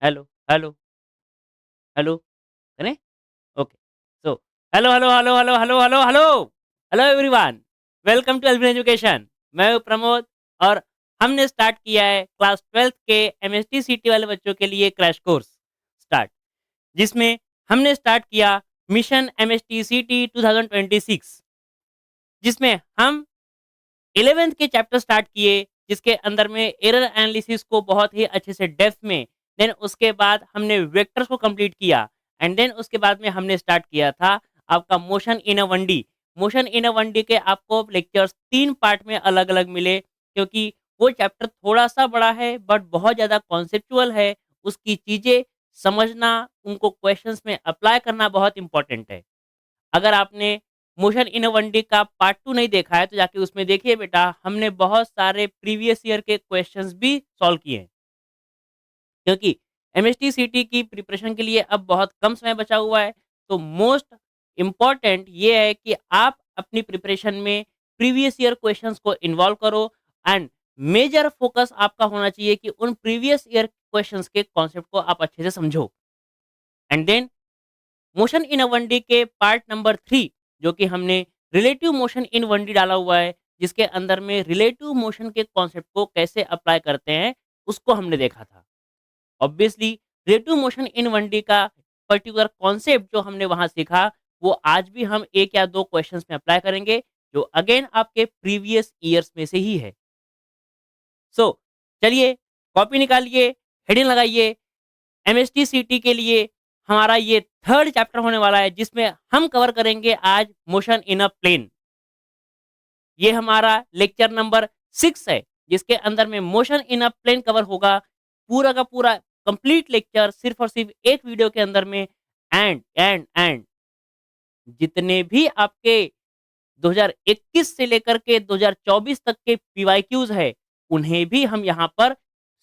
Hello, hello, hello, connect? Okay. So hello, hello, hello, hello, hello, hello, hello! Hello everyone! Welcome to Elvin education. मैं हूँ प्रमोद और हमने start किया है class 12th के MST सीटी वाले बच्चों के लिए क्रैश कोर्स स्टार्ट, जिसमें हमने स्टार्ट किया मिशन एमएसटी सीटी 2026, जिसमें हम 11th के चैप्टर स्टार्ट किए, जिसके अंदर में एरर एनालिसिस को बहुत ही अच्छे से डेप्थ में, देन उसके बाद हमने वेक्टर्स को कंप्लीट किया एंड देन उसके बाद में हमने स्टार्ट किया था आपका motion in a 1D. Motion in a 1D के आपको लेक्चर्स 3 पार्ट में अलग-अलग मिले, क्योंकि वो चैप्टर थोड़ा-सा बड़ा है बट बहुत ज़्यादा कॉन्सेप्चुअल है। उसकी चीज़ें समझना, उनको क्वेश्चंस में अप्लाई करना बहुत इम्पोर्टेंट है। अगर आपने मोशन इन अ वनडे का पार्ट 2 नहीं देखा है, तो जाके उसमें देखिए बेटा, हमने बहुत सारे प्रीवियस ईयर के क्वेश्चंस भी सॉल्व किए हैं। क्योंकि एमएसटी सीटी की प्रिपरेशन के लिए अब बहुत कम समय बचा हुआ है, तो मोस्ट इम्पोर्टेंट ये है कि आप अपनी प्रिपरेशन में प्रीवियस ईयर क्वेश्चंस को इन्वॉल्व करो एंड मेजर फोकस आपका होना चाहिए कि उन प्रीवियस ईयर क्वेश्चंस के कॉन्सेप्ट को आप अच्छे से समझो and then motion in a one day के पार्ट नंबर 3, जो कि हमने रिलेटिव मोशन इन वनडे डाला हुआ है, जिसके अंदर में रिलेटिव मोशन के कॉन्सेप्ट को कैसे अप्लाई करते हैं, उसको हमने देखा था। Obviously relative motion in one day का पर्टिकुलर कॉन्सेप्ट जो हमने वहाँ सीखा, वो आज भी हम 1 या 2 क्वेश्चंस में अप्लाई करेंगे, जो अगेन आपके प्रीवियस ईयर्स में से ही है। सो चलिए, कॉपी निकालिए, हेडिंग लगाइए। एमएसटी सीटी के लिए हमारा ये थर्ड चैप्टर होने वाला है, जिसमें हम कवर करेंगे आज मोशन इन अ प्लेन। ये हमारा लेक्चर नंबर 6 है, जिसके अंदर में motion in a plane cover होगा। पूरा का पूरा कंप्लीट लेक्चर सिर्फ और सिर्फ एक वीडियो के अंदर में एंड जितने भी आपके 2021 से लेकर के 2024 तक के पीवाईक्यूज है, उन्हें भी हम यहाँ पर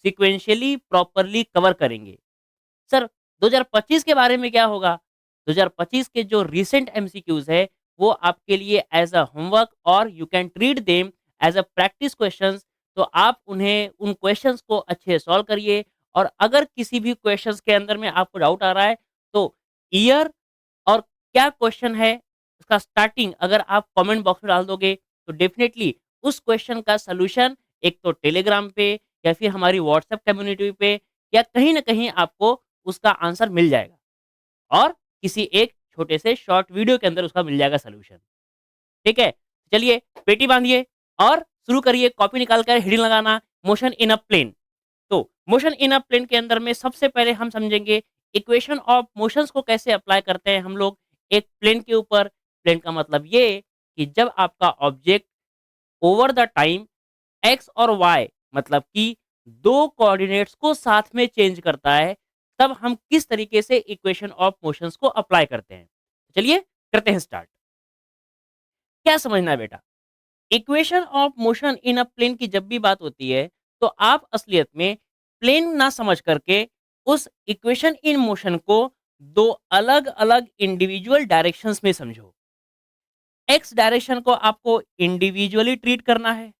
सिक्वेंशियली प्रॉपरली कवर करेंगे। सर, 2025 के बारे में क्या होगा? 2025 के जो रीसेंट एमसीक्यूज़ है, वो आपके लिए एज़ अ होमवर्क और you can treat them as a practice questions. तो आप उन्हें उन क्वेश्चंस को अच्छे से सॉल्व करिए और अगर किसी भी क्वेश्चंस के अंदर में आपको डाउट आ रहा है, तो ईयर और क्या क्वेश्चन है, उसका स्टार्टिंग अगर आप कमेंट बॉक्स में डाल दोगे, तो डेफ़िनेटली उस क्वेश्चन का सॉल्यूशन एक तो टेलीग्राम पे या फिर हमारी व्हाट्सएप कम्युनिटी पे या कहीं न कहीं आपको उसका आंसर मिल जाएगा और किसी एक छोटे से शॉर्ट वीडियो के अंदर उसका मिल जाएगा सॉल्यूशन। ठीक है? चलिए, पेटी बाँधिए और शुरू करिए कॉपी निकाल कर हेडिंग लगाना मोशन इन अ प्लेन। तो मोशन इन अ प्लेन के अंदर में सबसे पहले हम समझेंगे इक्वेशन ऑफ मोशंस को कैसे अप्लाई करते हैं हम लोग एक प्लेन के ऊपर। प्लेन का मतलब ये कि जब आपका object over the time x और वाई मतलब कि 2 कोऑर्डिनेट्स को साथ में चेंज करता है, तब हम किस तरीके से इक्वेशन ऑफ मोशंस को अप्लाई करते हैं। चलिए करते हैं स्टार्ट। क्या समझना है बेटा? Equation of motion in a plane की जब भी बात होती है, तो आप असलियत में प्लेन ना समझ करके उस इक्वेशन इन मोशन को 2 अलग-अलग इंडिविजुअल डायरेक्शंस में समझो। एक्स डायरेक्शन को आपको इंडिविजुअली ट्रीट करना है,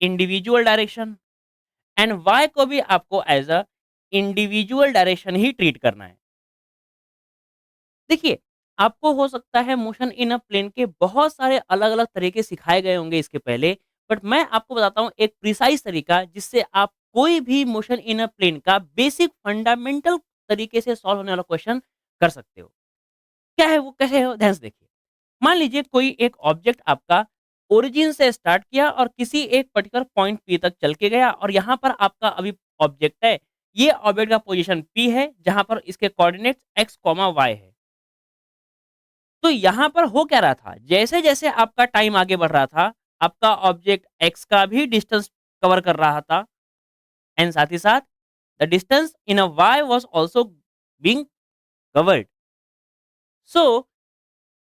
इंडिविजुअल डायरेक्शन एंड वाई को भी आपको एज अ इंडिविजुअल डायरेक्शन ही ट्रीट करना है। देखिए, आपको हो सकता है मोशन इन अ प्लेन के बहुत सारे अलग-अलग तरीके सिखाए गए होंगे इसके पहले, बट मैं आपको बताता हूँ एक प्रिसाइज़ तरीका जिससे आप कोई भी मोशन इन अ प्लेन का बेसिक फंडामेंटल तरीके से सॉल्व होने वाला क्वेश्चन कर सकते हो। क्या है वो, कैसे है? ध्यान से देखिए। मान लीजिए कोई एक ऑब्जेक्ट आपका ओरिजिन से स्टार्ट किया और किसी एक पर्टिकुलर पॉइंट पी तक चल के गया और यहाँ पर आपका अभी ऑब्जेक्ट है। ये ऑब्जेक्ट का पोजीशन पी है, जहाँ पर इसके कोऑर्डिनेट्स एक्स, वाई है। तो यहाँ पर हो क्या रहा था, जैसे-जैसे आपका टाइम आगे बढ़ रहा था, आपका ऑब्जेक्ट एक्स का भी डिस्टेंस कवर कर रहा था एंड साथ ही साथ the distance in a y was also being covered. So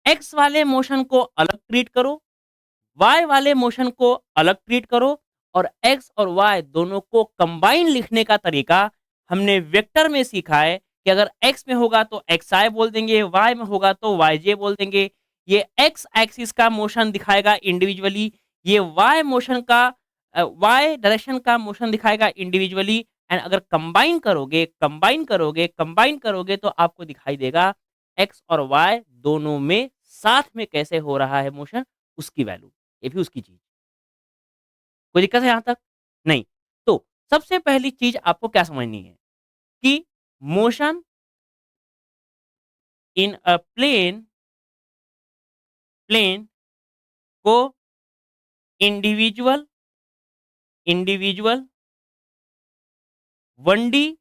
x वाले मोशन को अलग ट्रीट करो, वाई वाले मोशन को अलग ट्रीट करो और एक्स और वाई दोनों को कंबाइन लिखने का तरीका हमने वेक्टर में सीखा है कि अगर एक्स में होगा तो एक्स आई बोल देंगे, वाई में होगा तो वाई जे बोल देंगे। ये एक्स एक्सिस का मोशन दिखाएगा इंडिविजुअली, ये वाई मोशन का वाई डायरेक्शन का मोशन दिखाएगा इंडिविजुअली एंड अगर कंबाइन करोगे तो आपको दिखाई देगा एक्स और वाई दोनों में साथ में कैसे हो रहा है मोशन, उसकी वैल्यू, ये भी उसकी चीज। कोई दिक्कत है यहां तक? नहीं। तो सबसे पहली चीज आपको क्या समझनी है कि मोशन इन अ प्लेन को individual individual one D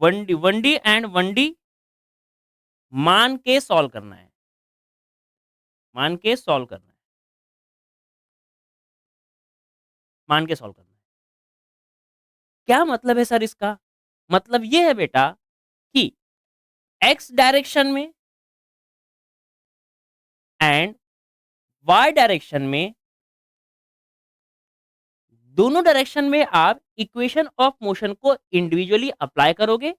one D and one D मान के सॉल्व करना है, मान के सॉल्व करना है, मान के सॉल्व करना है। क्या मतलब है सर इसका? मतलब ये है बेटा कि एक्स डायरेक्शन में एंड वाई डायरेक्शन में, दोनों डायरेक्शन में आप इक्वेशन ऑफ मोशन को इंडिविजुअली अप्लाई करोगे,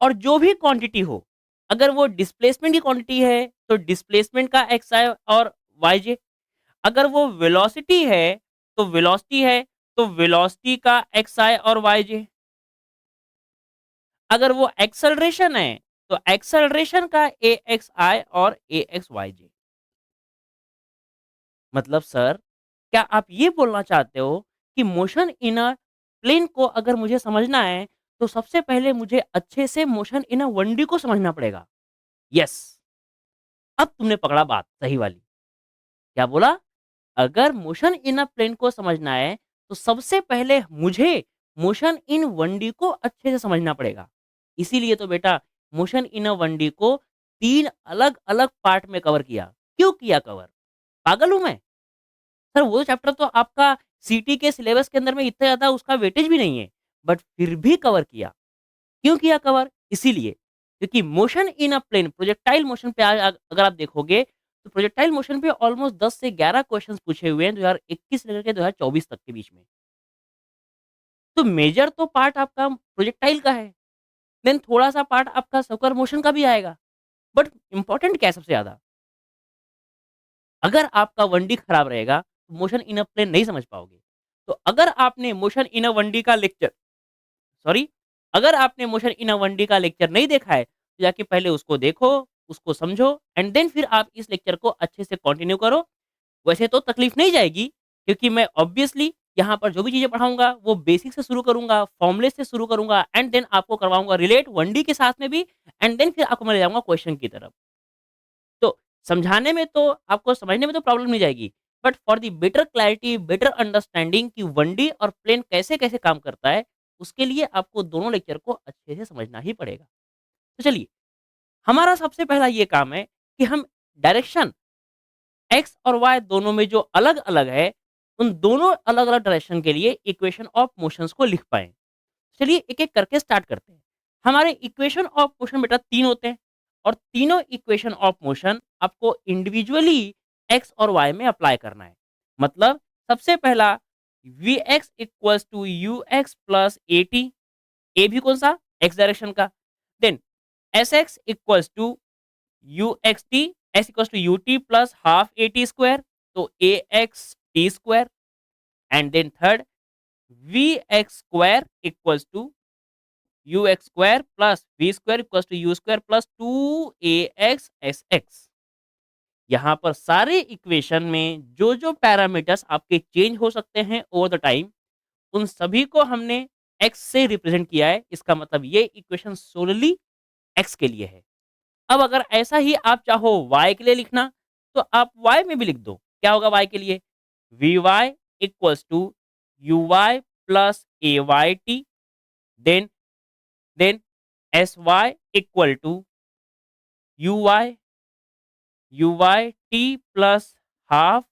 और जो भी क्वांटिटी हो, अगर वो डिस्प्लेसमेंट की क्वांटिटी है तो डिस्प्लेसमेंट का एक्स आई और वाई जे, अगर वो वेलोसिटी है तो वेलोसिटी है तो वेलोसिटी का एक्स आई और वाई जे, अगर वो एक्सेलरेशन है तो एक्सेलरेशन का ए एक्स आई और ए एक्स वाई जे। मतलब सर, क्या आप ये बोलना चाहते हो कि मोशन इन अ प्लेन को अगर मुझे समझना है तो सबसे पहले मुझे अच्छे से मोशन इन अ 1D को समझना पड़ेगा? यस। अब तुमने पकड़ा बात सही वाली। क्या बोला? अगर मोशन इन अ प्लेन को समझना है तो सबसे पहले मुझे मोशन इन 1D को अच्छे से समझना पड़ेगा। इसीलिए तो बेटा मोशन इन अ 1D को 3 अलग-अलग पार्ट में कवर किया। क्यों किया कवर? पागल हूँ मैं? सर वो चैप्टर तो आपका सीटी के सिलेबस के अंदर में इतना ज़्यादा उसका वेटेज भी नहीं है, बट फिर भी कवर किया। क्यों किया कवर? इसीलिए क्योंकि motion in a plane, projectile motion पे अगर आप देखोगे तो प्रोजेक्टाइल मोशन पे ऑलमोस्ट 10 से 11 क्वेश्चंस पूछे हुए हैं 2021 से लेकर के 2024 तक के बीच में। तो मेजर तो पार्ट आपका प्रोजेक्टाइल का है, देन थोड़ा-सा पार्ट आपका सर्कुलर मोशन का भी आएगा। बट इम्पोर्टेंट क्या है सबसे ज़्यादा? अगर आपका 1D खराब रहेगा, तो मोशन इन अ प्लेन नहीं समझ पाओगे। तो अगर आपने मोशन इन अ 1D का लेक्चर, सॉरी, अगर आपने मोशन इन अ 1D का लेक्चर नहीं देखा है, तो जाके पहले उसको देखो, उसको समझो एंड देन फिर आप इस लेक्चर को अच्छे से कंटिन्यू करो। वैसे तो तकलीफ नहीं जाएगी, क्योंकि मैं ऑब्वियसली यहाँ पर जो भी चीज़ें पढ़ाऊँगा वो बेसिक से शुरू करूँगा, फॉर्मूले से शुरू करूँगा एंड देन आपको करवाऊँगा रिलेट 1D के साथ में भी, एंड देन फिर आपको मैं ले जाऊँगा क्वेश्चन की तरफ। तो समझाने में तो आपको समझने में तो प्रॉब्लम नहीं जाएगी, but for the better clarity, better understanding कि 1D और प्लेन कैसे-कैसे काम करता है, उसके लिए आपको दोनों लेक्चर को अच्छे से समझना ही पड़ेगा। तो चलिए, हमारा सबसे पहला ये काम है कि हम डायरेक्शन एक्स और वाई दोनों में जो अलग-अलग है, उन दोनों अलग-अलग डायरेक्शन के लिए इक्वेशन ऑफ मोशंस को लिख पाएँ। चलिए एक-एक करके स्टार्ट करते हैं। हमारे इक्वेशन ऑफ मोशन बेटा 3 होते हैं, और तीनों इक्वेशन ऑफ मोशन आपको इंडिविजुअली एक्स और वाई में अप्लाई करना है। मतलब सबसे पहला Vx equals to ux plus at, a भी कौन-सा? एक्स डायरेक्शन का। Then Sx equals to uxt, s equals to ut plus half at square, तो ax t square. And then third Vx square equals to you x square plus v square equals to you square plus two a x S x. यहाँ पर सारे equation में जो जो parameters आपके change हो सकते हैं ओवर द टाइम, उन सभी को हमने एक्स से रिप्रेजेंट किया है। इसका मतलब ये इक्वेशन सोलली एक्स के लिए है। अब अगर ऐसा ही आप चाहो वाई के लिए लिखना, तो आप वाई में भी लिख दो। क्या होगा वाई के लिए? V y equals to u y plus a y t, then then s y equal to u y t plus half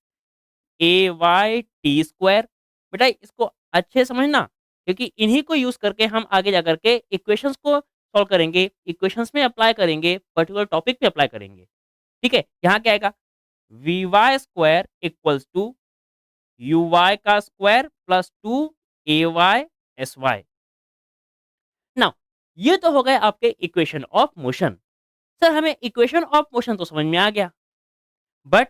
a y t square. बेटा इसको अच्छे से समझना, क्योंकि इन्हीं को यूज करके हम आगे जा करके इक्वेशंस को सॉल्व करेंगे, इक्वेशंस में अप्लाई करेंगे, पर्टिकुलर टॉपिक पे अप्लाई करेंगे। ठीक है, यहाँ क्या आएगा? V y square equals to u Y का square plus two a y s y. Now ये तो हो गए आपके इक्वेशन ऑफ मोशन। सर हमें इक्वेशन ऑफ मोशन तो समझ में आ गया, बट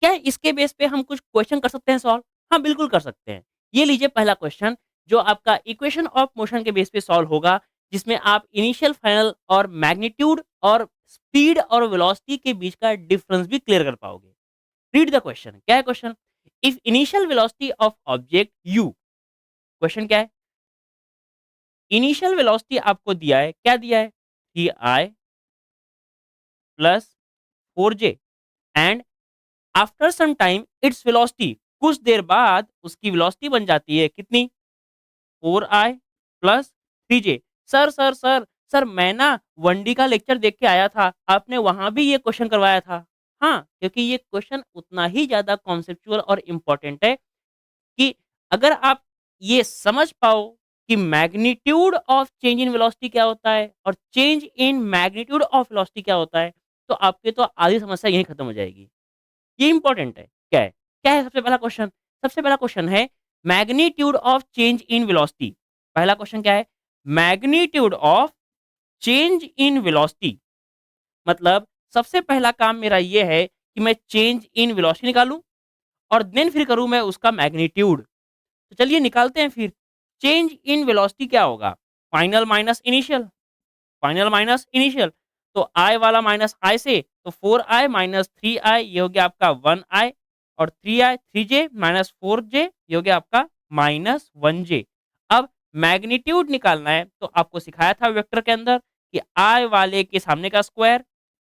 क्या इसके बेस पे हम कुछ क्वेश्चन कर सकते हैं सॉल्व? हाँ, बिल्कुल कर सकते हैं। ये लीजिए पहला क्वेश्चन जो आपका इक्वेशन ऑफ मोशन के बेस पे सॉल्व होगा, जिसमें आप इनिशियल, फाइनल और मैग्नीट्यूड और स्पीड और वेलोसिटी के बीच का डिफरेंस भी क्लियर कर पाओगे। Read the question. क्या है question? If initial velocity of object you, question क्या है? इनिशियल वेलोसिटी आपको दिया है, क्या दिया है? 3i plus 4j and after some time its velocity, कुछ देर बाद उसकी वेलोसिटी बन जाती है कितनी? 4i plus 3j। सर मैं ना 1D का लेक्चर देख के आया था, आपने वहां भी ये क्वेश्चन करवाया था। हाँ, क्योंकि ये क्वेश्चन उतना ही ज्यादा कॉन्सेप्चुअल और इम्पोर्टेंट है कि अगर आप ये समझ पाओ कि magnitude of change in velocity क्या होता है और change in magnitude of velocity क्या होता है, तो आपके तो आधी समस्या यहीं खत्म हो जाएगी। ये इंपॉर्टेंट है। क्या है? क्या है सबसे पहला क्वेश्चन? सबसे पहला क्वेश्चन है magnitude of change in velocity. पहला क्वेश्चन क्या है? Magnitude of change in velocity. मतलब सबसे पहला काम मेरा ये है कि मैं चेंज इन वेलोसिटी निकालूं और देन फिर करूं मैं उसका मैग्नीट्यूड। तो चलिए निकालते हैं फिर। चेंज इन वेलोसिटी क्या होगा? Final minus initial, final minus initial. तो आई वाला माइनस आई से, तो 4i माइनस 3i ये हो गया आपका 1i, और 3i 3j माइनस 4j ये हो गया आपका माइनस 1j। अब मैग्नीट्यूड निकालना है, तो आपको सिखाया था वेक्टर के अंदर कि i वाले के सामने का स्क्वायर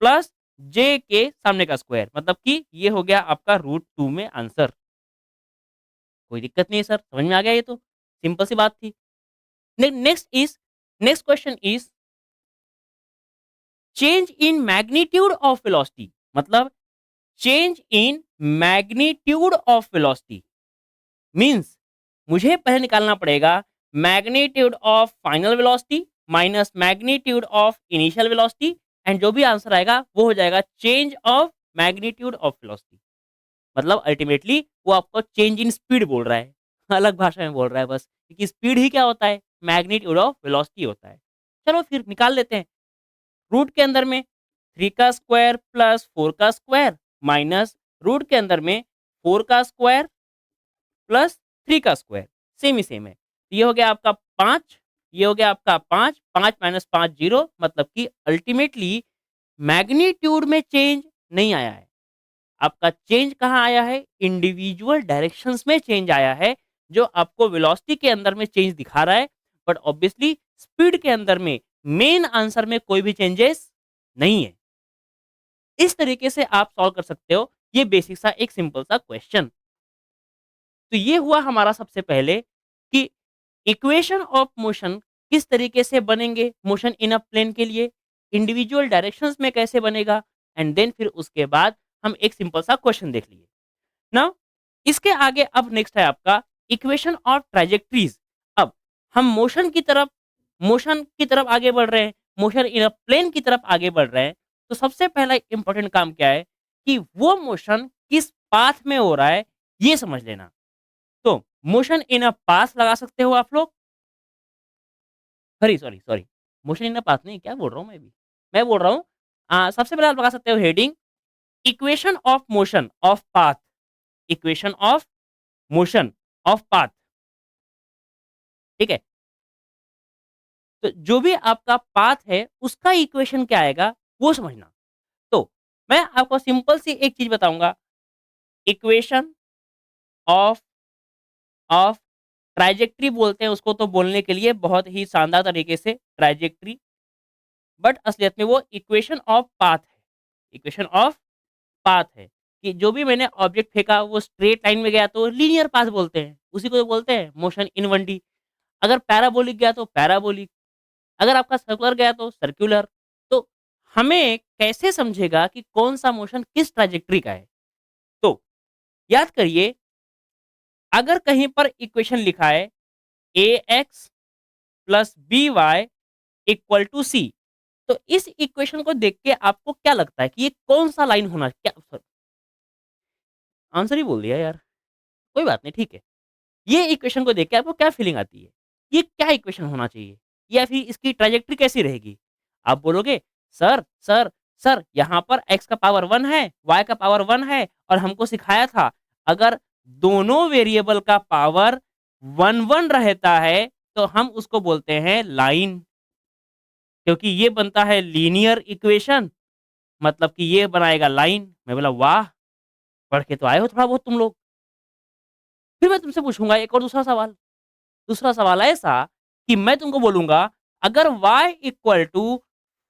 प्लस j के सामने का स्क्वायर, मतलब कि ये हो गया आपका √2 में आंसर। कोई दिक्कत नहीं है सर, समझ में आ गया ये तो? सिंपल सी बात थी। Next question is change in magnitude of velocity. मतलब change in magnitude of velocity means मुझे पहले निकालना पड़ेगा magnitude of final velocity minus magnitude of initial velocity, and जो भी आंसर आएगा वो हो जाएगा change of magnitude of velocity. मतलब अल्टीमेटली वो आपको चेंज इन स्पीड बोल रहा है, अलग भाषा में बोल रहा है बस, क्योंकि स्पीड ही क्या होता है? मैग्नीट्यूड ऑफ वेलोसिटी होता है। चलो फिर निकाल लेते हैं। रूट के अंदर में 3 का स्क्वायर प्लस 4 का स्क्वायर माइनस रूट के अंदर में 4 का स्क्वायर प्लस 3 का स्क्वायर, सेम ही सेम है। तो ये हो गया आपका 5, ये हो गया आपका 5, 5 माइनस 5 0, मतलब कि अल्टीमेटली मैग्नीट्यूड में चेंज नहीं आया है। आपका चेंज कहाँ आया है? इंडिविजुअल डायरेक्शंस में चेंज आया है, जो आपको वेलोसिटी के अंदर में चेंज दिखा रहा है, बट ऑब्वियसली स्पीड के अंदर में मेन आंसर में कोई भी चेंजेस नहीं है। इस तरीके से आप सॉल्व कर सकते हो ये बेसिक सा एक सिंपल सा क्वेश्चन। तो ये हुआ हमारा सबसे पहले कि इक्वेशन ऑफ मोशन किस तरीके से बनेंगे मोशन इन अ प्लेन के लिए, इंडिविजुअल डायरेक्शंस में कैसे बनेगा, एंड देन फिर उसके बाद हम एक सिंपल सा क्वेश्चन देख लिए। नाउ इसके आगे अब नेक्स्ट है आपका इक्वेशन ऑफ ट्राजेक्ट्रीज। अब हम मोशन की तरफ आगे बढ़ रहे हैं, मोशन इन अ प्लेन की तरफ आगे बढ़ रहे हैं। तो सबसे पहला इंपॉर्टेंट काम क्या है कि वो मोशन किस पाथ में हो रहा है ये समझ लेना। तो मोशन इन अ पाथ लगा सकते हो आप लोग। Sorry motion in a path नहीं, क्या बोल रहा हूँ मैं बोल रहा हूँ सबसे पहले आप लगा सकते हो heading equation of motion of path, equation of motion of path. ठीक है? तो जो भी आपका पाथ है उसका इक्वेशन क्या आएगा वो समझना। तो मैं आपको सिंपल सी एक चीज बताऊंगा, इक्वेशन ऑफ ऑफ ट्राइजेक्टरी बोलते हैं उसको, तो बोलने के लिए बहुत ही शानदार तरीके से ट्राइजेक्टरी, बट असलियत में वो इक्वेशन ऑफ पाथ है। इक्वेशन ऑफ पाथ है कि जो भी मैंने ऑब्जेक्ट फेंका वो स्ट्रेट लाइन में गया तो लीनियर पाथ बोलते हैं, उसी को तो बोलते हैं मोशन इन 1D। अगर पैराबोलिक गया तो पैराबोलिक, अगर आपका सर्कुलर गया तो सर्कुलर। तो हमें कैसे समझेगा कि कौन सा मोशन किस ट्राजेक्टरी का है? तो याद करिए, अगर कहीं पर इक्वेशन लिखा है A X plus B Y equal to C, तो इस इक्वेशन को देख के आपको क्या लगता है कि ये कौन सा लाइन होना क्या? आंसर ही बोल दिया यार, कोई बात नहीं, ठीक है। ये इक्वेशन को देख के आपको क्या फीलिंग आती है? ये क्या इक्वेशन होना चाहिए? या फिर इसकी ट्राजेक्टरी कैसी रहेगी? आप बोलोगे सर सर सर यहाँ पर x का पावर 1 है, y का पावर 1 है, और हमको सिखाया था अगर दोनों वेरिएबल का पावर 1 1 रहता है तो हम उसको बोलते हैं लाइन, क्योंकि ये बनता है लीनियर इक्वेशन, मतलब कि ये बनाएगा लाइन। मैं बोला वाह! पढ़ के तो आए हो थोड़ा बहुत तुम लोग। फिर मैं तुमसे पूछूँगा एक और दूसरा सवाल। दूसरा सवाल ऐसा कि मैं तुमको बोलूँगा, अगर y इक्वल टू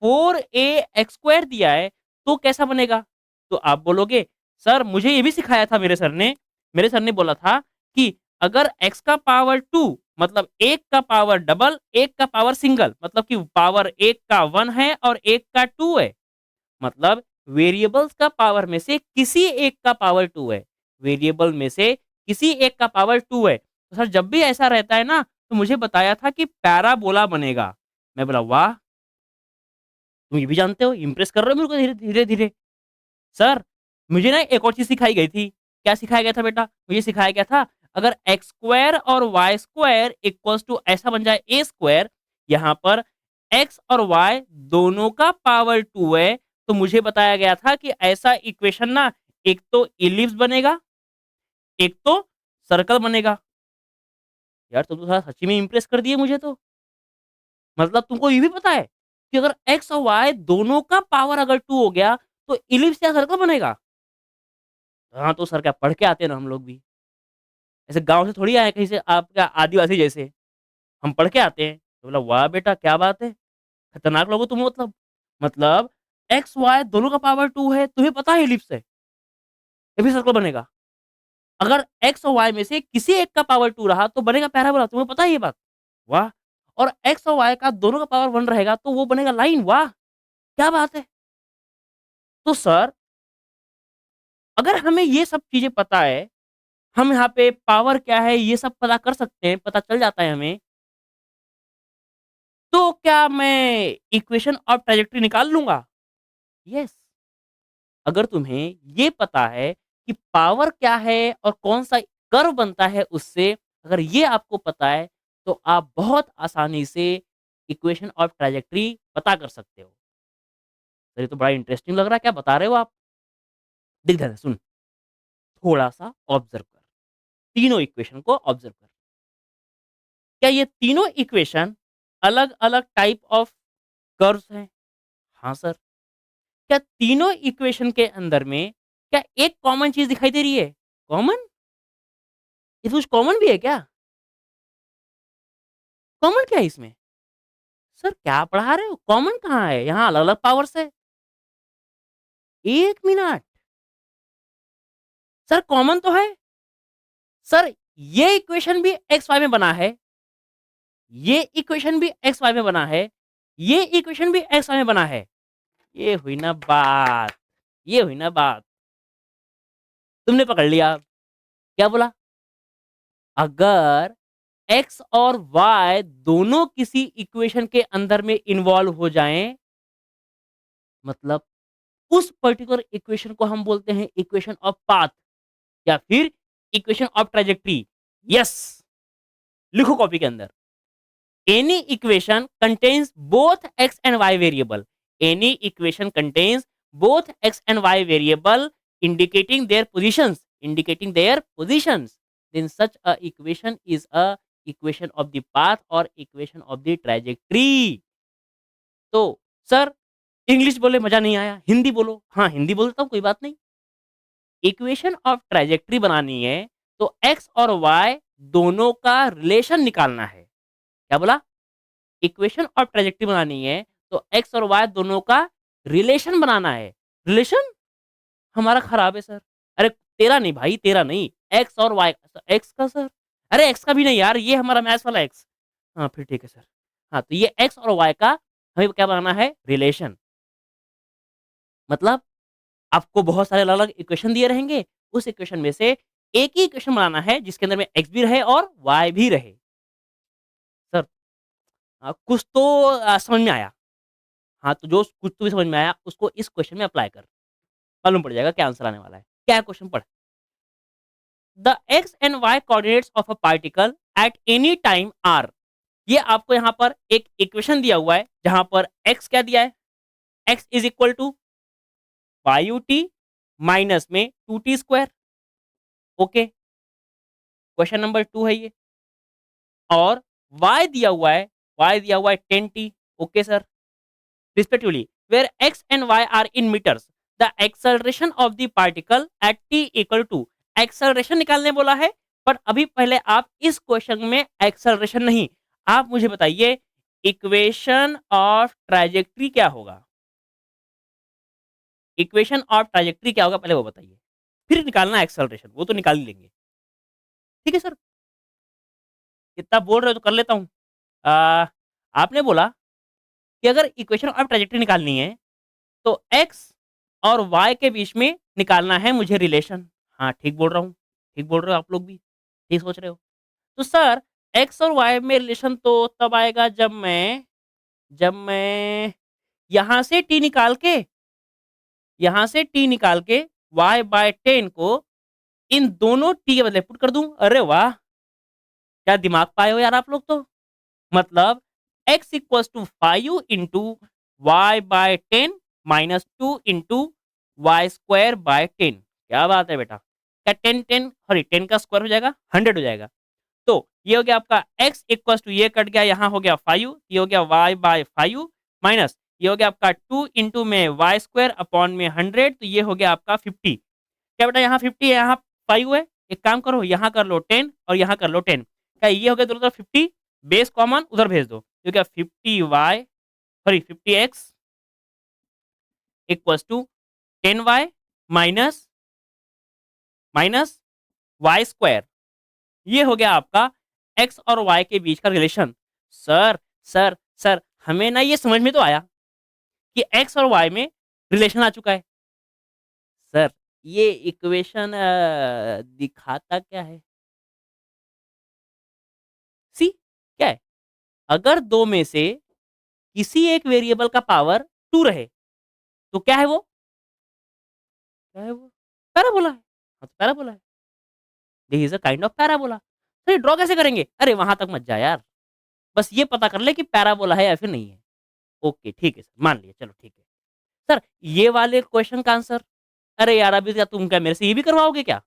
4ax² दिया है तो कैसा बनेगा? तो आप बोलोगे, सर मुझे ये भी सिखाया था मेरे सर ने। मेरे सर ने बोला था कि अगर x का पावर 2 मतलब 1 का पावर डबल, 1 का पावर सिंगल, मतलब कि पावर 1 का 1 है और 1 का 2 है। मतलब वेरिएबल्स का पावर में से किसी एक का पावर 2 है। वेरिएबल में से किसी एक का पावर 2 है। तो सर जब भी ऐसा रहता है ना, तो मुझे बताया था कि पैराबोला बनेगा। मैं बोला वाह! तुम ये भी जानते हो, इम्प्रेस कर रहे हो मेरे को धीरे-धीरे। सर मुझे ना एक और चीज़ सिखाई गई थी। क्या सिखाया गया था बेटा? मुझे सिखाया गया था, अगर एक्स स्क्वायर और वाई स्क्वायर इक्वल्स टू ऐसा बन जाए ए स्क्वायर, यहाँ पर एक्स और वाई दोनों का पावर 2 है, तो मुझे बताया गया था कि ऐसा इक्वेशन ना एक तो इलिप्स बनेगा, एक तो सर्कल बनेगा। यार तुम तो साला सच्ची में इम्प्रेस कर दिए मुझे तो। मतलब तुमको ये भी पता है कि अगर एक्स और वाई दोनों का पावर अगर 2 हो गया, तो इलिप्स या सर्कल बनेगा? हाँ, तो सर क्या पढ़ के आते हैं ना हम लोग भी। ऐसे गाँव से थोड़ी आए हैं कहीं से आपका आदिवासी जैसे, हम पढ़ के आते हैं। तो बोला वाह बेटा क्या बात है! खतरनाक लोग हो तुम मतलब। मतलब एक्स, वाई दोनों का पावर 2 है, तुम्हें पता है एलिप्स है, ये भी सर्कल बनेगा। अगर एक्स और वाई में से किसी एक का पावर 2 रहा तो बनेगा पैराबोला, तुम्हें पता है ये बात? वाह! और एक्स और वाई का दोनों का पावर 1 रहेगा तो वो बनेगा लाइन, वाह! क्या बात है! तो सर अगर हमें ये सब चीज़ें पता है, हम यहाँ पे पावर क्या है ये सब पता कर सकते हैं, पता चल जाता है हमें, तो क्या मैं इक्वेशन ऑफ ट्राजेक्टरी निकाल लूँगा? यस। अगर तुम्हें ये पता है कि पावर क्या है और कौन-सा कर्व बनता है उससे, अगर ये आपको पता है, तो आप बहुत आसानी से इक्वेशन ऑफ ट्राजेक्टरी पता कर सकते हो। तो ये तो बड़ा इंटरेस्टिंग लग रहा है, क्या बता रहे हो आप? देख ध्यान से सुन, थोड़ा-सा ऑब्ज़र्व कर, तीनों इक्वेशन को ऑब्ज़र्व कर। क्या ये तीनों इक्वेशन अलग-अलग टाइप ऑफ कर्व्स हैं? हाँ सर। क्या तीनों इक्वेशन के अंदर में क्या एक कॉमन चीज़ दिखाई दे रही है? कॉमन? इसमें कुछ कॉमन भी है क्या? कॉमन क्या है इसमें? सर क्या पढ़ा रहे हो? कॉमन कहाँ है? यहाँ अलग-अलग पावर्स है। 1 मिनट, सर कॉमन तो है। सर ये इक्वेशन भी एक्स वाई में बना है, ये इक्वेशन भी एक्स वाई में बना है, ये इक्वेशन भी एक्स वाई में बना है। ये हुई ना बात, ये हुई ना बात। तुमने पकड़ लिया। क्या बोला? अगर एक्स और वाई दोनों किसी इक्वेशन के अंदर में इन्वॉल्व हो जाएँ, मतलब उस पर्टिकुलर इक्वेशन को हम बोलते हैं इक्वेशन ऑफ पाथ या फिर इक्वेशन ऑफ ट्राजेक्टरी। यस, लिखो कॉपी के अंदर। Any equation contains both x and y variable. Any equation contains both x and y variable indicating their positions, then such a equation is a equation of the path or equation of the trajectory। तो sir English बोले मजा नहीं आया, हिंदी बोलो। हाँ, हिंदी बोलता हूँ कोई बात नहीं। इक्वेशन ऑफ ट्राजेक्टरी बनानी है तो एक्स और वाई दोनों का रिलेशन निकालना है। क्या बोला? इक्वेशन ऑफ ट्राजेक्टरी बनानी है तो एक्स और वाई दोनों का रिलेशन बनाना है। रिलेशन हमारा खराब है सर। अरे तेरा नहीं भाई, तेरा नहीं, एक्स और वाई एक्स का सर। अरे एक्स का भी नहीं यार, ये हमारा मैथ्स वाला एक्स। हाँ फिर ठीक है सर। हाँ तो ये एक्स और वाई का हमें क्या बनाना है? रिलेशन। मतलब आपको बहुत सारे अलग-अलग इक्वेशन दिए रहेंगे, उस इक्वेशन में से एक ही इक्वेशन बनाना है जिसके अंदर में एक्स भी रहे और वाई भी रहे। सर कुछ तो समझ में आया। हाँ, तो जो कुछ तो भी समझ में आया उसको इस क्वेश्चन में अप्लाई कर, मालूम पड़ जाएगा क्या आंसर आने वाला है। क्या है क्वेश्चन पढ़। The x and y coordinates of a particle at any time are. ये आपको यहाँ पर एक इक्वेशन दिया हुआ है जहाँ पर एक्स क्या दिया है? X is equal to y u t minus में 2t square. Okay, question number 2 है ये। और y दिया हुआ है 10t, okay sir, respectively, where x and y are in meters. The acceleration of the particle at t equal to, acceleration निकालने बोला है, पर अभी पहले आप इस क्वेश्चन में acceleration नहीं, आप मुझे बताइए इक्वेशन ऑफ ट्राजेक्ट्री क्या होगा? इक्वेशन ऑफ ट्राजेक्ट्री क्या होगा पहले वो बताइए, फिर निकालना एक्सेलरेशन, वो तो निकाल ही लेंगे। ठीक है सर, इतना बोल रहे हो तो कर लेता हूँ। आपने बोला कि अगर इक्वेशन ऑफ ट्राजेक्ट्री निकालनी है तो एक्स और वाई के बीच में निकालना है मुझे रिलेशन। हाँ, ठीक बोल रहा हूँ, ठीक बोल रहे हो आप लोग भी, ठीक सोच रहे हो। तो सर एक्स और वाई में रिलेशन तो तब आएगा जब मैं यहाँ से टी निकाल के y बाय 10 को इन दोनों टी के बदले पुट कर दूं। अरे वाह! क्या दिमाग पाए हो यार आप लोग तो। मतलब x equals to 5 into y by 10 minus 2 into y square by 10। क्या बात है बेटा। क्या 10 का स्क्वायर हो जाएगा 100 हो जाएगा। तो ये हो गया आपका x इक्वल्स टू, ये कट गया, यहाँ हो गया 5, ये हो गया y बाय 5 माइनस ये हो गया आपका 2 इंटू में वाई स्क्वायर अपॉन में 100, तो ये हो गया आपका 50। क्या बेटा यहाँ 50 है, यहाँ 5 है, एक काम करो यहाँ कर लो 10 और यहाँ कर लो 10। क्या ये हो गया दोनों तरफ 50, बेस कॉमन उधर भेज दो, तो क्या 50x equals to 10y minus minus y square. ये हो गया आपका x और y के बीच का रिलेशन। सर सर सर हमें ना ये समझ में तो आया कि x और y में रिलेशन आ चुका है। सर ये इक्वेशन दिखाता क्या है? सी क्या है? अगर दो में से किसी एक वेरिएबल का पावर 2 रहे तो क्या है वो? क्या है वो? पैराबोला है। हाँ, तो पैराबोला है। This is a kind of parabola. तो ये ड्रॉ कैसे करेंगे? अरे वहां तक मत जा यार, बस ये पता कर ले कि पैराबोला है या फिर नहीं है। ओके ठीक है सर, मान लिया, चलो ठीक है। सर ये वाले क्वेश्चन का आंसर, अरे यार अभी क्या तुम क्या मेरे से ये भी करवाओगे क्या?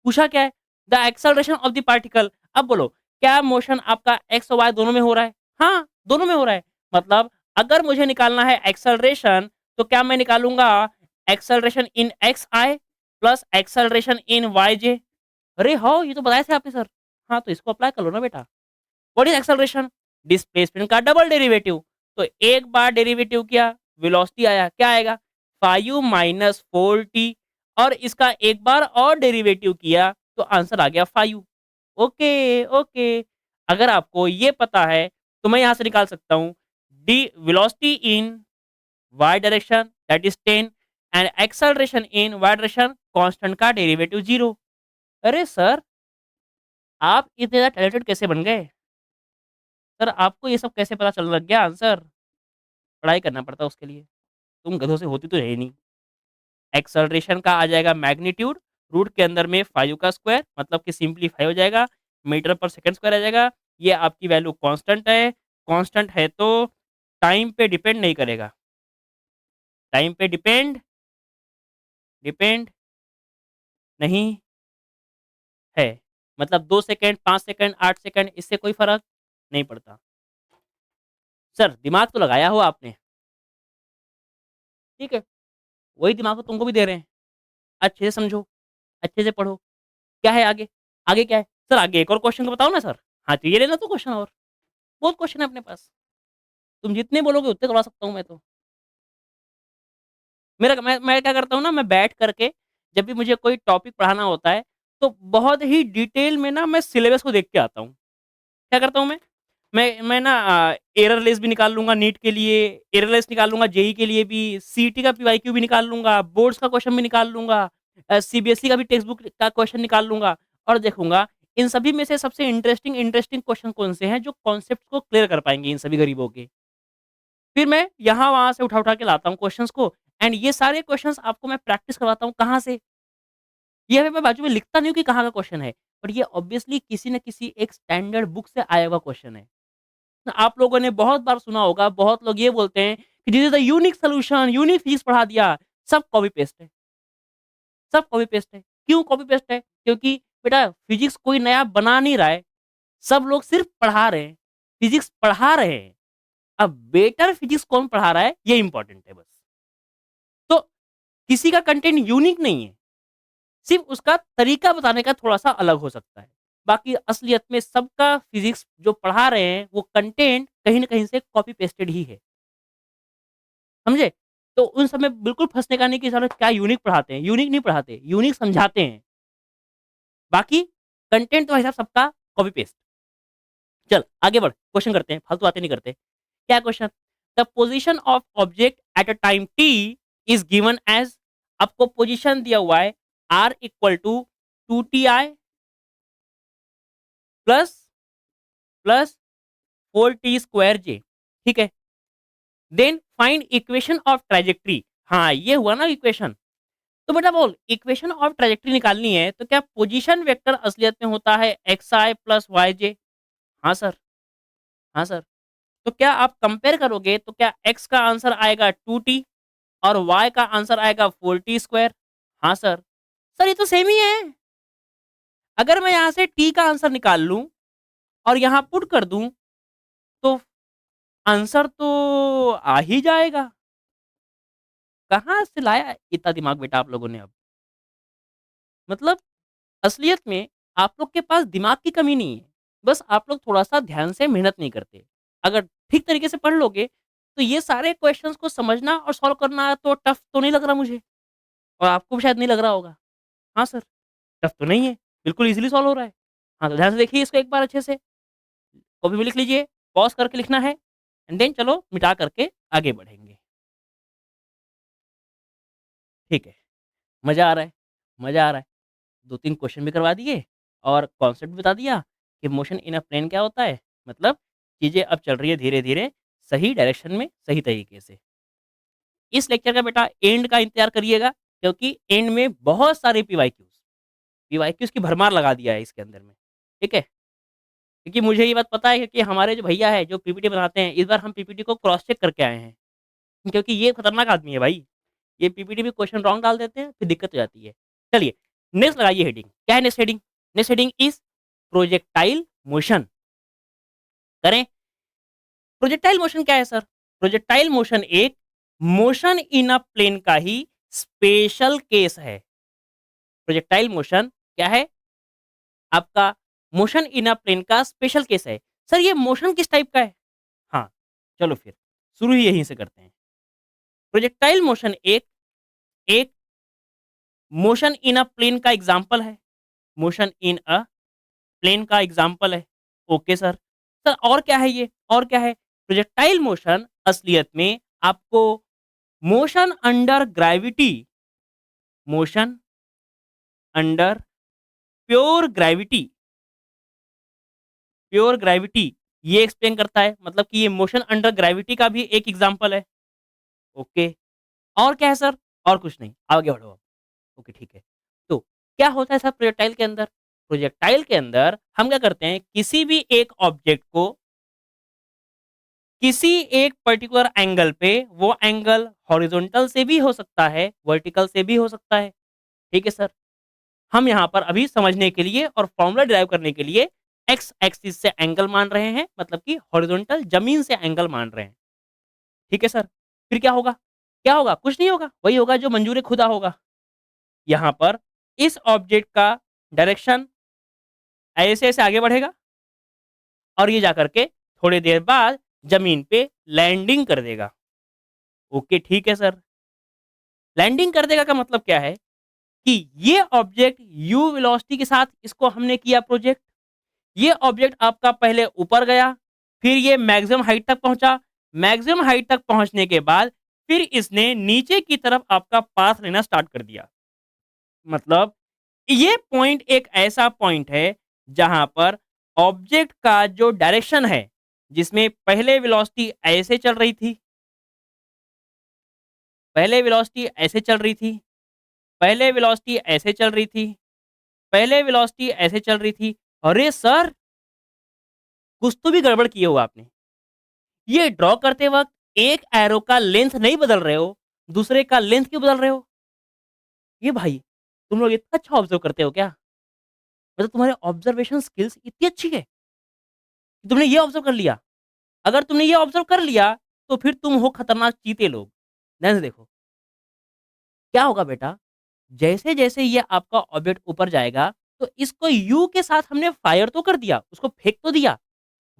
पूछा क्या है? The acceleration of the particle. अब बोलो क्या मोशन आपका एक्स और वाई दोनों में हो रहा है? हाँ, दोनों में हो रहा है। मतलब अगर मुझे निकालना है एक्सेलरेशन तो क्या मैं निकालूंगा acceleration in X I plus acceleration in Y J. अरे हाँ, ये तो बताए थे आपने सर। हाँ, तो इसको अप्लाई कर लो ना बेटा। What is acceleration? डिस्प्लेसमेंट का डबल डेरिवेटिव। तो एक बार डेरिवेटिव किया, वेलोसिटी आया, क्या आएगा? 5 माइनस 4t, और इसका एक बार और डेरिवेटिव किया तो आंसर आ गया 5। ओके ओके, अगर आपको ये पता है तो मैं यहाँ से निकाल सकता हूँ the velocity in y direction that is 10 and acceleration in y direction constant का डेरिवेटिव 0। अरे सर आप इतने ज़्यादा टैलेंटेड कैसे बन गए? सर आपको ये सब कैसे पता चलने लग गया आंसर? पढ़ाई करना पड़ता है उसके लिए। तुम गधों से होती तो है ही नहीं। एक्सेलरेशन का आ जाएगा मैग्नीट्यूड, रूट के अंदर में 5 का स्क्वायर, मतलब कि सिंपलीफाई हो जाएगा, मीटर पर सेकंड स्क्वायर आ जाएगा। ये आपकी वैल्यू कांस्टेंट है, कांस्टेंट है तो टाइम पे डिपेंड नहीं करेगा। टाइम पे डिपेंड डिपेंड नहीं है। मतलब 2 सेकंड, 5 सेकंड, 8 सेकंड, इससे कोई फ़र्क नहीं पड़ता। सर दिमाग तो लगाया हो आपने, ठीक है? वही दिमाग तो तुमको भी दे रहे हैं। अच्छे से समझो, अच्छे से पढ़ो। क्या है आगे? आगे क्या है? सर आगे एक और क्वेश्चन तो बताओ ना सर। हाँ, तो ये लेना तो क्वेश्चन और। बहुत क्वेश्चन है अपने पास। तुम जितने बोलोगे उतने करवा सकता हूँ मैं तो। मेरा मैं क्या करता हूँ ना, मैं बैठ करके जब भी मुझे कोई टॉपिक पढ़ाना होता है, तो बहुत ही डिटेल में ना मैं सिलेबस को देख के आता हूँ। क्या करता हूँ मैं? मैं ना एरर लेस भी निकाल लूँगा नीट के लिए, एरर लेस निकाल लूँगा जेईई के लिए भी, सीईटी का पीवाईक्यू भी निकाल लूँगा, बोर्ड्स का क्वेश्चन भी निकाल लूँगा, सीबीएसई का भी टेक्स्ट बुक का क्वेश्चन निकाल लूँगा और देखूँगा इन सभी में से सबसे इंटरेस्टिंग क्वेश्चन कौन से हैं जो कॉन्सेप्ट को क्लियर कर पाएँगे इन सभी गरीबों के। फिर मैं यहाँ-वहाँ से उठा-उठा के लाता हूँ क्वेश्चन्स को, एंड ये सारे क्वेश्चन्स आपको मैं प्रैक्टिस करवाता हूँ कहाँ से? ये अभी मैं बाजू में लिखता नहीं हूँ कि कहाँ का क्वेश्चन है, पर ये ऑब्वियसली किसी न किसी एक स्टैंडर्ड बुक से आया हुआ क्वेश्चन है। आप लोगों ने बहुत बार सुना होगा, बहुत लोग ये बोलते हैं कि this is the unique solution, unique physics पढ़ा दिया। सब कॉपी पेस्ट है, सब कॉपी पेस्ट है। क्यों कॉपी पेस्ट है? क्योंकि बेटा फिजिक्स कोई नया बना नहीं रहा है, सब लोग सिर्फ पढ़ा रहे हैं, फिजिक्स पढ़ा रहे हैं। अब बेटर फिजिक्स कौन पढ़ा रहा है, ये इंपॉर्टेंट है बस। तो किसी का कंटेंट यूनिक नहीं है, सिर्फ उसका तरीका बताने का थोड़ा-सा अलग हो सकता है। बाकी असलियत में सबका फिजिक्स जो पढ़ा रहे हैं, वो कंटेंट कहीं न कहीं से कॉपी पेस्टेड ही है। समझे? तो उन सब में बिल्कुल फँसने का नहीं कि साला क्या यूनिक पढ़ाते हैं, यूनिक नहीं पढ़ाते, यूनिक समझाते हैं। बाकी कंटेंट तो भाई साहब सबका कॉपी पेस्ट। चल आगे बढ़, क्वेश्चन करते हैं, फालतू बातें नहीं करते। क्या question? The position of object at a time t is given as. आपको पोज़ीशन दिया हुआ है r equal to 2ti plus plus 4t square j, ठीक है? Then find equation of trajectory. हाँ, ये हुआ ना इक्वेशन। तो बेटा बोल इक्वेशन ऑफ ट्राजेक्टरी निकालनी है तो क्या पोजीशन वेक्टर असलियत में होता है xi प्लस yj? हाँ सर, हाँ सर। तो क्या आप कंपेयर करोगे तो क्या x का आंसर आएगा 2t और y का आंसर आएगा 4t स्क्वायर? हाँ सर। सर ये तो सेम ही है। अगर मैं यहाँ से t का आंसर निकाल लूँ और यहाँ पुट कर दूँ तो आंसर तो आ ही जाएगा। कहाँ से लाया इतना दिमाग बेटा आप लोगों ने अब? मतलब असलियत में आप लोग के पास दिमाग की कमी नहीं है। बस आप लोग थोड़ा-सा ध्यान से मेहनत नहीं करते। अगर ठीक तरीके से पढ़ लोगे, तो ये सारे क्वेश्चंस को समझना और सॉल्व करना तो टफ तो नहीं लग रहा मुझे और आपको भी शायद नहीं लग रहा होगा। हाँ सर, टफ तो नहीं है, बिल्कुल ईज़िली सॉल्व हो रहा है। हाँ, तो ध्यान से देखिए इसको एक बार अच्छे से, कॉपी में लिख लीजिए, पॉज़ करके लिखना है एंड देन चलो मिटा करके आगे बढ़ेंगे। ठीक है, मज़ा आ रहा है, मज़ा आ रहा है। 2-3 क्वेश्चन भी करवा दिए और कॉन्सेप्ट भी बता दिया कि मोशन इन अ प्लेन क्या होता है। मतलब चीज़ें अब चल रही है धीरे-धीरे सही डायरेक्शन में, सही तरीके से। इस लेक्चर का बेटा एंड का इंतज़ार करिएगा क्योंकि एंड में बहुत सारे पीवाईक्यूज़ की भरमार लगा दिया है इसके अंदर में। ठीक है? क्योंकि मुझे ये बात पता है कि हमारे जो भैया हैं जो पीपीटी बनाते हैं, इस बार हम पीपीटी को क्रॉस चेक करके आए हैं। क्योंकि ये खतरनाक आदमी है भाई। ये पीपीटी में क्वेश्चन रॉन्ग डाल देते हैं, फिर दिक्कत हो जाती है। चलिए, नेक्स्ट लगाइए हेडिंग। क्या है next heading? Next heading is projectile motion. करें? प्रोजेक्टाइल मोशन क्या है सर? प्रोजेक्टाइल मोशन एक मोशन इन अ प्लेन का ही स्पेशल केस है। प्रोजेक्टाइल मोशन क्या है? आपका मोशन इन अ प्लेन का स्पेशल केस है। सर ये मोशन किस टाइप का है? हाँ, चलो फिर शुरू ही यहीं से करते हैं। प्रोजेक्टाइल मोशन एक एक मोशन इन अ प्लेन का एग्जाम्पल है। मोशन इन अ प्लेन का एग्जाम्पल है। Okay sir. सर और क्या है ये? और क्या है? प्रोजेक्टाइल मोशन असलियत में आपको motion under gravity, motion under pure gravity, pure gravity ये एक्सप्लेन करता है। मतलब कि ये मोशन अंडर ग्रेविटी का भी एक एग्जाम्पल है। ओके। और क्या है सर? और कुछ नहीं। आगे बढ़ो अब। ओके ठीक है। तो क्या होता है सर प्रोजेक्टाइल के अंदर? प्रोजेक्टाइल के अंदर हम क्या करते हैं किसी भी एक ऑब्जेक्ट को किसी एक पर्टिकुलर एंगल पे, वो एंगल हॉरिजॉन्टल से भी हो सकता है, वर्टिकल से भी हो सकता है। ठीक है सर? हम यहाँ पर अभी समझने के लिए और फॉर्मूला डिराइव करने के लिए एक्स एक्सिस से एंगल मान रहे हैं, मतलब कि हॉरिजॉन्टल जमीन से एंगल मान रहे हैं। ठीक है सर? फिर क्या होगा? क्या होगा? कुछ नहीं होगा, वही होगा जो मंजूर खुदा होगा। यहाँ पर इस ऑब्जेक्ट का डायरेक्शन ऐसे-ऐसे आगे बढ़ेगा और ये जाकर के थोड़ी देर बाद ज़मीन पे लैंडिंग कर देगा। ओके, ठीक है सर। लैंडिंग कर देगा का मतलब क्या है कि ये ऑब्जेक्ट यू वेलोसिटी के साथ इसको हमने किया प्रोजेक्ट। ये ऑब्जेक्ट आपका पहले ऊपर गया, फिर ये मैक्सिमम हाइट तक पहुँचा। मैक्सिमम हाइट तक पहुँचने के बाद फिर इसने नीचे की तरफ आपका पाथ लेना स्टार्ट कर दिया। मतलब ये पॉइंट एक ऐसा पॉइंट है जहां पर ऑब्जेक्ट का जो डायरेक्शन है, जिसमें पहले वेलोसिटी ऐसे चल रही थी, पहले वेलोसिटी ऐसे चल रही थी, पहले वेलोसिटी ऐसे चल रही थी, पहले वेलोसिटी ऐसे चल रही थी। अरे सर, कुछ तो भी गड़बड़ किए हो आपने। ये ड्रॉ करते वक्त एक एरो का लेंथ नहीं बदल रहे हो, दूसरे का लेंथ क्यों बदल रहे हो? ये भाई, तुम लोग इतना अच्छा ऑब्जर्व करते हो क्या? मतलब तुम्हारे ऑब्जर्वेशन स्किल्स इतनी अच्छी है? तुमने ये ऑब्जर्व कर लिया। अगर तुमने ये ऑब्जर्व कर लिया तो फिर तुम हो खतरनाक चीते लोग। ध्यान से देखो, क्या होगा बेटा, जैसे-जैसे ये आपका ऑब्जेक्ट ऊपर जाएगा, तो इसको यू के साथ हमने फायर तो कर दिया, उसको फेंक तो दिया,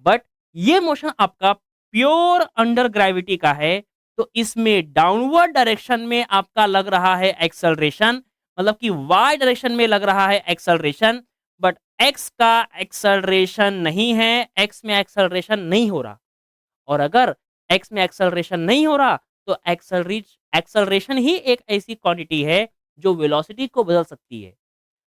बट ये मोशन आपका प्योर अंडर ग्रेविटी का है, तो इसमें डाउनवर्ड डायरेक्शन में आपका लग रहा है एक्सेलरेशन, मतलब कि वाई डायरेक्शन में लग रहा है एक्सेलरेशन, बट एक्स का एक्सेलरेशन नहीं है, एक्स में एक्सेलरेशन नहीं हो रहा। और अगर एक्स में एक्सेलरेशन नहीं हो रहा, तो एक्सेलरेशन ही एक ऐसी क्वांटिटी है जो वेलोसिटी को बदल सकती है।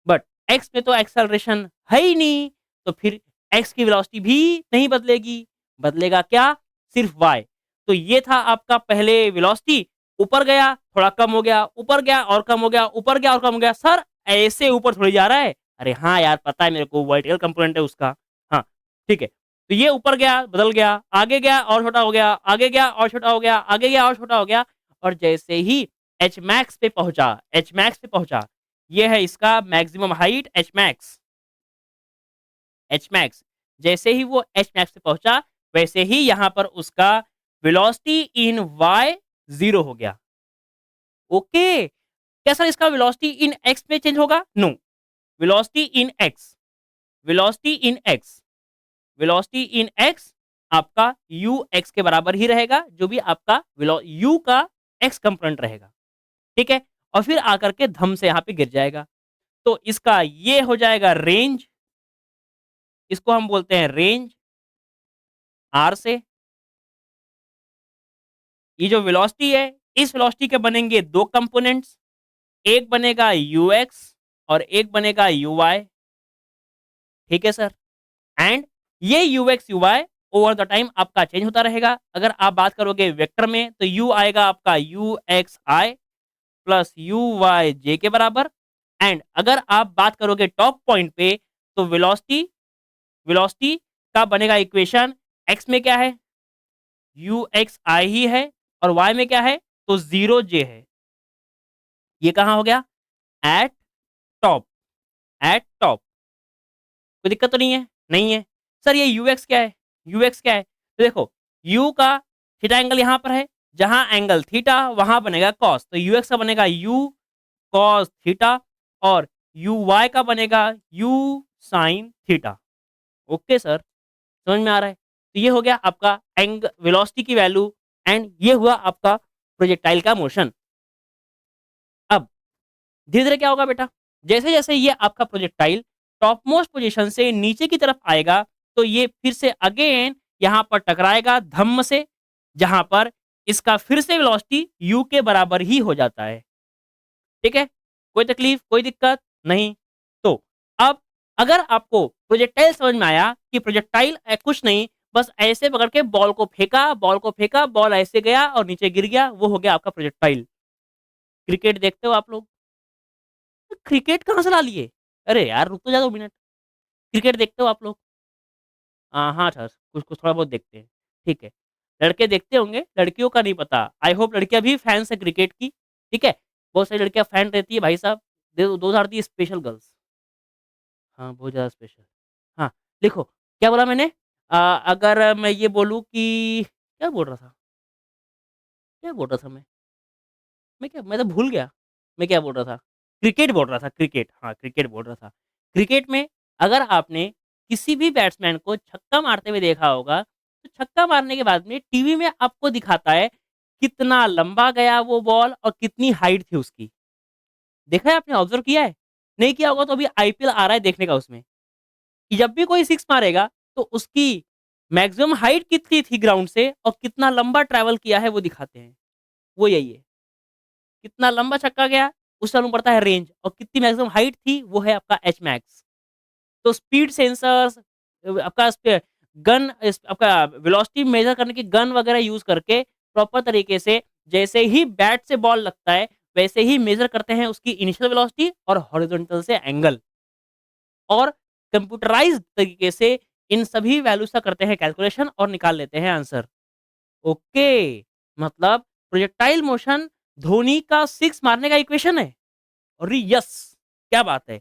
बट एक्स में तो एक्सेलरेशन है ही नहीं, तो फिर एक्स की वेलोसिटी भी नहीं बदलेगी। बदलेगा क्या? सिर्फ वाई। तो ये था आपका पहले वेलोसिटी, ऊपर गया, थोड़ा कम हो गया, ऊपर गया और कम हो गया, ऊपर गया और कम हो गया। सर ऐसे ऊपर थोड़ी जा रहा है। अरे हाँ यार, पता है मेरे को, वर्टिकल कंपोनेंट है उसका। हाँ, ठीक है। तो ये ऊपर गया, बदल गया, आगे गया और छोटा हो गया, आगे गया और छोटा हो गया, आगे गया और छोटा हो गया, और जैसे ही एच मैक्स पे पहुंचा, एच मैक्स पे पहुंचा, ये है इसका maximum height H max. H max जैसे ही वो एच मैक्स पे पहुंचा, वैसे ही यहां पर उसका वेलोसिटी इन वाई जीरो हो गया। ओके, क्या सर इसका वेलोसिटी इन एक्स में चेंज होगा? No, velocity in x, velocity in x, velocity in x आपका यू एक्स के बराबर ही रहेगा, जो भी आपका यू का एक्स कंपोनेंट रहेगा। ठीक है, और फिर आकर के धम से यहाँ पे गिर जाएगा। तो इसका ये हो जाएगा रेंज, इसको हम बोलते हैं रेंज आर से। ये जो वेलोसिटी है, इस वेलोसिटी के बनेंगे दो कंपोनेंट्स, एक बनेगा यू एक्स और एक बनेगा यू वाई। ठीक है सर, एंड ये u x you y over the time आपका चेंज होता रहेगा। अगर आप बात करोगे वेक्टर में, तो यू आएगा आपका you X I plus U Y J के बराबर। एंड अगर आप बात करोगे टॉप पॉइंट पे, तो वेलोसिटी, वेलोसिटी का बनेगा इक्वेशन, एक्स में क्या है, यू एक्स आई ही है, और वाई में क्या है, तो जीरो जे है। ये कहाँ हो गया? Eight top, eight top. कोई दिक्कत तो नहीं है? नहीं है। सर ये यू एक्स क्या है, यू एक्स क्या है? तो देखो, यू का थीटा एंगल यहाँ पर है, जहां एंगल थीटा वहां बनेगा कॉस, तो यू एक्स का बनेगा यू कॉस थीटा, और यू वाई का बनेगा you sine theta. Okay sir, समझ में आ रहा है? तो ये हो गया आपका एंग वेलोसिटी की वैल्यू, एंड ये हुआ आपका प्रोजेक्टाइल का मोशन। अब धीरे धीरे क्या होगा बेटा, जैसे जैसे ये आपका प्रोजेक्टाइल टॉप मोस्ट पोजीशन से नीचे की तरफ आएगा, तो ये फिर से अगेन यहाँ पर टकराएगा धम्म से, जहां पर इसका फिर से वेलोसिटी यू के बराबर ही हो जाता है। ठीक है, कोई तकलीफ, कोई दिक्कत नहीं। तो अब अगर आपको प्रोजेक्टाइल समझ में आया कि प्रोजेक्टाइल कुछ नहीं, बस ऐसे पकड़ के बॉल को फेंका, बॉल को फेंका, बॉल ऐसे गया और नीचे गिर गया, वो हो गया आपका प्रोजेक्टाइल। क्रिकेट देखते हो आप लोग? तो क्रिकेट कहाँ से ला लिए? अरे यार रुक तो जा 2 मिनट। क्रिकेट देखते हो आप लोग? हाँ सर, कुछ-कुछ थोड़ा बहुत देखते हैं। ठीक है। लड़के देखते होंगे, लड़कियों का नहीं पता। आई होप लड़कियाँ भी फैन्स हैं क्रिकेट की, ठीक है? बहुत सारी लड़कियाँ फैन रहती है भाई साहब। Those are the special girls. हाँ, बहुत ज़्यादा स्पेशल। हाँ, देखो क्या बोला मैंने? अगर मैं ये बोलूँ कि क्या बोल रहा था? क्या बोल रहा था मैं? मैं तो भूल गया, मैं क्या बोल रहा था? क्रिकेट बोल रहा था, क्रिकेट, हाँ, क्रिकेट बोल रहा था। क्रिकेट में अगर आपने किसी भी बैट्समैन को छक्का मारते हुए देखा होगा, तो छक्का मारने के बाद में टीवी में आपको दिखाता है, कितना लंबा गया वो बॉल और कितनी हाइट थी उसकी। देखा है आपने, ऑब्ज़र्व किया है? नहीं किया होगा तो अभी आईपीएल आ रहा है देखने का उसमें, कि जब भी कोई सिक्स मारेगा, तो उसकी मैक्सिमम हाइट कितनी थी ग्राउंड से और कितना लंबा ट्रैवल किया है वो दिखाते हैं। वो यही है। कितना लंबा छक्का गया, उससे मालूम पड़ता है रेंज, और कितनी मैक्सिमम हाइट थी, वो है आपका एच मैक्स। तो स्पीड सेंसर्स, आपका स्पे गन इस आपका वेलोसिटी मेज़र करने की गन वगैरह यूज़ करके प्रॉपर तरीके से, जैसे ही बैट से बॉल लगता है, वैसे ही मेज़र करते हैं उसकी इनिशियल वेलोसिटी और हॉरिज़ॉन्टल से एंगल, और कंप्यूटराइज़्ड तरीके से इन सभी वैल्यूज़ का करते हैं कैलकुलेशन और निकाल लेते हैं आंसर। ओके, मतलब प्रोजेक्टाइल मोशन धोनी का सिक्स मारने का इक्वेशन है। अरे यस! क्या बात है!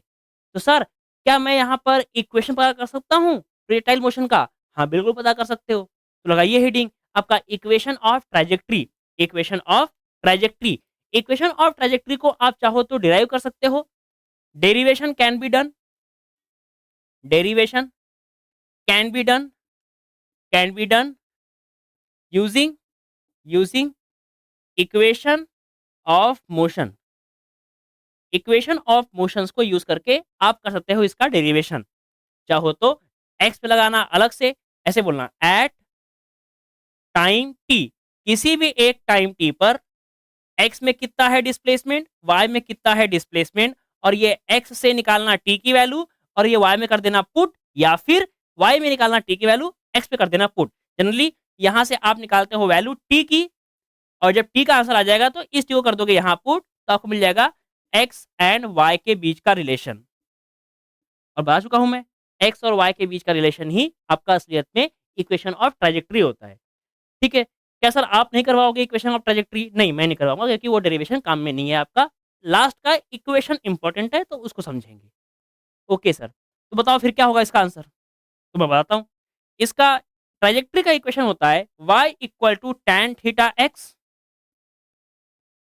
तो सर क्या मैं यहाँ पर इक्वेशन पता कर सकता हूँ प्रोजेक्टाइल मोशन का? हाँ, बिल्कुल पता कर सकते हो। तो लगाइए हेडिंग आपका equation of trajectory, equation of trajectory. Equation of trajectory को आप चाहो तो डिराइव कर सकते हो। Derivation can be done, derivation can be done, can be done using using equation of motion. Equation of motions को यूज करके आप कर सकते हो इसका डेरिवेशन। चाहो तो एक्स पे लगाना अलग से, ऐसे बोलना एट टाइम टी, किसी भी एक टाइम टी पर एक्स में कितना है डिस्प्लेसमेंट, वाई में कितना है डिस्प्लेसमेंट, और ये एक्स से निकालना टी की वैल्यू और ये वाई में कर देना पुट, या फिर वाई में निकालना टी की वैल्यू एक्स पे कर देना पुट। जनरली यहां से आप निकालते हो वैल्यू टी की, और जब टी का आंसर आ जाएगा तो इस टी को कर दोगे यहाँ पुट, तो आपको मिल जाएगा एक्स एंड वाई के बीच का रिलेशन। और बता चुका हूं मैं, एक्स और वाई के बीच का रिलेशन ही आपका असलियत में इक्वेशन ऑफ ट्राजेक्टरी होता है। ठीक है, क्या सर आप नहीं करवाओगे इक्वेशन ऑफ ट्राजेक्टरी? नहीं, मैं नहीं करवाऊंगा, क्योंकि वो डेरिवेशन काम में नहीं है आपका। लास्ट का इक्वेशन इंपॉर्टेंट है, तो उसको समझेंगे। ओके सर, तो बताओ फिर क्या होगा इसका आंसर? तो मैं बताता हूँ। इसका ट्राजेक्टरी का इक्वेशन होता है y equal to tan theta x,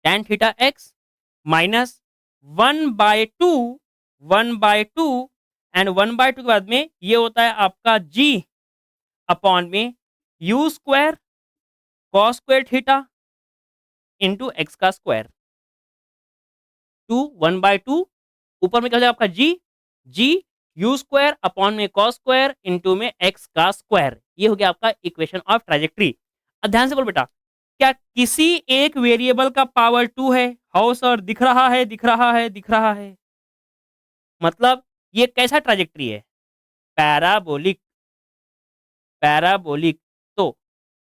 tan theta x minus 1/2, 1/2, and 1/2 के बाद में ये होता है आपका g अपॉन में u square cos square theta into x का स्क्वायर, टू 1/2, ऊपर में क्या हो जाएगा आपका जी यू स्क्वायर अपॉन में कॉस स्क्वायर इंटू में एक्स का स्क्वायर। ये हो गया आपका इक्वेशन ऑफ ट्राजेक्टरी। अब ध्यान से बोल बेटा, क्या किसी एक वेरिएबल का पावर 2 है? हाउ सर, दिख रहा है, दिख रहा है, दिख रहा है। मतलब ये कैसा ट्राजेक्टरी है? Parabolic, parabolic. तो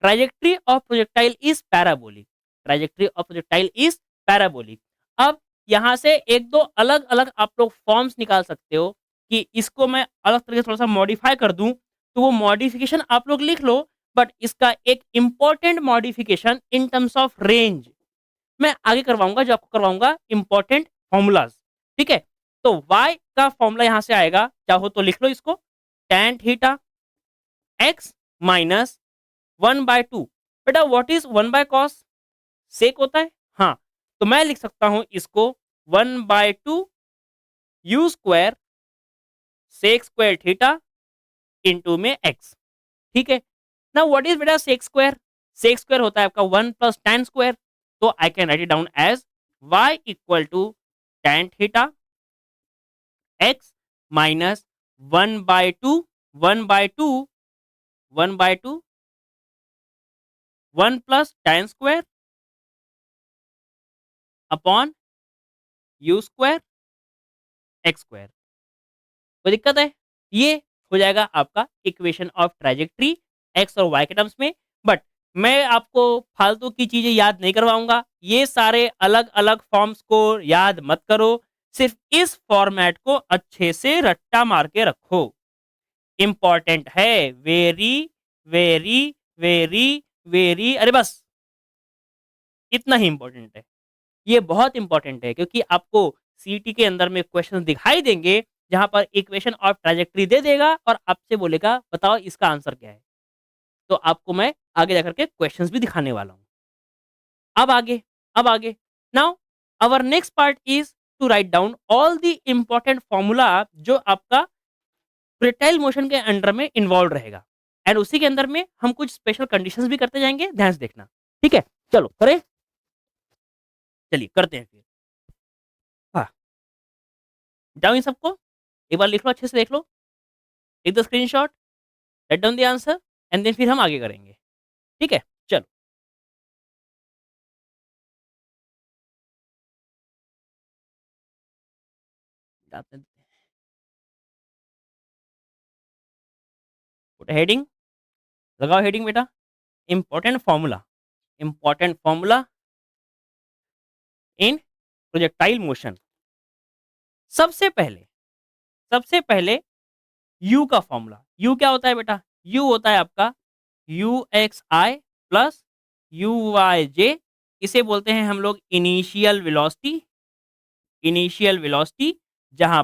trajectory of projectile is parabolic, trajectory of projectile is parabolic. अब यहाँ से एक दो अलग अलग आप लोग फॉर्म्स निकाल सकते हो कि इसको मैं अलग तरीके से थोड़ा सा मॉडिफाई कर दूं, तो वो मॉडिफिकेशन आप लोग लिख लो। बट इसका एक important modification in terms of range मैं आगे करवाऊंगा, जो आपको करवाऊंगा इंपॉर्टेंट फॉर्मूलाज। ठीक है, तो y का फॉर्मूला यहां से आएगा, चाहो तो लिख लो इसको, tan थीटा एक्स माइनस 1/2। बेटा व्हाट इज 1/cos? सेक होता है। हाँ, तो मैं लिख सकता हूं इसको 1/2 u square sec square theta into में एक्स। ठीक है, ना व्हाट इज बेटा सेक स्क्वायर? सेक स्क्वायर होता है आपका 1 प्लस tan स्क्वायर, तो I can write it down as y equal to tan theta x minus 1/2, 1/2, 1/2, 1 plus tan square upon u square x square. कोई दिक्कत है? ये हो जाएगा आपका इक्वेशन ऑफ ट्राजेक्टरी एक्स और वाई के टर्म्स में। बट मैं आपको फालतू की चीजें याद नहीं करवाऊंगा, ये सारे अलग अलग फॉर्म्स को याद मत करो, सिर्फ इस फॉर्मेट को अच्छे से रट्टा मार के रखो। इंपॉर्टेंट है, वेरी वेरी वेरी वेरी, अरे बस इतना ही इंपॉर्टेंट है। ये बहुत इंपॉर्टेंट है, क्योंकि आपको सीटी के अंदर में क्वेश्चन दिखाई देंगे जहां पर इक्वेशन ऑफ ट्राजेक्टरी दे देगा और आपसे बोलेगा बताओ इसका आंसर क्या है। तो आपको मैं आगे जाकर के क्वेश्चंस भी दिखाने वाला हूं। अब आगे, अब आगे, now our next part is to write down all the important formula जो आपका प्रोजेक्टाइल मोशन के अंडर में इन्वॉल्व रहेगा, एंड उसी के अंदर में हम कुछ स्पेशल कंडीशंस भी करते जाएंगे, ध्यान से देखना। ठीक है, चलो करें, चलिए करते हैं फिर। हाँ, जाओ इन सबको एक बार लिख लो, अच्छे से देख लो, take the screenshot, write down the answer, and then फिर हम आगे करेंगे। ठीक है, चलो। हेडिंग लगाओ, हेडिंग बेटा, important formula, important formula in projectile motion. सबसे पहले, सबसे पहले यू का फॉर्मूला। यू क्या होता है बेटा? यू होता है आपका you X I plus U Y J. इसे बोलते हैं हम लोग इनिशियल वेलोसिटी, इनिशियल वेलोसिटी। जहां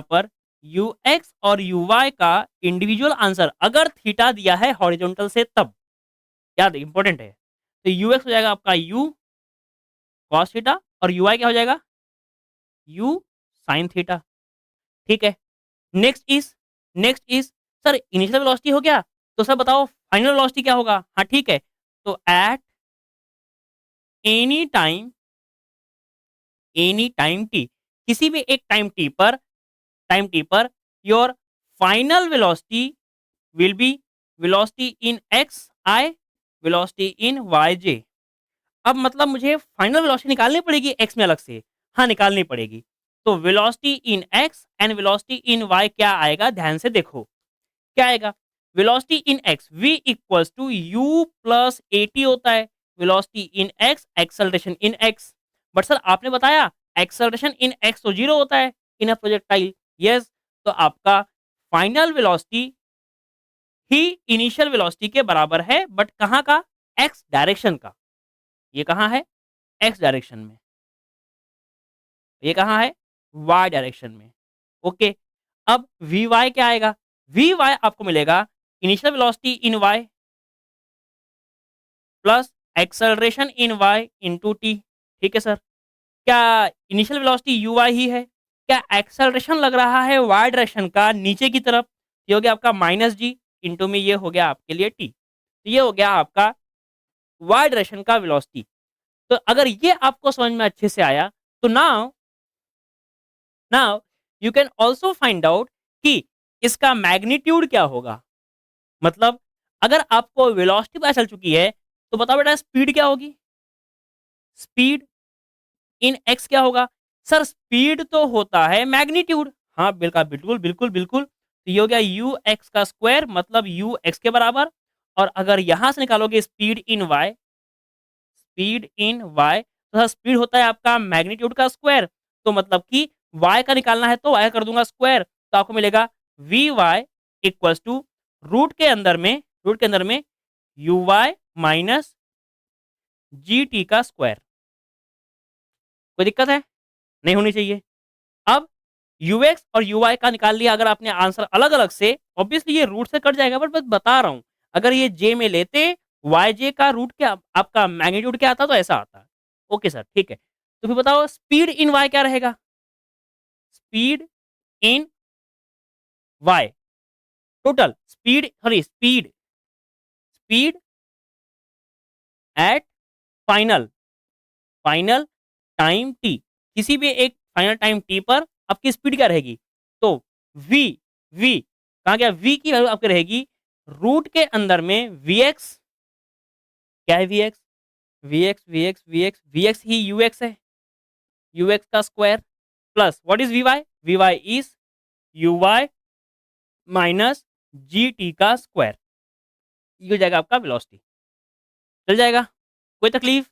पर यूएक्स और यूवाई का इंडिविजुअल आंसर अगर थीटा दिया है हॉरिजॉन्टल से तब, याद इंपॉर्टेंट है। तो यूएक्स हो जाएगा आपका यू कॉस थीटा और यूवाई क्या हो जाएगा यू साइन थीटा। ठीक है। Next is sir initial velocity हो गया, तो सर बताओ फाइनल वेलोसिटी क्या होगा। हाँ ठीक है, तो at any time, any time T, किसी भी एक टाइम टी पर your final velocity will be velocity in X I, velocity in Y J. अब मतलब मुझे फाइनल वेलोसिटी निकालनी पड़ेगी एक्स में अलग से। हाँ निकालनी पड़ेगी। तो velocity in x and velocity in y क्या आएगा, ध्यान से देखो क्या आएगा। Velocity in x v equals to u plus a t होता है। Velocity in x acceleration in x. But sir आपने बताया एक्सेलरेशन इन एक्स तो जीरो होता है इन अ प्रोजेक्टाइल। यस, तो आपका फाइनल वेलोसिटी ही इनिशियल वेलोसिटी के बराबर है, बट कहाँ का, एक्स डायरेक्शन का। ये कहाँ है, एक्स डायरेक्शन में। ये कहाँ है, वाई डायरेक्शन में। ओके। अब वी वाई क्या आएगा, वी वाई आपको मिलेगा initial velocity in y plus acceleration in y into t. ठीक है सर। क्या इनिशियल वेलोसिटी यू वाई ही है, क्या एक्सेलरेशन लग रहा है वाई डायरेक्शन का नीचे की तरफ। ये हो गया आपका माइनस जी इंटू में ये हो गया आपके लिए टी। तो ये हो गया आपका वाई डायरेक्शन का वेलोसिटी। तो अगर ये आपको समझ में अच्छे से आया, तो now now you can also find out कि इसका मैग्नीट्यूड क्या होगा। मतलब अगर आपको वेलोसिटी पता चल चुकी है, तो बताओ बेटा स्पीड क्या होगी। स्पीड इन एक्स क्या होगा। सर स्पीड तो होता है मैग्नीट्यूड। हाँ बिल्कुल बिल्कुल बिल्कुल बिल्कुल। तो ये हो गया यू एक्स का स्क्वायर मतलब यू एक्स के बराबर। और अगर यहां से निकालोगे speed in y, speed in y, तो स्पीड होता है आपका मैग्नीट्यूड का स्क्वायर। तो मतलब कि वाई का निकालना है तो वाई कर दूंगा स्क्वायर, तो आपको मिलेगा v y equals to root के अंदर में यू वाई माइनस जी टी का स्क्वायर। कोई दिक्कत है, नहीं होनी चाहिए। अब यूएक्स और यूवाई का निकाल लिया अगर आपने आंसर अलग अलग से, ऑब्वियसली ये रूट से कट जाएगा, बट मैं बता रहा हूं अगर ये जे में लेते वाई जे का रूट क्या आपका मैग्नीट्यूड क्या आता तो ऐसा आता। ओके सर ठीक है। तो फिर बताओ स्पीड इन वाई क्या रहेगा। Speed in y total speed, sorry speed, speed at final, final time T, किसी भी एक फाइनल टाइम टी पर आपकी स्पीड क्या रहेगी। तो वी, वी कहा गया, वी की वैल्यू आपकी रहेगी रूट के अंदर में वी एक्स। क्या है v x, v x v x v x v x ही यू एक्स है, यू एक्स का square plus what is v y, v y is you Y minus ji t का square. ये हो जाएगा आपका वेलोसिटी। चल जाएगा, कोई तकलीफ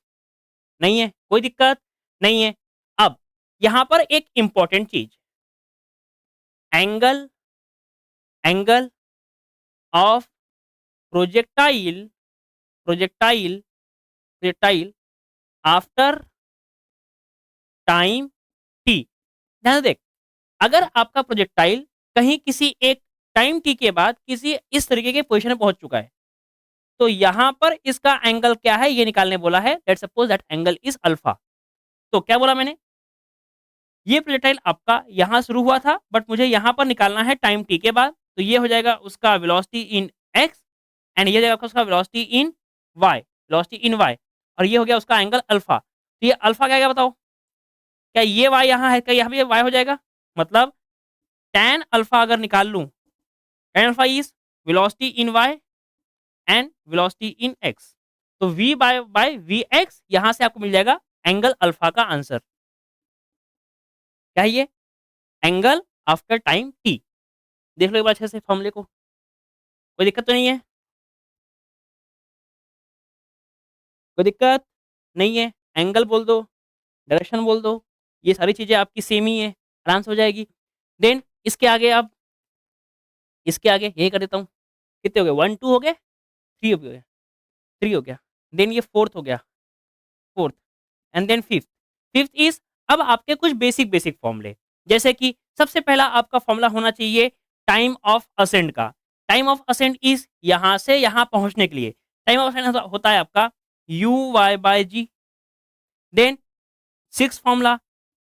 नहीं है, कोई दिक्कत नहीं है। अब यहां पर एक इंपॉर्टेंट चीज, angle, angle of projectile, projectile, projectile after time T. ध्यान से देख, अगर आपका प्रोजेक्टाइल कहीं किसी एक टाइम टी के बाद किसी इस तरीके के पोजीशन में पहुंच चुका है, तो यहां पर इसका एंगल क्या है ये निकालने बोला है। Let's suppose that angle is alpha. तो क्या बोला मैंने, ये प्रोजेक्टाइल आपका यहां शुरू हुआ था बट मुझे यहां पर निकालना है टाइम टी के बाद, तो ये हो जाएगा उसका वेलोसिटी इन एक्स एंड ये हो जाएगा आपका उसका velocity in y, velocity in y, और ये हो गया उसका एंगल अल्फा। तो ये अल्फा क्या, क्या बताओ, क्या ये वाई यहाँ है, क्या यहाँ भी वाई हो जाएगा। मतलब tan अल्फा अगर निकाल लूं, tan alpha is velocity in y and velocity in x. तो v बाय वी एक्स यहां से आपको मिल जाएगा एंगल अल्फा का आंसर। क्या है ये, एंगल आफ्टर टाइम टी। देख लो एक बार अच्छे से फॉर्मूले को, कोई दिक्कत तो नहीं है, कोई दिक्कत नहीं है। एंगल बोल दो, डायरेक्शन बोल दो, ये सारी चीजें आपकी सेम ही है, आराम से हो जाएगी। देन इसके आगे अब, इसके आगे यही कर देता हूँ। कितने हो गए, 1 2 हो गए, 3 हो गया, 3 हो गया। देन ये फोर्थ हो गया, fourth, and then fifth. Fifth is अब आपके कुछ बेसिक बेसिक फॉर्मूले, जैसे कि सबसे पहला आपका फॉर्मूला होना चाहिए टाइम ऑफ असेंट का। टाइम ऑफ असेंट इज यहां से यहां पहुंचने के लिए टाइम ऑफ असेंट होता है आपका u Y by g. Then six formula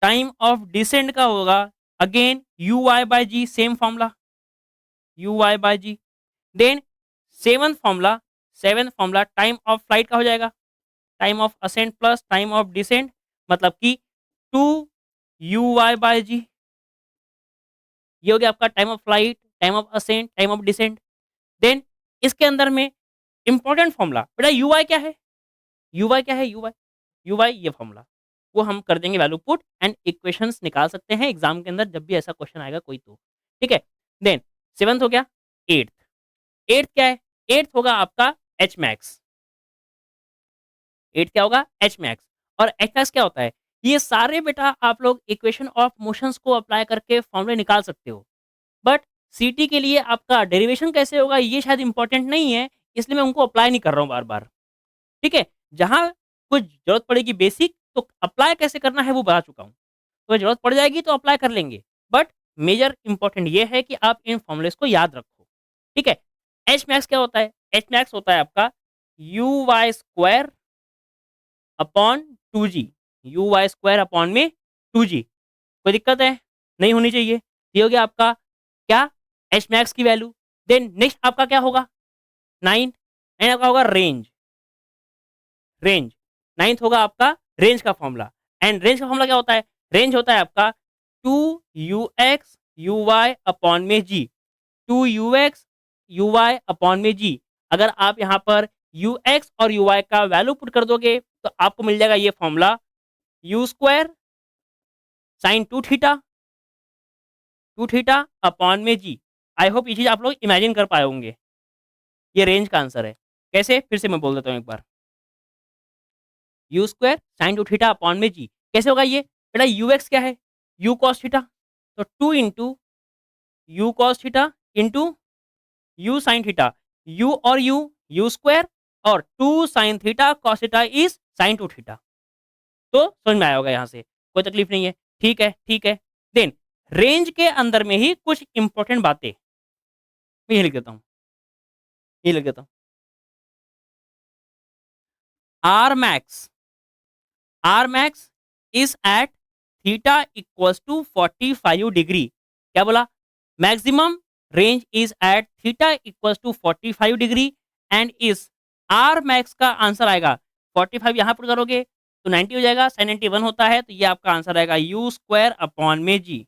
time of descent का होगा again u Y by g, same formula u Y by g. Then seven formula time of flight का हो जाएगा time of ascent plus time of descent, मतलब कि two u Y by g. ये हो गया आपका time of flight, time of ascent, time of descent. Then इसके अंदर में इंपॉर्टेंट फॉर्मूला बेटा यू वाई क्या है, यू वाई क्या है, यू वाई ये फॉर्मूला वो हम कर देंगे वैल्यू पुट एंड इक्वेशंस निकाल सकते हैं एग्जाम के अंदर जब भी ऐसा क्वेश्चन आएगा कोई तो। ठीक है। देन सेवंथ हो गया। एट्थ, एट्थ क्या है, एट्थ होगा आपका एच मैक्स। एट्थ क्या होगा, एच मैक्स। और एच मैक्स क्या होता है, ये सारे बेटा आप लोग इक्वेशन ऑफ मोशंस को अप्लाई करके फॉर्मूले निकाल सकते हो। बट सीटी के लिए आपका डेरिवेशन कैसे होगा ये शायद इंपॉर्टेंट नहीं है, इसलिए मैं उनको अप्लाई नहीं कर रहा हूँ बार बार। ठीक है। जहां कुछ जरूरत पड़ेगी बेसिक तो अप्लाई कैसे करना है वो बता चुका हूँ, तो जरूरत पड़ जाएगी तो अप्लाई कर लेंगे। बट मेजर इंपॉर्टेंट ये है कि आप इन फॉर्मुलेस को याद रखो। ठीक है। एच मैक्स क्या होता है, एच मैक्स होता है आपका u y square upon two g, u y square upon में टू जी। कोई दिक्कत है, नहीं होनी चाहिए। ये हो गया आपका क्या, एच मैक्स की वैल्यू। देन नेक्स्ट आपका क्या होगा, नाइन, नाइन आपका होगा रेंज, रेंज नाइन्थ होगा आपका रेंज का फॉर्मूला। एंड रेंज का फॉर्मूला क्या होता है, रेंज होता है आपका two you x you Y upon में G, two you x you Y upon में जी। अगर आप यहाँ पर यू एक्स और यू वाई का वैल्यू पुट कर दोगे तो आपको मिल जाएगा ये formula U square sine two theta upon में जी। आई होप ये चीज आप लोग इमेजिन कर पाए होंगे। ये रेंज का आंसर है। कैसे, फिर से मैं बोल देता हूँ एक बार, U square sine two theta upon में जी। कैसे होगा ये बेटा, यू एक्स क्या है, यू कॉस थीटा, तो two into u cos theta into u sine theta, u और यू स्क्वायर, और two sine theta cos theta is sine two theta. तो समझ में आया होगा यहाँ से, कोई तकलीफ नहीं है। ठीक है, ठीक है। देन रेंज के अंदर में ही कुछ इंपॉर्टेंट बातें मैं ये लिख देता हूँ, ये लिख देता हूँ। R max, R max is at theta equals to 45 degree. क्या बोला, maximum range is at theta equals to 45 degree and इस आर मैक्स का आंसर आएगा 45 यहाँ पर करोगे तो 90 हो जाएगा, साइन 91 होता है, तो ये आपका आंसर आएगा यू स्क्वायर अपॉन में G.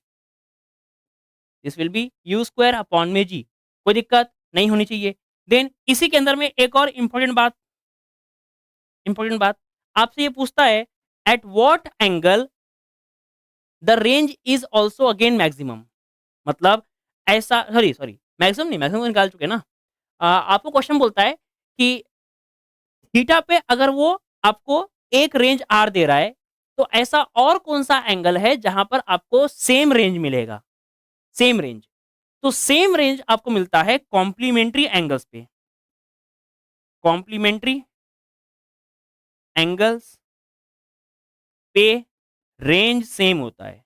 This will be U square upon में जी। कोई दिक्कत नहीं होनी चाहिए। देन इसी के अंदर में एक और इंपॉर्टेंट बात आपसे ये पूछता है, at what angle the range is also again maximum. मतलब ऐसा, सॉरी सॉरी मैक्सिमम नहीं, मैक्सिमम निकाल चुके ना। आपको क्वेश्चन बोलता है कि थीटा पे अगर वो आपको एक रेंज आर दे रहा है तो ऐसा और कौन सा एंगल है जहां पर आपको सेम रेंज मिलेगा, सेम रेंज। तो सेम रेंज आपको मिलता है कॉम्प्लीमेंट्री एंगल्स पे, कॉम्प्लीमेंट्री एंगल्स पे रेंज सेम होता है,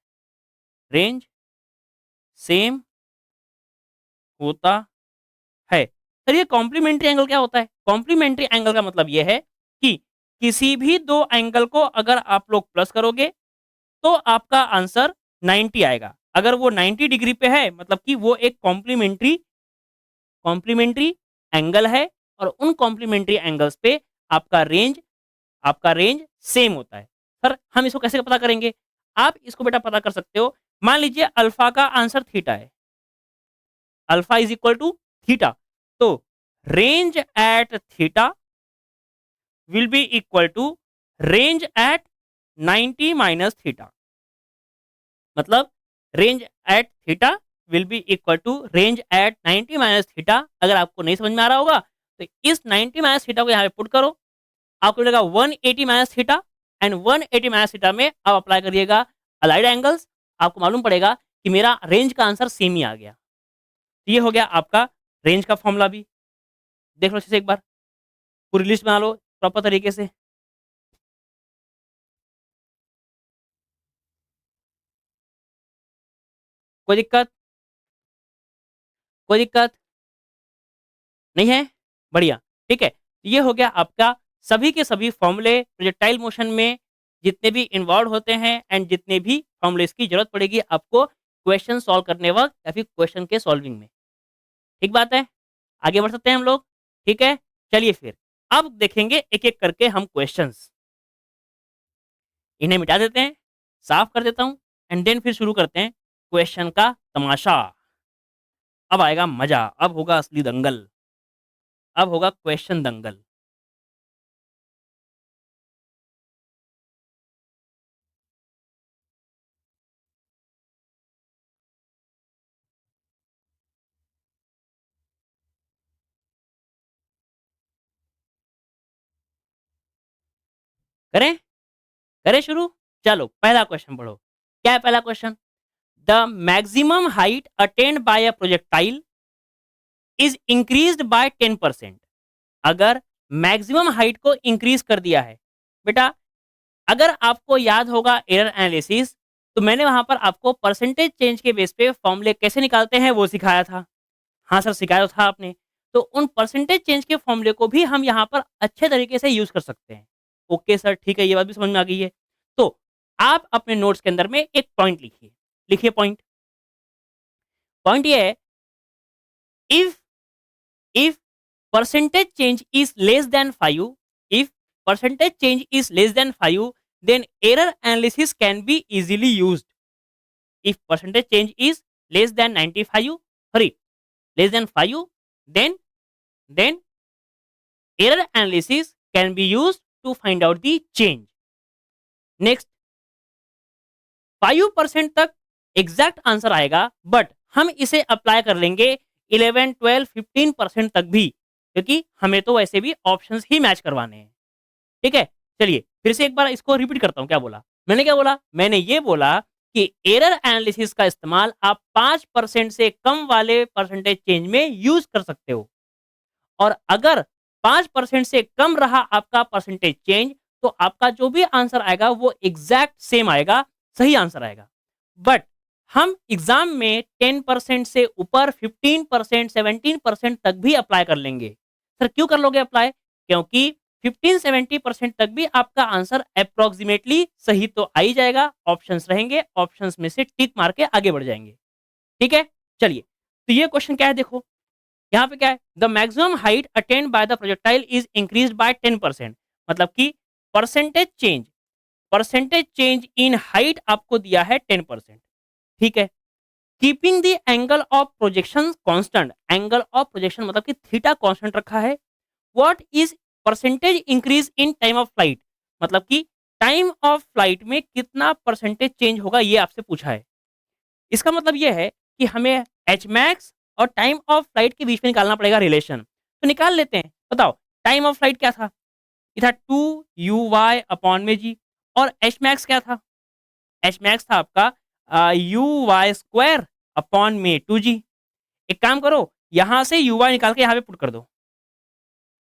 रेंज सेम होता है। सर ये कॉम्प्लीमेंट्री एंगल क्या होता है, कॉम्प्लीमेंट्री एंगल का मतलब यह है कि किसी भी दो एंगल को अगर आप लोग प्लस करोगे तो आपका आंसर 90 आएगा। अगर वो 90 डिग्री पे है मतलब कि वो एक कॉम्प्लीमेंट्री कॉम्प्लीमेंट्री एंगल है, और उन कॉम्प्लीमेंट्री एंगल्स पे आपका रेंज सेम होता है। सर हम इसको कैसे पता करेंगे, आप इसको बेटा पता कर सकते हो। मान लीजिए अल्फा का आंसर थीटा है, alpha is equal to theta, तो range at theta will be equal to range at 90 minus theta. मतलब range at theta will be equal to range at 90 minus theta. अगर आपको नहीं समझ में आ रहा होगा तो इस 90 माइनस थीटा को यहाँ पे पुट करो, आपको मिलेगा 180 minus theta, and 180 minus theta में आप अप्लाई करिएगा अलाइड एंगल्स, आपको मालूम पड़ेगा कि मेरा रेंज का आंसर सेम ही आ गया। तो ये हो गया आपका रेंज का फॉर्मूला भी। देख लो अच्छे से एक बार, पूरी लिस्ट बना लो प्रॉपर तरीके से। कोई दिक्कत? कोई दिक्कत? नहीं है? बढ़िया, ठीक है। ये हो गया आपका सभी के सभी फ़ॉर्मूले प्रोजेक्टाइल मोशन में जितने भी इन्वॉल्व होते हैं एंड जितने भी फ़ॉर्मूलेज़ की ज़रूरत पड़ेगी आपको क्वेश्चन सॉल्व करने वक़्त या फिर क्वेश्चन के सॉल्विंग में। ठीक बात है? आगे बढ़ सकते हैं हम लोग? ठीक है? चलिए फिर, अब देखेंगे एक-एक करके हम क्वेश्चन्स। इन्हें मिटा देते हैं, साफ कर देता हूँ एंड देन फिर शुरू करते हैं क्वेश्चन का तमाशा। अब आएगा मज़ा, अब होगा असली दंगल, अब होगा क्वेश्चन दंगल। करें? करें शुरू? चलो पहला क्वेश्चन पढ़ो। क्या है पहला question? The maximum height attend bye a projectile is increased by 10%। अगर मैक्सिमम हाइट को इंक्रीज कर दिया है, बेटा अगर आपको याद होगा एरर एनालिसिस, तो मैंने वहां पर आपको परसेंटेज चेंज के बेस पे फॉर्मूले कैसे निकालते हैं वो सिखाया था। हाँ सर, सिखाया तो था आपने। तो उन परसेंटेज चेंज के फॉर्मूले को भी हम यहाँ पर अच्छे तरीके से यूज कर सकते हैं। ओके सर, ठीक है, ये बात भी समझ में आ गई है। तो आप अपने नोट्स के अंदर में एक पॉइंट लिखिए। लिखिए पॉइंट। पॉइंट ये है, if if percentage change is less than 5, if percentage change is less than 5, then error analysis can be easily used. If percentage change is less than 95, sorry, less than 5, then error analysis can be used to find out the change. Next, 5% तक exact answer आएगा, but हम इसे apply कर लेंगे 11, 12, 15% तक भी, क्योंकि हमें तो वैसे भी ऑप्शंस ही मैच करवाने हैं। ठीक है? चलिए फिर से एक बार इसको रिपीट करता हूँ, क्या बोला? मैंने क्या बोला? मैंने ये बोला कि एरर एनालिसिस का इस्तेमाल आप 5% से कम वाले परसेंटेज चेंज में यूज़ कर सकते हो। और अगर 5% से कम रहा आपका परसेंटेज चेंज, तो आपका जो भी आंसर आएगा वो एग्ज़ैक्ट सेम आएगा, सही आंसर आएगा। बट हम एग्ज़ाम में 10% से ऊपर 15%, 17% तक भी अप्लाई कर लेंगे। सर क्यों कर लोगे अप्लाई? क्योंकि 15-70% तक भी आपका आंसर अप्रॉक्सिमेटली सही तो आ ही जाएगा, ऑप्शंस रहेंगे, ऑप्शंस में से टिक मार के आगे बढ़ जाएँगे। ठीक है? चलिए, तो ये क्वेश्चन क्या है देखो, यहाँ पे क्या है? The maximum height attend by the projectile is increased by 10%। मतलब कि परसेंटेज चेंज इन हाइट आपको दिया है 10%। ठीक है? Keeping the angle of projection constant, angle of projection मतलब कि थीटा कांस्टेंट रखा है। What is percentage increase in time of flight, मतलब कि टाइम ऑफ फ्लाइट में कितना परसेंटेज चेंज होगा ये आपसे पूछा है। इसका मतलब ये है कि हमें एच मैक्स और टाइम ऑफ फ्लाइट के बीच में निकालना पड़ेगा रिलेशन। तो निकाल लेते हैं। बताओ टाइम ऑफ फ्लाइट क्या था? ये था 2 u/में g। और एच मैक्स क्या था? एच मैक्स था आपका u/2 एक काम करो, यहां से u/y निकाल के यहाँ पे पुट कर दो।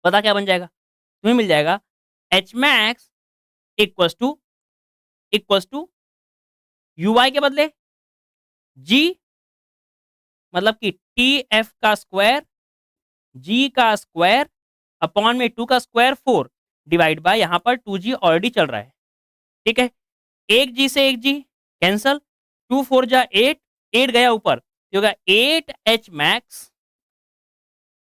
पता क्या बन जाएगा? तुम्हें मिल जाएगा H max equals to u/y के बदले g, मतलब कि टी एफ का स्क्वायर, जी का स्क्वायर अपॉन में 2 का स्क्वायर 4 डिवाइड बाय यहाँ पर 2g ऑलरेडी चल रहा है। ठीक है? एक जी से एक जी कैंसल, 2 4 जा 8, 8 गया ऊपर, ये होगा 8 एच मैक्स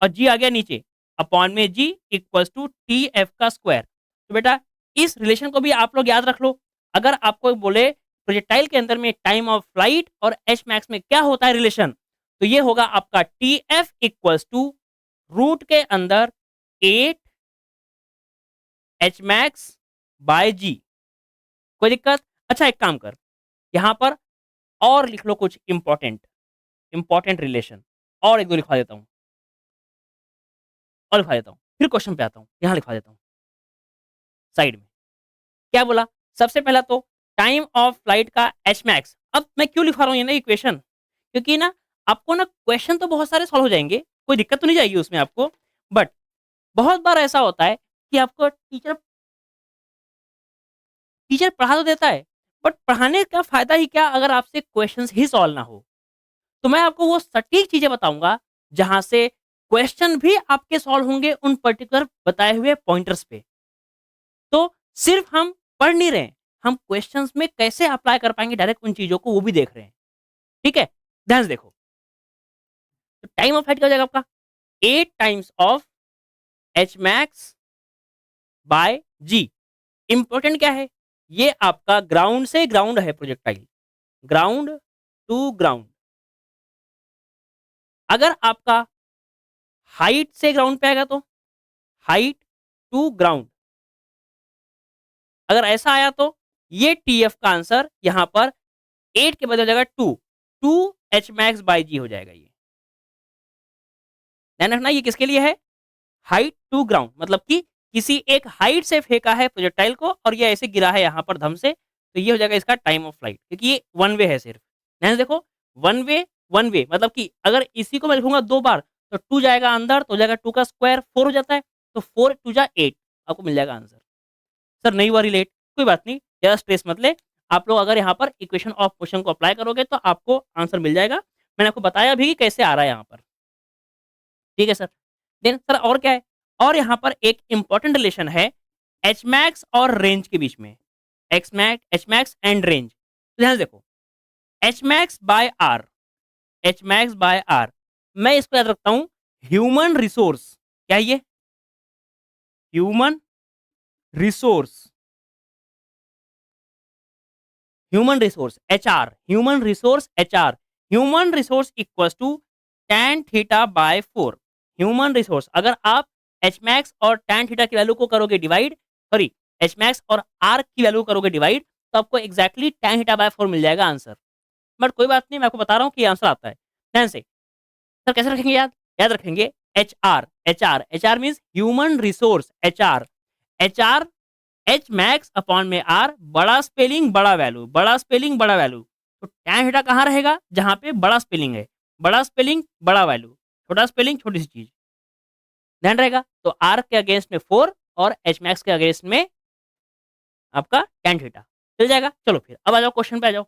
और जी आ गया नीचे अपॉन में G equals to T F का स्क्वायर। तो बेटा इस रिलेशन को भी आप लोग याद रख लो। अगर आपको बोले प्रोजेक्टाइल के अंदर में टाइम ऑफ फ्लाइट और एच मैक्स में क्या होता है रिलेशन, तो ये होगा आपका T F equals to root के अंदर 8 एच मैक्स बाय जी। कोई दिक्कत? अच्छा एक काम कर, यहाँ पर और लिख लो कुछ इंपॉर्टेंट इंपॉर्टेंट रिलेशन, और एक दो लिखवा देता हूँ, और लिखवा देता हूँ, फिर क्वेश्चन पे आता हूँ, यहाँ लिखवा देता हूँ साइड में। क्या बोला? सबसे पहला तो टाइम ऑफ फ्लाइट का एच मैक्स। अब मैं क्यों लिखवा रहा हूँ ये ना इक्वेशन, क्योंकि ना आपको ना क्वेश्चन तो बहुत सारे सॉल्व हो जाएंगे, कोई दिक्कत तो नहीं जाएगी उसमें आपको। बट बहुत बार ऐसा होता है कि आपको टीचर टीचर पढ़ा तो देता है, बट पढ़ाने का फायदा ही क्या अगर आपसे क्वेश्चंस ही सॉल्व ना हो। तो मैं आपको वो सटीक चीजें बताऊंगा जहां से क्वेश्चन भी आपके सॉल्व होंगे उन पर्टिकुलर बताए हुए पॉइंटर्स पे। तो सिर्फ हम पढ़ नहीं रहे हैं, हम क्वेश्चंस में कैसे अप्लाई कर पाएंगे डायरेक्ट उन चीजों को वो भी देख रहे हैं। ठीक है, ध्यान से देखो। तो टाइम ऑफ फ्लाइट क्या हो जाएगा आपका, 8 times of H max by g. Important क्या है, ये आपका ग्राउंड से ग्राउंड है प्रोजेक्टाइल, ग्राउंड टू ग्राउंड। अगर आपका हाइट से ग्राउंड पे आएगा तो हाइट टू ग्राउंड, अगर ऐसा आया तो ये टीएफ का आंसर यहां पर 8 के बदले हो जाएगा 2, 2 एच मैक्स बाई जी हो जाएगा। ये ध्यान रखना, ये किसके लिए है, हाइट टू ग्राउंड, मतलब कि किसी एक हाइट से फेंका है प्रोजेक्टाइल को और ये ऐसे गिरा है यहाँ पर धम से, तो ये हो जाएगा इसका टाइम ऑफ फ्लाइट, क्योंकि ये वन वे है सिर्फ। ध्यान से देखो, वन वे मतलब कि अगर इसी को मैं लिखूंगा 2 बार तो 2 जाएगा अंदर तो हो जाएगा 2 का स्क्वायर 4 हो जाता है, तो 4 2 जा 8, आपको मिल जाएगा आंसर। सर नहीं हुआ रिलेट, कोई बात नहीं, ज़्यादा स्ट्रेस मत ले। आप लोग अगर यहाँ पर इक्वेशन ऑफ मोशन को अप्लाई करोगे तो आपको आंसर मिल जाएगा। मैंने आपको बताया भी कि कैसे आ रहा है यहाँ पर। ठीक है सर। देन सर और क्या है, और यहाँ पर एक इंपॉर्टेंट रिलेशन है एच मैक्स और रेंज के बीच में, एच मैक्स एंड रेंज। ध्यान से देखो, H max by R, H max by R, मैं इसको याद रखता हूं ह्यूमन रिसोर्स। क्या है ये, human resource, human resource H R, human resource H R, human resource equal to tan theta by 4। Human resource, अगर आप एच मैक्स और tan थीटा की वैल्यू को करोगे डिवाइड, सॉरी एच मैक्स और आर की वैल्यू करोगे डिवाइड, तो आपको एक्जैक्टली tan थीटा बाय 4 मिल जाएगा आंसर। बट कोई बात नहीं, मैं आपको बता रहा हूँ कि आंसर आता है। ध्यान से सर कैसे रखेंगे याद, याद रखेंगे H R, H R, H R means human resource H are, H R H max upon में आर, बड़ा स्पेलिंग बड़ा वैल्यू, बड़ा स्पेलिंग बड़ा वैल्यू। तो tan थीटा कहाँ रहेगा, जहां पे बड़ा स्पेलिंग है, बड़ा स्पेलिंग बड़ा वैल्यू, छोटा स्पेलिंग छोटी सी चीज, ध्यान रहेगा। तो आर के अगेंस्ट में 4 और एच मैक्स के अगेंस्ट में आपका tan थीटा चल जाएगा। चलो फिर अब आ जाओ क्वेश्चन पे आ जाओ।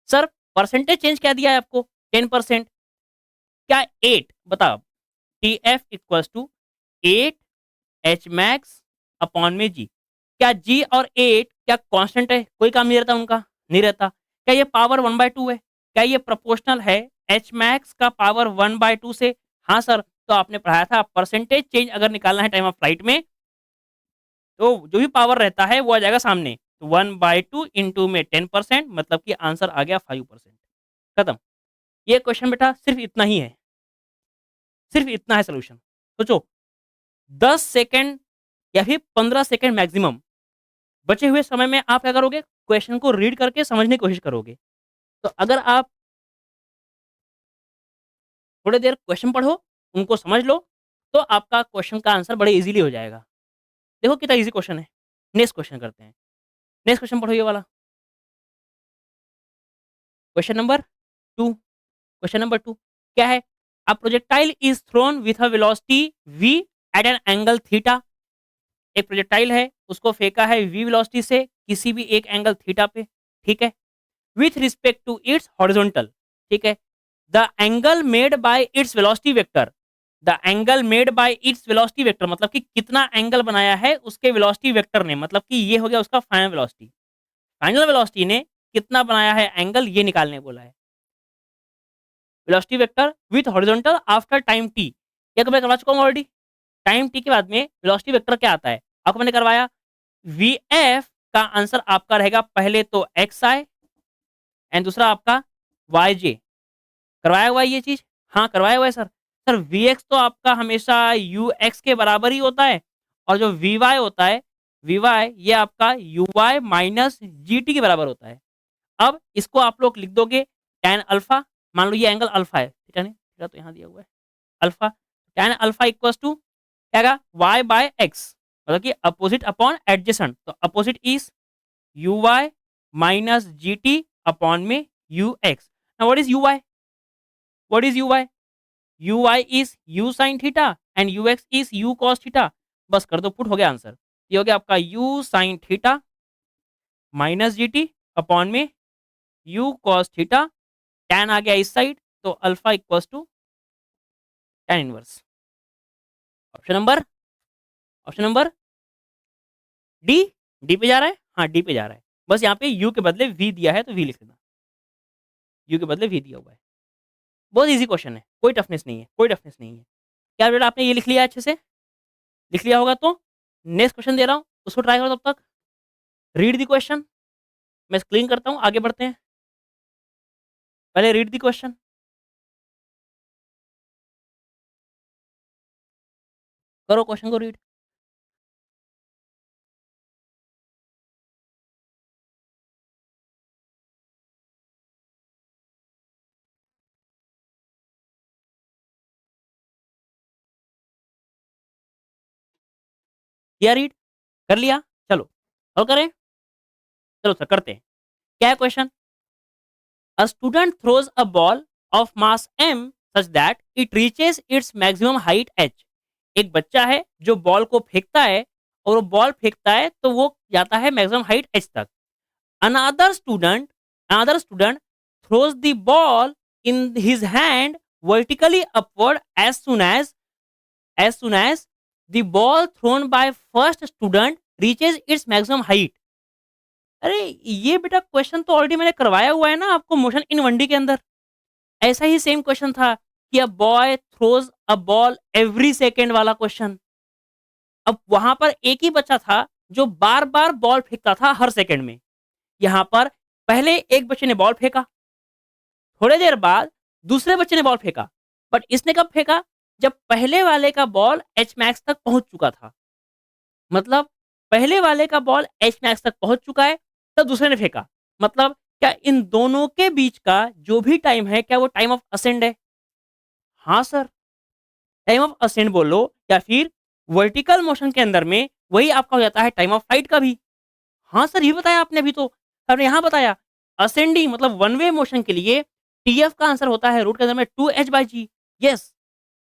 सर परसेंटेज चेंज क्या दिया है आपको, 10%, क्या 8 बताओ, T F equals to 8 H max upon में जी। क्या जी और 8 क्या कांस्टेंट है, कोई काम नहीं रहता उनका, नहीं रहता। क्या ये पावर 1/2 है, क्या ये प्रोपोर्शनल है एच मैक्स का पावर 1/2 से, हाँ सर। तो आपने पढ़ाया था परसेंटेज चेंज अगर निकालना है टाइम ऑफ फ्लाइट में तो जो भी पावर रहता है वो आ जाएगा सामने, तो 1/2 इंटू में 10%, मतलब कि आंसर आ गया 5%। खत्म। ये क्वेश्चन बेटा सिर्फ इतना ही है, सिर्फ इतना है सोल्यूशन। सोचो 10 सेकेंड या फिर 15 सेकेंड मैक्सिमम बचे हुए समय में आप क्या करोगे, क्वेश्चन को रीड करके समझने की कोशिश करोगे। तो अगर आप थोड़ी देर क्वेश्चन पढ़ो, उनको समझ लो, तो आपका क्वेश्चन का आंसर बड़े इजीली हो जाएगा। देखो कितना इजी क्वेश्चन है। नेक्स्ट क्वेश्चन करते हैं, नेक्स्ट क्वेश्चन पढ़ो ये वाला, क्वेश्चन नंबर 2। क्वेश्चन नंबर 2 क्या है, a projectile is thrown with a velocity v at an angle theta. एक प्रोजेक्टाइल है, उसको फेंका है v वेलोसिटी से किसी भी एक एंगल थीटा पे, ठीक है, with respect to its horizontal, ठीक है। The angle made by its velocity vector, the angle made by its velocity vector, मतलब कि कितना एंगल बनाया है उसके वेलोसिटी वेक्टर ने, मतलब कि ये हो गया उसका फाइनल वेलोसिटी। फाइनल वेलोसिटी ने कितना बनाया है एंगल, ये निकालने बोला है। Velocity vector with horizontal after time T, ये तो मैं करवा चुका हूँ ऑलरेडी। टाइम टी के बाद में वेलोसिटी वेक्टर क्या आता है, आपको मैंने करवाया। वी एफ का आंसर आपका रहेगा पहले तो एक्स आई एंड दूसरा आपका वाई जे। करवाया हुआ है ये चीज, हाँ करवाया हुआ है सर। सर वी एक्स तो आपका हमेशा यू एक्स के बराबर ही होता है, और जो वी वाई होता है, वी वाई ये आपका यू वाई माइनस जी टी के बराबर होता है। अब इसको आप लोग लिख दोगे tan अल्फा, मान लो ये एंगल अल्फा है, ठीक है, थीटा तो यहाँ दिया हुआ है alpha, tan alpha equals to क्या आएगा y बाय एक्स, मतलब कि अपोजिट अपॉन एडजेसेंट, तो opposite is you Y minus G T upon में U X. Now what is you Y, what is you Y, U Y is you sine theta and U X is U cos theta. बस कर दो put, हो गया answer. ये हो गया आपका u sine theta minus G T upon में यू कॉस थीटा, tan आ गया इस साइड तो alpha equals to tan inverse. Option number option number D. D पे जा रहा है, हाँ डी पे जा रहा है। बस यहाँ पे यू के बदले वी दिया है तो वी लिख देना, यू के बदले वी दिया हुआ है। बहुत ईजी क्वेश्चन है, कोई टफनेस नहीं है, कोई टफनेस नहीं है। क्या बेटा आपने ये लिख लिया अच्छे से? लिख लिया होगा तो नेक्स्ट क्वेश्चन दे रहा हूँ, उसको ट्राई करो तब तक। Read the question. मैं स्क्रीन करता हूँ, आगे बढ़ते हैं। पहले रीड द क्वेश्चन। करो क्वेश्चन को रीड। किया रीड? कर लिया? चलो और करें। चलो सर करते हैं। क्या है question? A student throws a ball of mass m such that it reaches its maximum height h। एक बच्चा है जो बॉल को फेंकता है, और वो बॉल फेंकता है तो वो जाता है मैक्सिमम हाइट h तक। Another student another student throws the ball in his hand vertically upward as soon as the ball thrown by first student reaches its maximum height। अरे ये बेटा क्वेश्चन तो ऑलरेडी मैंने करवाया हुआ है ना आपको मोशन इन 1D के अंदर। ऐसा ही सेम क्वेश्चन था कि अ boy throws a ball every second वाला क्वेश्चन। अब वहां पर एक ही बच्चा था जो बार बार बॉल फेंकता था हर सेकेंड में। यहाँ पर पहले एक बच्चे ने बॉल फेंका, थोड़ी देर बाद दूसरे बच्चे ने बॉल फेंका, बट इसने कब फेंका? जब पहले वाले का बॉल एच मैक्स तक पहुंच चुका था। मतलब पहले वाले का बॉल एच मैक्स तक पहुंच चुका है, तब दूसरे ने फेंका। मतलब क्या इन दोनों के बीच का जो भी टाइम है, क्या वो टाइम ऑफ असेंड है? हाँ सर, टाइम ऑफ असेंड बोलो या फिर वर्टिकल मोशन के अंदर में वही आपका हो जाता है टाइम ऑफ फ्लाइट का भी। हाँ सर, ये बताया आपने अभी तो, आपने यहाँ बताया असेंडिंग मतलब वन वे मोशन के लिए टीएफ का आंसर होता है रूट के अंदर में 2h/g। Yes,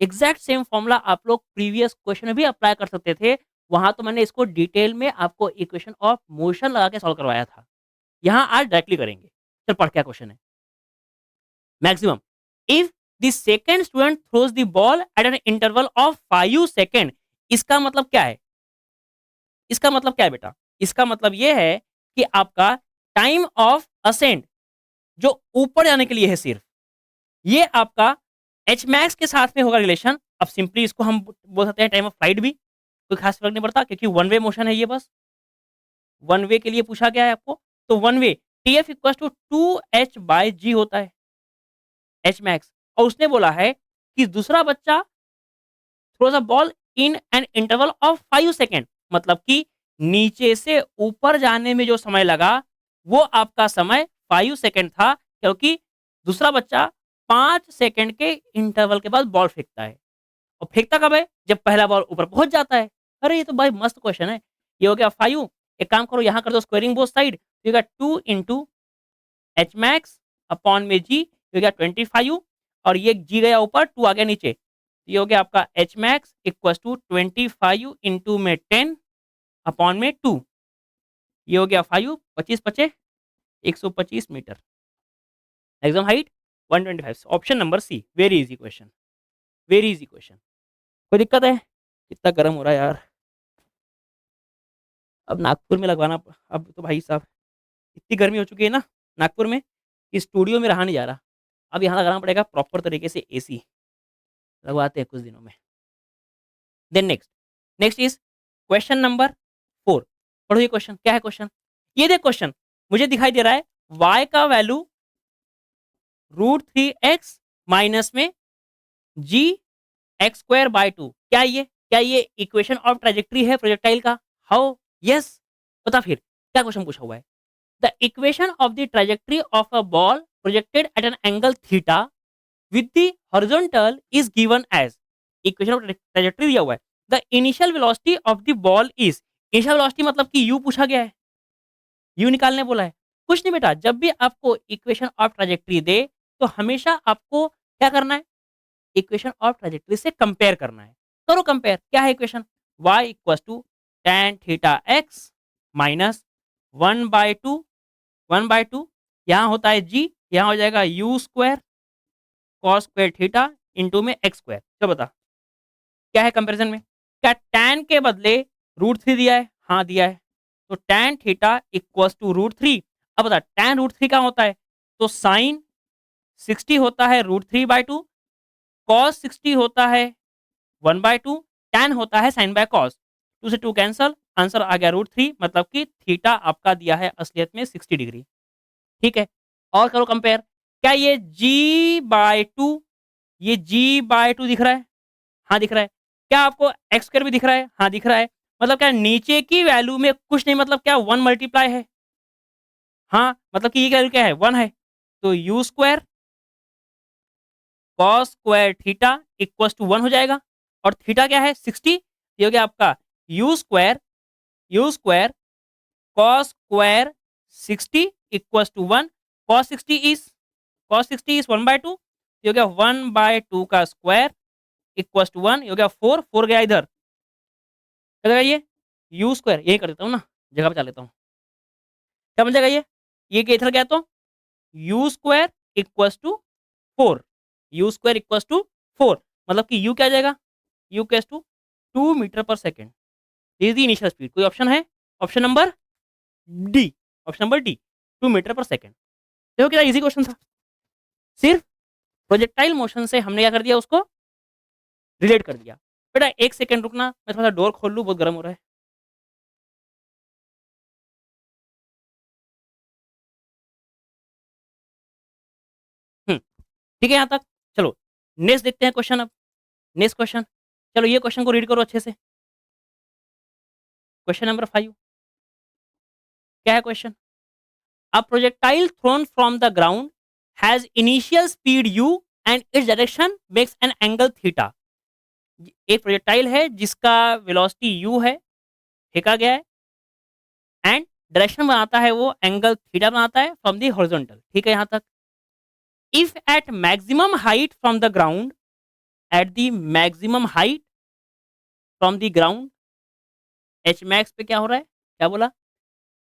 exact same formula आप लोग प्रीवियस क्वेश्चन में भी अप्लाई कर सकते थे। वहां तो मैंने इसको डिटेल में आपको इक्वेशन ऑफ मोशन लगा के सॉल्व करवाया था। यहाँ आज डायरेक्टली करेंगे। चल पढ़, क्या क्वेश्चन है? Maximum if the second student throws the ball at an interval of 5 second. इसका मतलब क्या है? इसका मतलब क्या है बेटा? इसका मतलब ये है कि आपका टाइम ऑफ असेंड जो ऊपर जाने के लिए है सिर्फ, ये आपका एच मैक्स के साथ में होगा रिलेशन। अब सिंपली इसको हम बोल सकते हैं टाइम ऑफ फ्लाइट भी, कोई खास फर्क नहीं पड़ता क्योंकि वन वे मोशन है ये, बस वन वे के लिए पूछा गया है आपको। तो one way T F equal to 2h/g होता है, एच मैक्स। और उसने बोला है कि दूसरा बच्चा throws a ball in an interval of 5 second. मतलब कि नीचे से ऊपर जाने में जो समय लगा वो आपका समय 5 सेकेंड था, क्योंकि दूसरा बच्चा 5 सेकेंड के इंटरवल के बाद बॉल फेंकता है। और फेंकता कब है? जब पहला बॉल ऊपर पहुंच जाता है। अरे ये तो भाई मस्त क्वेश्चन है। ये हो गया 5। एक काम करो, यहाँ कर दो स्क्वायरिंग बोथ साइड, तो 2 इंटू एच मैक्स अपॉन में जी, हो गया 25। और ये जी गया ऊपर, 2 आ गया नीचे, ये हो गया आपका H max equal to 25 into में 10 अपॉन में 2। ये हो गया 5, 25 पचे 125 metre. Maximum height 125। Option number C, very easy question, very easy question. कोई दिक्कत है? कितना गर्म हो रहा है यार। अब नागपुर में लगवाना, अब तो भाई साहब इतनी गर्मी हो चुकी है ना नागपुर में, कि स्टूडियो में रहा नहीं जा रहा। अब यहाँ लगाना पड़ेगा प्रॉपर तरीके से एसी, लगवाते हैं कुछ दिनों में। Then next, next is question number 4। पढ़ो ये क्वेश्चन, क्या है क्वेश्चन? ये देख क्वेश्चन, मुझे दिखाई दे रहा है y का वैल्यू √3x माइनस में जी एक्स स्क्वायर बाय 2। क्या ये इक्वेशन ऑफ ट्रेजेक्ट्री है प्रोजेक्टाइल का? हाउ? यस। बता फिर क्या क्वेश्चन पूछा हुआ है। The equation of the trajectory of a ball projected at an angle theta with the horizontal is given as. Equation of trajectory दिया हुआ है। The initial velocity of the ball is. Initial velocity मतलब कि you पूछा गया है, you निकालने बोला है। कुछ नहीं बेटा, जब भी आपको इक्वेशन ऑफ ट्रेजेक्ट्री दे तो हमेशा आपको क्या करना है? इक्वेशन ऑफ ट्रेजेक्ट्री से कंपेयर करना है। करो कंपेयर। क्या है equation? y equal to tan theta x minus 1/2 1/2, यहाँ होता है g, यहाँ हो जाएगा u square cos square theta into में एक्स स्क्वायर। चलो बता क्या है कंपैरिजन में, क्या tan के बदले √3 दिया है? हाँ दिया है। तो tan थीटा इक्वल्स टू √3। अब बता tan √3 क्या होता है? तो साइन 60 होता है √3/2, कॉस 60 होता है 1/2, tan होता है साइन बाय कॉस। 2 से 2 कैंसल, आंसर आ गया √3, मतलब कि थीटा आपका दिया है असलियत में 60 डिग्री। ठीक है, और करो कंपेयर। क्या ये g/2, ये g/2 दिख रहा है? हाँ दिख रहा है। क्या आपको एक्स स्क्वायर भी दिख रहा है? हाँ दिख रहा है। मतलब क्या नीचे की वैल्यू में कुछ नहीं, मतलब क्या 1 मल्टीप्लाई है? हाँ, मतलब कि ये वैल्यू क्या है? 1 है। तो u square cos square theta equals to 1 हो जाएगा। और थीटा क्या है? 60। ये हो गया आपका u square cos square 60 equals to 1। Cos 60 is 1/2। ये हो गया 1/2 का स्क्वायर इक्वल्स टू 1। ये हो गया 4, 4 गया इधर। क्या हो जाएगा ये? यू स्क्वायर, यही कर देता हूँ ना, जगह बचा लेता हूँ। क्या बन जाएगा ये क्या इधर गया तो u square equals to 4। U square equals to 4, मतलब कि यू क्या आ जाएगा? U equals to 2 metre per second. Is the initial speed. कोई ऑप्शन है? Option number D. Option number D, 2 metre per second. देखो कितना इजी क्वेश्चन था। सिर्फ प्रोजेक्टाइल मोशन से हमने क्या कर दिया, उसको रिलेट कर दिया। बेटा एक सेकंड रुकना, मैं थोड़ा सा डोर खोल लूँ, बहुत गर्म हो रहा है। ठीक है यहाँ तक। चलो नेक्स्ट देखते हैं क्वेश्चन अब। नेक्स्ट क्वेश्चन, चलो ये क्वेश्चन को रीड करो अच्छे से। क्वेश्चन नंबर 5 क्या है question? A projectile thrown from the ground has initial speed u and its direction makes an angle theta. एक प्रोजेक्टाइल है जिसका वेलोसिटी u है, फेंका गया है, एंड डायरेक्शन बनाता है वो एंगल थीटा बनाता है फ्रॉम द हॉरिजॉन्टल। ठीक है यहाँ तक। If at maximum height from the ground, at the maximum height from the ground, H max पे क्या हो रहा है, क्या बोला?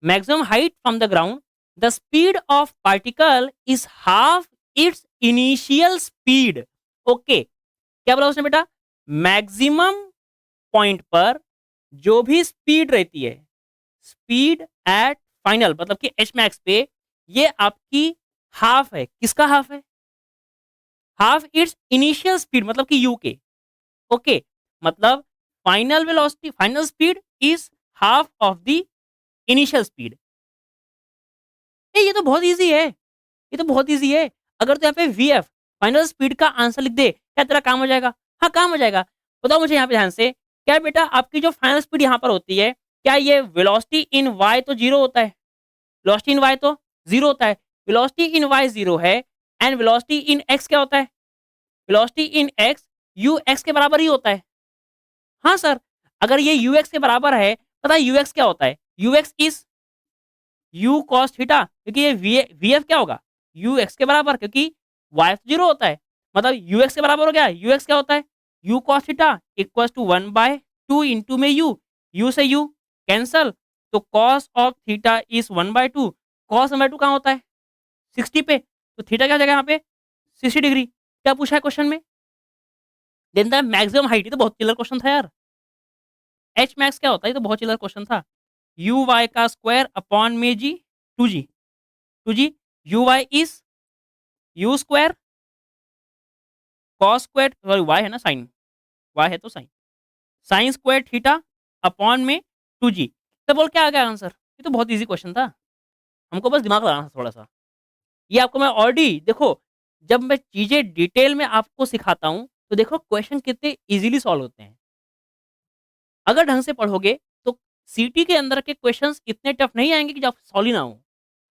Maximum height from the ground, the speed of particle is half it's initial speed. Okay, क्या बोला उसने बेटा? मैक्सिमम पॉइंट पर जो भी स्पीड रहती है, स्पीड एट फाइनल मतलब कि एच मैक्स पे, ये आपकी हाफ है। किसका हाफ है? हाफ इट्स इनिशियल स्पीड मतलब कि यू के। ओके, मतलब final velocity, final speed is half of the initial speed. ये तो बहुत इजी है, ये तो बहुत इजी है। अगर तो यहाँ पे वी एफ फाइनल स्पीड का आंसर लिख दे, क्या तेरा काम हो जाएगा? हाँ काम हो जाएगा। बताओ मुझे यहाँ पे ध्यान से, क्या बेटा आपकी जो फाइनल स्पीड यहाँ पर होती है, क्या ये वेलोसिटी इन वाई तो जीरो होता है? वेलोसिटी इन वाई तो जीरो होता है। वेलोसिटी इन वाई जीरो है, एंड वेलोसिटी इन एक्स क्या होता है? Velocity in x you x के बराबर ही होता है। हाँ सर, अगर ये यू एक्स के बराबर है, पता है यू एक्स क्या होता है? U X is U cos theta, क्योंकि ये वी एफ क्या होगा? यू एक्स के बराबर, क्योंकि वाई जीरो होता है, मतलब यू एक्स के बराबर हो गया। यू एक्स क्या होता है? U cos theta equal to 1/2 into में यू से यू कैंसल, तो cos of theta is 1/2। Cos 1/2 कहाँ होता है? 60 पे, तो थीटा क्या हो जाएगा यहाँ पे? 60 डिग्री। क्या पूछा है क्वेश्चन में? देन द मैक्सिमम हाइट, ये तो बहुत क्लियर क्वेश्चन था यार। एच मैक्स क्या होता है? ये तो बहुत क्लियर क्वेश्चन था। यू वाई का स्क्वायर अपॉन में जी, 2g, 2g, you Y is U square cos square, sorry Y है ना, साइन, वाई है तो sign, sine square theta upon में 2g। तो बोल क्या आ गया आंसर? ये तो बहुत इजी क्वेश्चन था, हमको बस दिमाग लगाना था थोड़ा सा। ये आपको मैं ऑलरेडी देखो, जब मैं चीजें डिटेल में आपको सिखाता हूँ तो देखो क्वेश्चन कितने इजीली सॉल्व होते हैं। अगर ढंग से पढ़ोगे तो सीटी के अंदर के क्वेश्चंस इतने टफ नहीं आएंगे कि जो सॉल्व ही ना हो।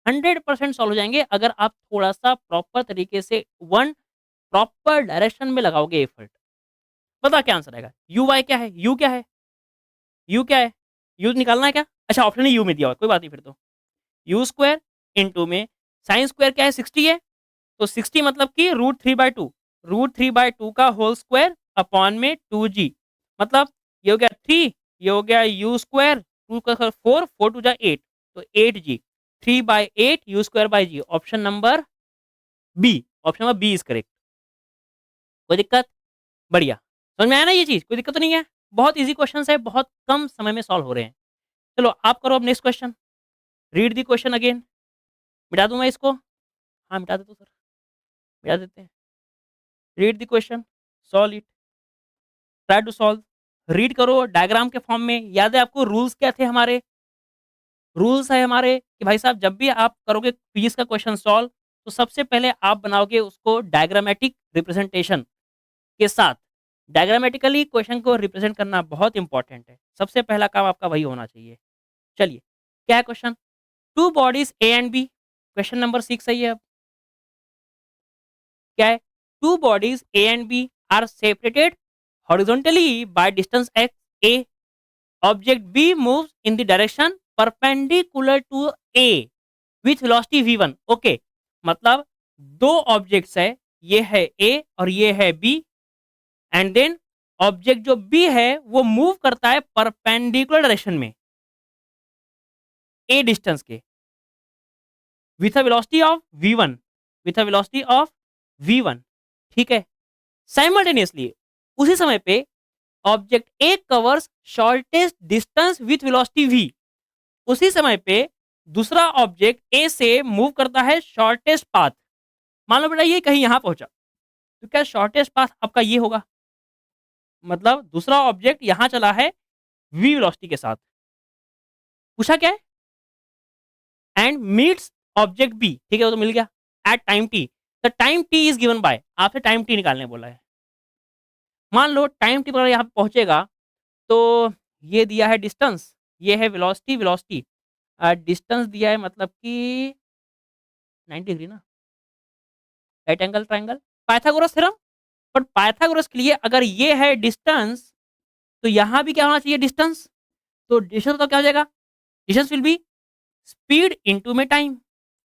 100% सॉल्व हो जाएंगे अगर आप थोड़ा सा प्रॉपर तरीके से वन प्रॉपर डायरेक्शन में लगाओगे एफर्ट। पता क्या आंसर आएगा? यू वाई क्या है? यू क्या है? यू क्या है? यू निकालना है क्या? अच्छा ऑप्शन ही यू में दिया हुआ है, कोई बात नहीं फिर तो। यू स्क्वायर इंटू में साइन स्क्वायर क्या है? 60 है, तो 60 मतलब कि √3/2, √3/2 का होल स्क्वायर अपॉन में 2g, मतलब ये हो गया 3, ये हो गया यू स्क्वायर, 2 का 4, 4 टू जा 8, तो 8g, 3/8 u square by g. Option number B, option number B is correct. कोई दिक्कत? बढ़िया। समझ में आया ना ये चीज़? कोई दिक्कत तो नहीं है? बहुत ईज़ी क्वेश्चन्स है, बहुत कम समय में सॉल्व हो रहे हैं। चलो आप करो अब next question. Read the question again. मिटा दूँ मैं इसको? हाँ, मिटा दे तो सर, मिटा देते हैं। Read the question, solve it, try to solve. Read करो डायग्राम के फॉर्म में। याद है आपको रूल्स क्या थे हमारे? रूल्स है हमारे कि भाई साहब जब भी आप करोगे क्विज़ का क्वेश्चन सॉल्व, तो सबसे पहले आप बनाओगे उसको डायग्रामेटिक रिप्रेजेंटेशन के साथ। डायग्रामेटिकली क्वेश्चन को रिप्रेजेंट करना बहुत इंपॉर्टेंट है। सबसे पहला काम आपका वही होना चाहिए। चलिए, क्या है क्वेश्चन? Two bodies A and B, question number 6 है ये। अब क्या है? Two bodies A and B are separated horizontally by distance x A. Object B moves in the direction perpendicular to A with velocity v1। Okay, मतलब दो objects है, ये है ए और ये है बी, एंड देन ऑब्जेक्ट जो बी है वो मूव करता है परपेंडिकुलर डायरेक्शन में ए डिस्टेंस के, with a velocity of v1, with a velocity of v1। ठीक है, साइमल्टेनियसली उसी समय पे object A covers shortest distance with velocity v। उसी समय पे दूसरा ऑब्जेक्ट ए से मूव करता है शॉर्टेस्ट पाथ। मान लो बेटा ये कहीं यहां पहुंचा, तो क्या शॉर्टेस्ट पाथ आपका ये होगा? मतलब दूसरा ऑब्जेक्ट यहां चला है v वेलोसिटी के साथ। पूछा क्या है? And meets object B. ठीक है, वो तो मिल गया। At time t, the time t is given by, आपसे टाइम टी निकालने बोला है। मान लो टाइम टी पर यहाँ पे पहुंचेगा, तो ये दिया है डिस्टेंस, ये है वेलोसिटी, वेलोसिटी डिस्टेंस दिया है, मतलब कि 90 डिग्री ना, right angle triangle, Pythagoras theorem. पर पाइथागोरस के लिए अगर ये है डिस्टेंस, तो यहाँ भी क्या होना चाहिए? डिस्टेंस। तो डिस्टेंस तो क्या हो जाएगा? Distance will be speed into में टाइम,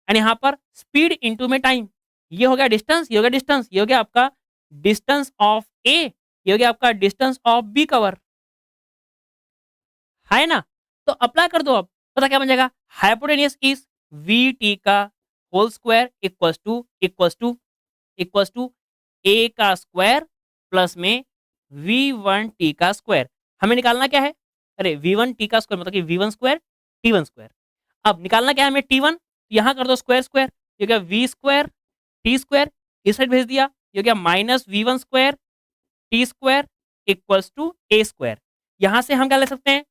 एंड यहाँ पर स्पीड इनटू में टाइम। ये हो गया डिस्टेंस, ये हो गया डिस्टेंस, ये हो गया आपका डिस्टेंस ऑफ ए, ये हो गया आपका डिस्टेंस ऑफ बी कवर, है ना? तो अप्लाई कर दो। अब पता क्या बन जाएगा? हाइपोटेनियस इज वी टी का whole square equals to A का स्क्वायर प्लस में वी वन टी का स्क्वायर। हमें निकालना क्या है? अरे वी वन टी का स्क्वायर मतलब कि V one square T one square. अब निकालना क्या है हमें? टी वन, यहाँ कर दो स्क्वायर स्क्वायर, ये क्या वी स्क्वायर टी स्क्वायर, इस साइड भेज दिया, ये क्या minus V one square T square equals to A square. यहाँ से हम क्या ले सकते हैं?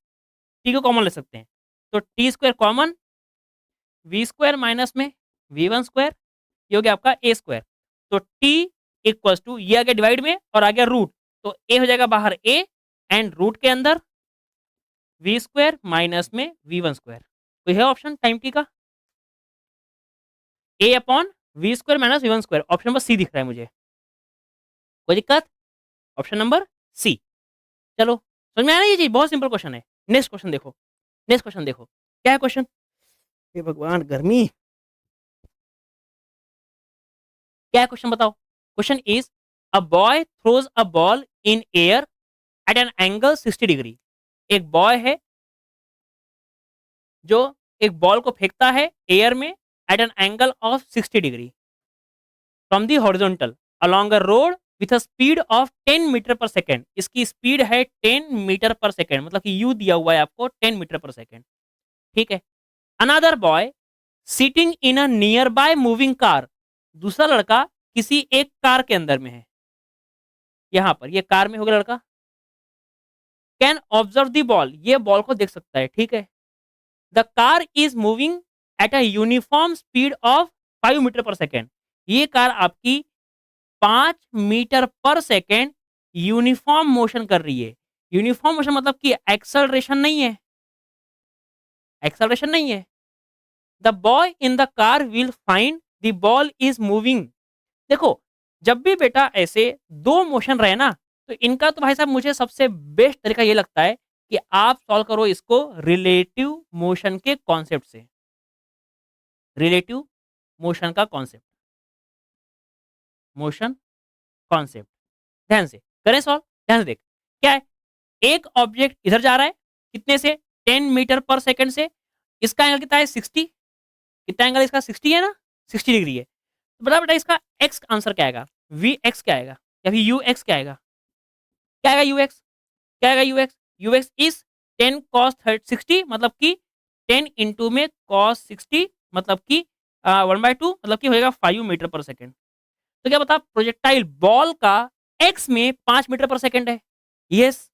टी को कॉमन ले सकते हैं, तो T square common, V square minus में वी वन स्क्वायर, ये हो गया आपका ए स्क्वायर। तो टी इक्वल्स टू, ये आ गया डिवाइड में और आ गया रूट, तो ए हो जाएगा बाहर ए, एंड रूट के अंदर वी स्क्वायर माइनस में वी वन स्क्वायर। तो यह ऑप्शन टाइम टी का A upon V square minus V one square, option number C दिख रहा है मुझे। कोई दिक्कत? Option number C. चलो समझ में आ रहा है ये चीज? बहुत सिंपल क्वेश्चन है। नेक्स्ट क्वेश्चन देखो, नेक्स्ट क्वेश्चन देखो, क्या है क्वेश्चन? हे भगवान गर्मी, क्या है क्वेश्चन बताओ? Question is a boy throws a ball in air at an angle 60 degree. एक बॉय है जो एक बॉल को फेंकता है एयर में at an angle of 60 degree from the horizontal along a road with a speed of 10 metre per second. इसकी speed है 10 मीटर पर सेकेंड, मतलब कि यू दिया हुआ है आपको 10 मीटर पर सेकेंड। ठीक है, another boy sitting in a near by moving car. दूसरा लड़का किसी एक कार के अंदर में है, यहां पर ये कार में होगा लड़का, कैन ऑब्जर्व द बॉल, ये बॉल को देख सकता है। ठीक है, the car is moving at a uniform speed of 5 metre per second. ये कार आपकी 5 metre per second uniform motion कर रही है। यूनिफॉर्म मोशन मतलब कि एक्सेलरेशन नहीं है, एक्सेलरेशन नहीं है। The boy in the car will find the ball is moving. देखो, जब भी बेटा ऐसे दो मोशन रहे ना, तो इनका तो भाई साहब मुझे सबसे बेस्ट तरीका ये लगता है कि आप सॉल्व करो इसको रिलेटिव मोशन के कॉन्सेप्ट से। रिलेटिव मोशन का कॉन्सेप्ट, मोशन कॉन्सेप्ट, ध्यान से करें सॉल्व। ध्यान से देख, क्या है? एक ऑब्जेक्ट इधर जा रहा है, कितने से? 10 मीटर पर सेकंड से। इसका एंगल कितना है? 60। कितना एंगल इसका? 60 है ना, 60 डिग्री है। तो बता बेटा इसका एक्स आंसर क्या आएगा? वी एक्स क्या आएगा? या फिर यूएक्स क्या आएगा, क्या आएगा यूएक्स, क्या आएगा यूएक्स, यूएक्स इज 10 कॉस 60 मतलब कि 10 इंटू में कॉस 60 मतलब कि 1/2 मतलब कि होएगा 5 मीटर पर सेकेंड। तो क्या बता प्रोजेक्टाइल बॉल का एक्स में 5 मीटर पर सेकेंड है। यस।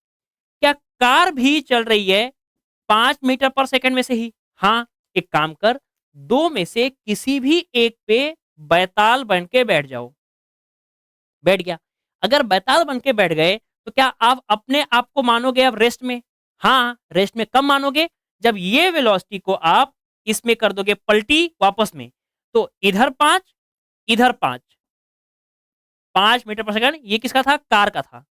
क्या कार भी चल रही है 5 मीटर पर सेकंड में से ही। हाँ, एक काम कर, दो में से किसी भी एक पे बैताल बन के बैठ जाओ। बैठ गया। अगर बैताल बन के बैठ गए तो क्या आप अपने आप को मानोगे अब रेस्ट में। हाँ, रेस्ट में कब मानोगे, जब ये वेलोसिटी को आप इसमें कर दोगे पलटी वापस में। तो इधर 5, इधर 5, 5 मीटर पर सेकंड ये किसका था, कार का था।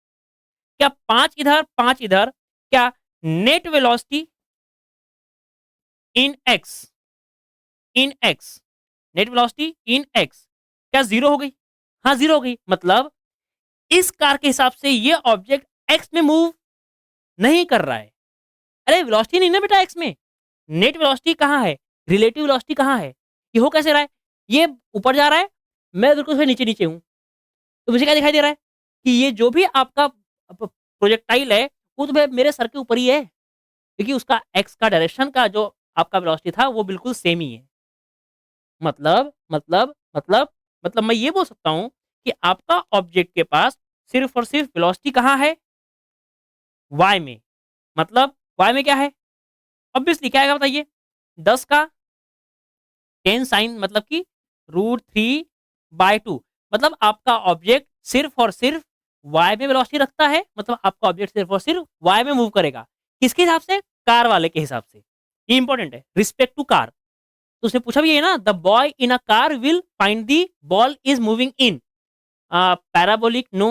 क्या 5 इधर 5 इधर, क्या net velocity in x, in x, net velocity in x क्या जीरो हो गई। हाँ जीरो हो गई, मतलब इस कार के हिसाब से ये ऑब्जेक्ट एक्स में मूव नहीं कर रहा है। अरे वेलोसिटी नहीं ना बेटा एक्स में, नेट वेलोसिटी कहाँ है, रिलेटिव वेलोसिटी कहाँ है, ये हो कैसे रहा है, ये ऊपर जा रहा है, मैं बिल्कुल से नीचे नीचे हूँ। तो मुझे क्या दिखाई दे रहा है कि ये जो भी आपका प्रोजेक्टाइल है वो तो मेरे सर के ऊपर ही है, क्योंकि उसका एक्स का डायरेक्शन का जो आपका वेलोसिटी था वो बिल्कुल सेम ही है। मतलब मैं ये बोल सकता हूँ कि आपका ऑब्जेक्ट के पास सिर्फ और सिर्फ वेलोसिटी कहाँ है, वाई में। मतलब वाई में क्या है, ऑब्वियसली क्या आएगा बताइए, 10 का 10 साइन मतलब कि √3/2। मतलब आपका ऑब्जेक्ट सिर्फ और सिर्फ वाई में वेलोसिटी रखता है, मतलब आपका ऑब्जेक्ट सिर्फ और सिर्फ वाई में मूव करेगा। किसके हिसाब से, कार वाले के हिसाब से। ये इंपॉर्टेंट है, रिस्पेक्ट टू कार। तो उसने पूछा भी है ना, the boy in a car will find the ball is moving in parabolic no,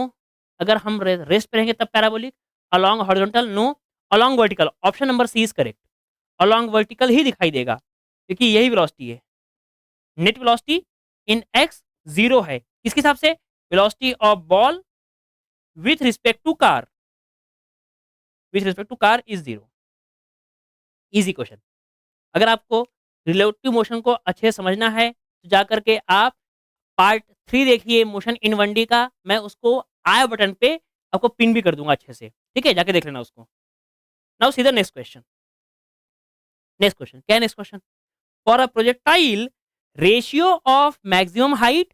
अगर हम रेस्ट पे रहेंगे तब parabolic, along horizontal no, along vertical, option number C is correct. Along vertical ही दिखाई देगा क्योंकि यही वेलोसिटी है। Net velocity in X zero है, किसके हिसाब से, velocity of ball with respect to car, with respect to car is zero. Easy question. अगर आपको रिलेटिव मोशन को अच्छे से समझना है तो जाकर के आप पार्ट 3 देखिए मोशन इन 1D का, मैं उसको आई बटन पे आपको पिन भी कर दूंगा अच्छे से, ठीक है, जाके देख लेना उसको। नाउ सीधा नेक्स्ट क्वेश्चन, नेक्स्ट क्वेश्चन क्या है, next question, for a projectile ratio of maximum height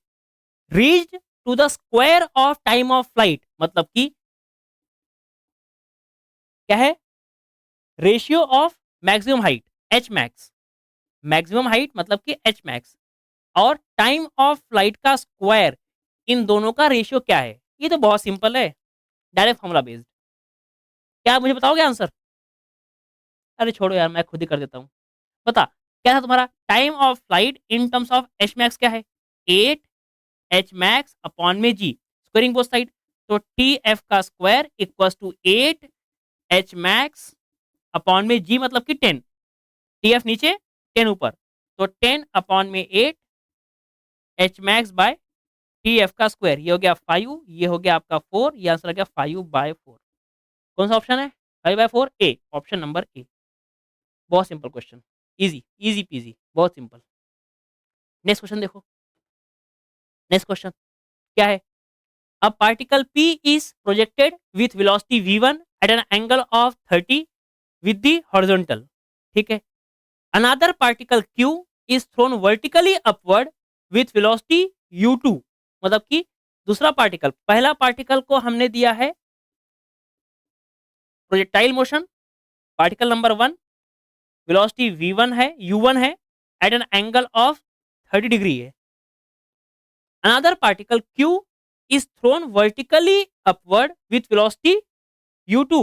reached to the square of time of flight, मतलब कि क्या है, ratio of maximum height H max, maximum height मतलब कि एच मैक्स, और time of flight का स्क्वायर, इन दोनों का रेशियो क्या है। ये तो बहुत सिंपल है, डायरेक्ट फॉर्मूला बेस्ड। क्या आप मुझे बताओगे आंसर, अरे छोड़ो यार मैं खुद ही कर देता हूँ। बता क्या था तुम्हारा, time of flight in terms of H max क्या है, 8 एच मैक्स अपॉन में जी, स्क्वायरिंग बोथ साइड। तो टी एफ का square equals to 8 H max upon में जी मतलब कि 10, टी एफ नीचे 10 ऊपर, तो 10 अपॉन में 8 H max bye T F का स्क्वायर, ये हो गया 5, ये हो गया आपका 4, ये आंसर आ गया 5/4। कौन सा ऑप्शन है, 5/4 ए, ऑप्शन नंबर ए। बहुत simple question, easy easy peasy, बहुत सिंपल। नेक्स्ट क्वेश्चन देखो, नेक्स्ट क्वेश्चन क्या है, a particle P is projected with velocity v1 at an angle of 30 with the horizontal, ठीक है। Another particle Q is thrown vertically upward with velocity u2, मतलब कि दूसरा particle, पहला particle को हमने दिया है projectile motion, particle number 1 velocity v1 है, u1 है, at an angle of 30 degree है। Another particle Q is thrown vertically upward with velocity u2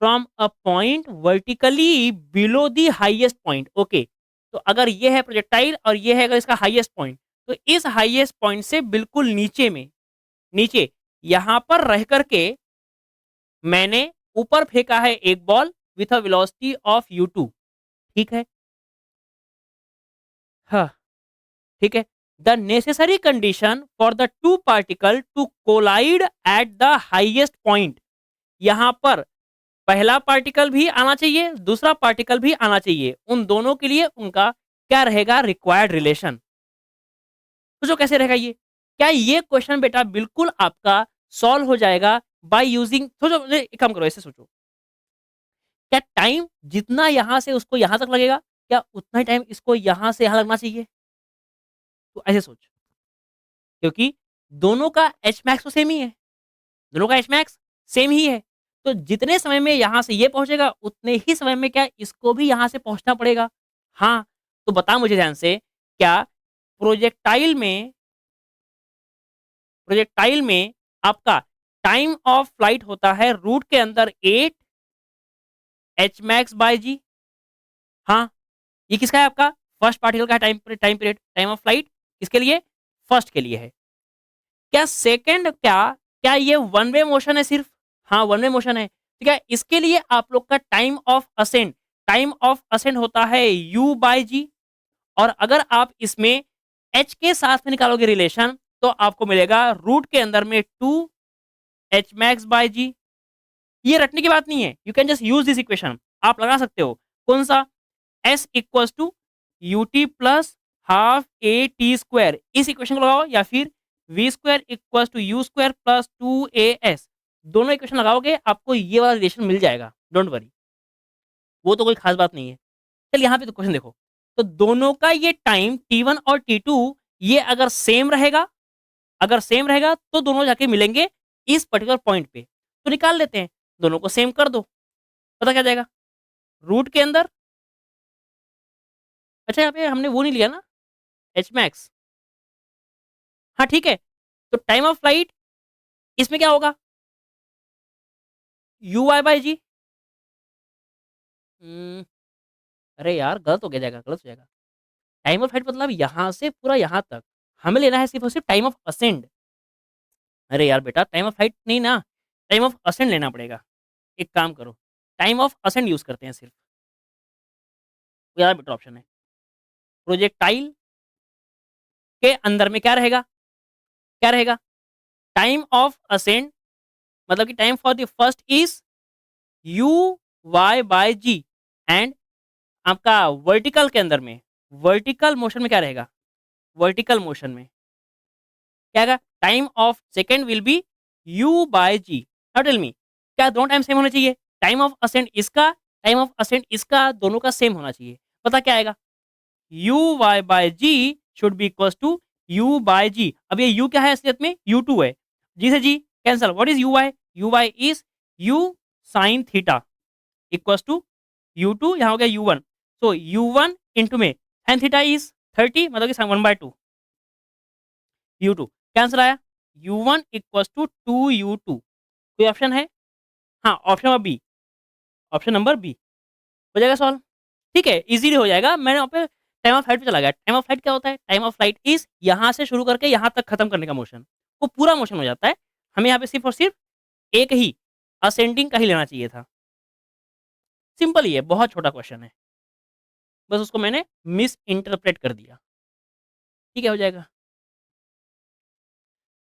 from a point vertically below the highest point. Okay, तो अगर ये है projectile और ये है अगर इसका हाईएस्ट पॉइंट, तो इस हाईएस्ट पॉइंट से बिल्कुल नीचे में, नीचे यहां पर रह करके मैंने ऊपर फेंका है एक ball with a velocity of u2, ठीक है। हाँ, ठीक है। The necessary condition for the two particle to collide at the highest point, यहां पर पहला पार्टिकल भी आना चाहिए, दूसरा पार्टिकल भी आना चाहिए, उन दोनों के लिए उनका क्या रहेगा, रिक्वायर्ड रिलेशन। तो जो कैसे रहेगा ये, क्या ये क्वेश्चन बेटा बिल्कुल आपका सॉल्व हो जाएगा बाय यूजिंग, सोचो एक काम करो, ऐसे सोचो, क्या टाइम जितना यहाँ से उसको यहाँ तक लगेगा, क्या उतना ही टाइम इसको यहाँ से यहाँ लगना चाहिए? तो ऐसे सोच, क्योंकि दोनों का एच मैक्स तो सेम ही है, दोनों का एच मैक्स सेम ही है। तो जितने समय में यहाँ से ये पहुँचेगा, उतने ही समय में क्या इसको भी यहाँ से पहुँचना पड़ेगा? हाँ, तो बता मुझे ध्यान से, क्या प्रोजेक्टाइल में प्रोजेक्टाइल में आपका टाइम ऑफ फ्लाइट होता है रूट के अंदर 8 एच मैक्स बाय जी? हाँ, ये किसका है आपका? फर्स्ट पार्टिकल का time period, time of flight किसके लिए? फर्स्ट के लिए है। क्या सेकंड, क्या ये वन वे मोशन है सिर्फ? हाँ, वन वे मोशन है। ठीक है, इसके लिए आप लोग का टाइम ऑफ असेंड होता है u बाय जी। और अगर आप इसमें h के साथ में निकालोगे रिलेशन, तो आपको मिलेगा रूट के अंदर में 2 एच मैक्स बाय जी। ये रटने की बात नहीं है, you can just use this equation, आप लगा सकते हो। कौन सा? s equals to U T plus half A T square, इस इक्वेशन को लगाओ, या फिर V square equals to you square plus 2as, दोनों इक्वेशन लगाओगे आपको ये वाला रिलेशन मिल जाएगा, डोंट वरी, वो तो कोई खास बात नहीं है। चल यहाँ पे तो क्वेश्चन देखो, तो दोनों का ये टाइम T1 और T2 ये अगर सेम रहेगा, तो दोनों जाके मिलेंगे इस पर्टिकुलर पॉइंट पे, तो निकाल लेते हैं, दोनों को सेम कर दो, पता क्या जाएगा? रूट के अंदर, अच्छा यहाँ पे हमने वो नहीं लिया ना, एच मैक्स। हाँ ठीक है, तो टाइम ऑफ फ्लाइट इसमें क्या होगा? यू वाई बाई जी। अरे यार गलत हो गया, जाएगा गलत हो जाएगा। टाइम ऑफ फ्लाइट मतलब यहाँ से पूरा यहाँ तक, हमें लेना है सिर्फ और सिर्फ टाइम ऑफ असेंड। अरे यार बेटा, टाइम ऑफ फ्लाइट नहीं ना, टाइम ऑफ असेंड लेना पड़ेगा। एक काम करो, टाइम ऑफ असेंड यूज करते हैं सिर्फ, वो ज़्यादा बेटर ऑप्शन है। प्रोजेक्टाइल के अंदर में क्या रहेगा? क्या रहेगा? टाइम ऑफ असेंड, मतलब कि time for the first is you Y by G, and आपका वर्टिकल के अंदर में, वर्टिकल मोशन में क्या रहेगा? वर्टिकल मोशन में क्या रहेगा? Time of second will be U by G. Now tell me, क्या दोनों टाइम सेम होने चाहिए? टाइम ऑफ असेंड इसका, टाइम ऑफ असेंड इसका, दोनों का सेम होना चाहिए। पता क्या आएगा? U Y by G should be equal to U by G. अब ये यू क्या है असलियत में? यू टू है, जी से G cancel. What is you Y? U Y is you sine theta equals to U two, यहाँ हो गया U one, so U one into में साइन थीटा इज 30, मतलब कि 1/2 यू टू कैंसिल आया, U one equals to 2u2। कोई option है? हाँ, option number B, option number B हो जाएगा सॉल्व। ठीक है, इजीली हो जाएगा। मैंने वहाँ पे टाइम ऑफ फ्लाइट पे चला गया। टाइम ऑफ फ्लाइट क्या होता है? टाइम ऑफ फ्लाइट इज यहाँ से शुरू करके यहाँ तक खत्म करने का मोशन, वो पूरा मोशन हो जाता है। हमें यहाँ पे सिर्फ और सिर्फ एक ही असेंडिंग का ही लेना चाहिए था। सिंपल ही है, बहुत छोटा क्वेश्चन है, बस उसको मैंने मिस इंटरप्रेट कर दिया। ठीक है, हो जाएगा।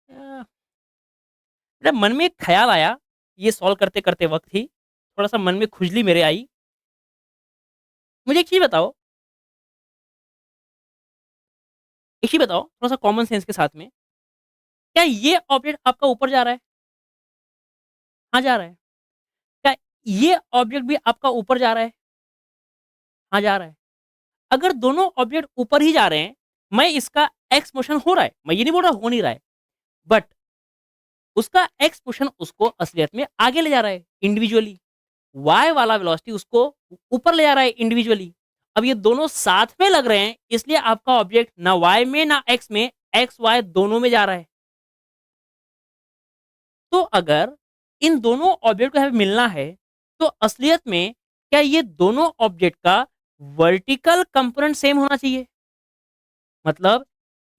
मेरा मन में एक ख्याल आया, ये सॉल्व करते करते वक्त ही थोड़ा सा मन में खुजली मेरे आई। मुझे एक चीज बताओ थोड़ा सा कॉमन सेंस के साथ में, क्या ये ऑब्जेक्ट आपका ऊपर जा रहा है? हाँ जा रहा है। क्या ये ऑब्जेक्ट भी आपका ऊपर जा रहा है? हाँ जा रहा है। अगर दोनों ऑब्जेक्ट ऊपर ही जा रहे हैं, मैं इसका एक्स मोशन हो रहा है, मैं ये नहीं बोल रहा हो नहीं रहा है, बट उसका एक्स मोशन उसको असलियत में आगे ले जा रहा है इंडिविजुअली, वाई वाला वेलोसिटी उसको ऊपर ले जा रहा है इंडिविजुअली। अब ये दोनों साथ में लग रहे हैं, इसलिए आपका ऑब्जेक्ट ना वाई में ना एक्स में, एक्स वाई दोनों में जा रहा है। तो अगर इन दोनों ऑब्जेक्ट को यहाँ पे मिलना है, तो असलियत में क्या ये दोनों ऑब्जेक्ट का वर्टिकल कंपोनेंट सेम होना चाहिए? मतलब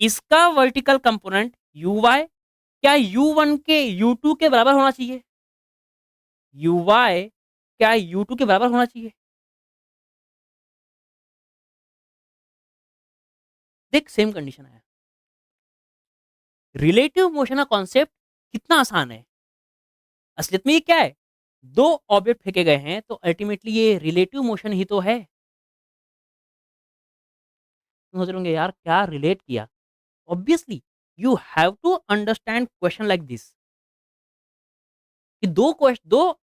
इसका वर्टिकल कंपोनेंट यू वाई क्या यू वन के यू टू के बराबर होना चाहिए? यू वाई क्या यू टू के बराबर होना चाहिए? देख सेम कंडीशन है। रिलेटिव मोशन का कॉन्सेप्ट कितना आसान है। असलियत में ये क्या है? दो ऑब्जेक्ट फेंके गए हैं, तो अल्टीमेटली ये रिलेटिव मोशन ही तो है। तुम सोच रहे होंगे यार क्या रिलेट किया? Obviously you have to understand question like this. कि दो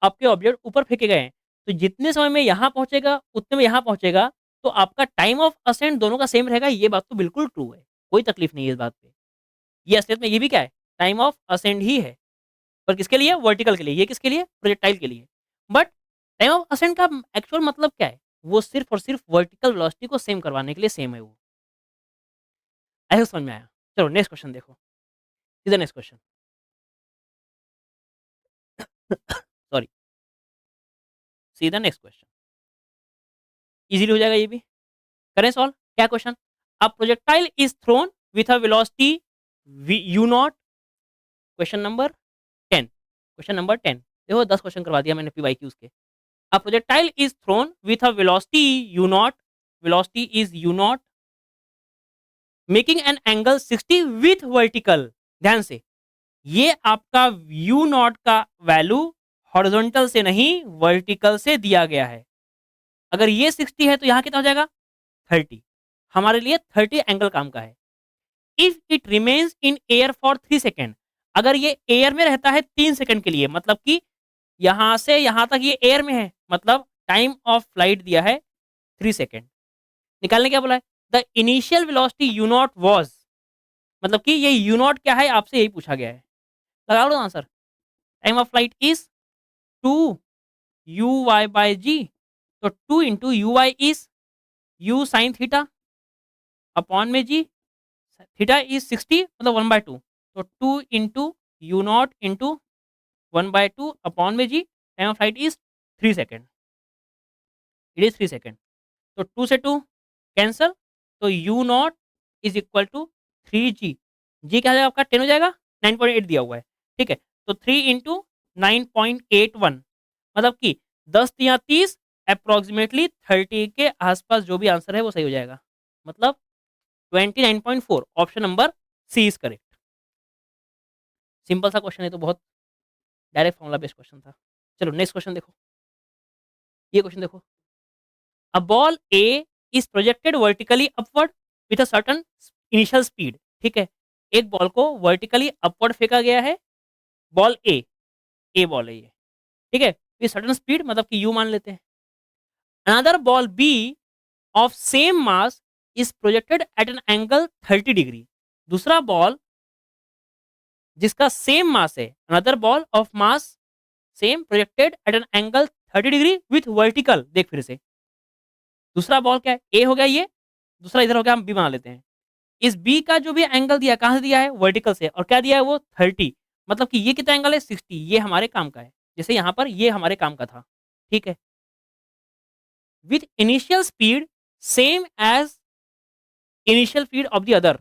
आपके ऑब्जेक्ट ऊपर फेंके गए हैं, तो जितने समय में यहाँ पहुँचेगा, उतने में यहाँ पहुँचेगा, तो आपका टाइम ऑफ असेंट दोनों का सेम रहेगा, ये बात तो बिल्कुल ट्रू है, कोई तकलीफ नहीं है इस बात पे। ये असलियत में ये भी क्या है? टाइम ऑफ असेंट ही है, पर किसके लिए? वर्टिकल के लिए, ये किसके लिए? प्रोजेक्टाइल के लिए। बट टाइम ऑफ असेंट का एक्चुअल मतलब क्या है? वो सिर्फ़ और सिर्फ़ वर्टिकल वेलोसिटी को सेम करवाने के लिए सेम है वो। ऐसा समझ में आया? चलो नेक्स्ट क्वेश्चन देखो, सीधा नेक्स्ट क्वेश्चन। सॉरी, सीधा नेक्स्ट क्वेश्चन। ईज़िली हो जाएगा ये भी। करें सॉल्व? क्या question? A projectile is thrown with a velocity V U naught. Question number 10, question number 10। देखो 10 क्वेश्चन करवा दिया मैंने पीवाईक्यूज़ के। A projectile is thrown with a velocity u naught, velocity is u naught, making an angle 60 with vertical। ध्यान से, ये आपका u not का वैल्यू हॉरिजॉन्टल से नहीं वर्टिकल से दिया गया है। अगर ये 60 है तो यहाँ कितना हो जाएगा? 30। हमारे लिए 30 एंगल काम का है। If it remains in air for 3 second, अगर ये एयर में रहता है 3 सेकंड के लिए, मतलब कि यहाँ से यहाँ तक ये एयर में है, मतलब टाइम ऑफ फ्लाइट दिया है 3 सेकंड। निकालने क्या बोला है? The initial velocity you not was, मतलब कि ये यू नॉट क्या है आपसे यही पूछा गया है। लगा लो answer. Time of flight is 2 u Y by g, तो 2 into u Y is you sine theta upon में जी, थीटा इज 60 मतलब 1/2, तो 2 into u not into 1/2 upon में g, time of flight is 3 second, it is 3 second. तो 2 से 2 cancel, तो u not is equal to 3 g. G क्या हो जाएगा आपका? 10 हो जाएगा, 9.8 दिया हुआ है, ठीक है। तो 3 इंटू 9.81, मतलब कि 10 या 30 अप्रोक्सीमेटली 30 के आसपास जो भी आंसर है वो सही हो जाएगा, मतलब 29.4। Option number C is correct. Simple सा क्वेश्चन है, तो बहुत डायरेक्ट फॉर्मूला बेस्ड क्वेश्चन था। चलो नेक्स्ट क्वेश्चन देखो, ये क्वेश्चन देखो। A ball A is projected vertically upward with a certain initial speed। ठीक है, एक बॉल को वर्टिकली अपवर्ड फेंका गया है, बॉल ए बॉल है ये, ठीक है, विथ सर्टेन स्पीड, मतलब कि यू मान लेते हैं। Another ball B of same mass is projected at an angle 30 degree. दूसरा बॉल जिसका सेम मास है, another ball of mass same projected at an angle 30 degree with vertical. देख फिर से, दूसरा बॉल क्या है? ए हो गया ये, दूसरा इधर हो गया, हम बी बना लेते हैं। इस बी का जो भी एंगल दिया है, कहाँ से दिया है? वर्टिकल से, और क्या दिया है वो? 30, मतलब कि ये कितना एंगल है? 60। ये हमारे काम का है, जैसे यहाँ पर ये हमारे काम का था, ठीक है। With initial speed same as initial speed of the other,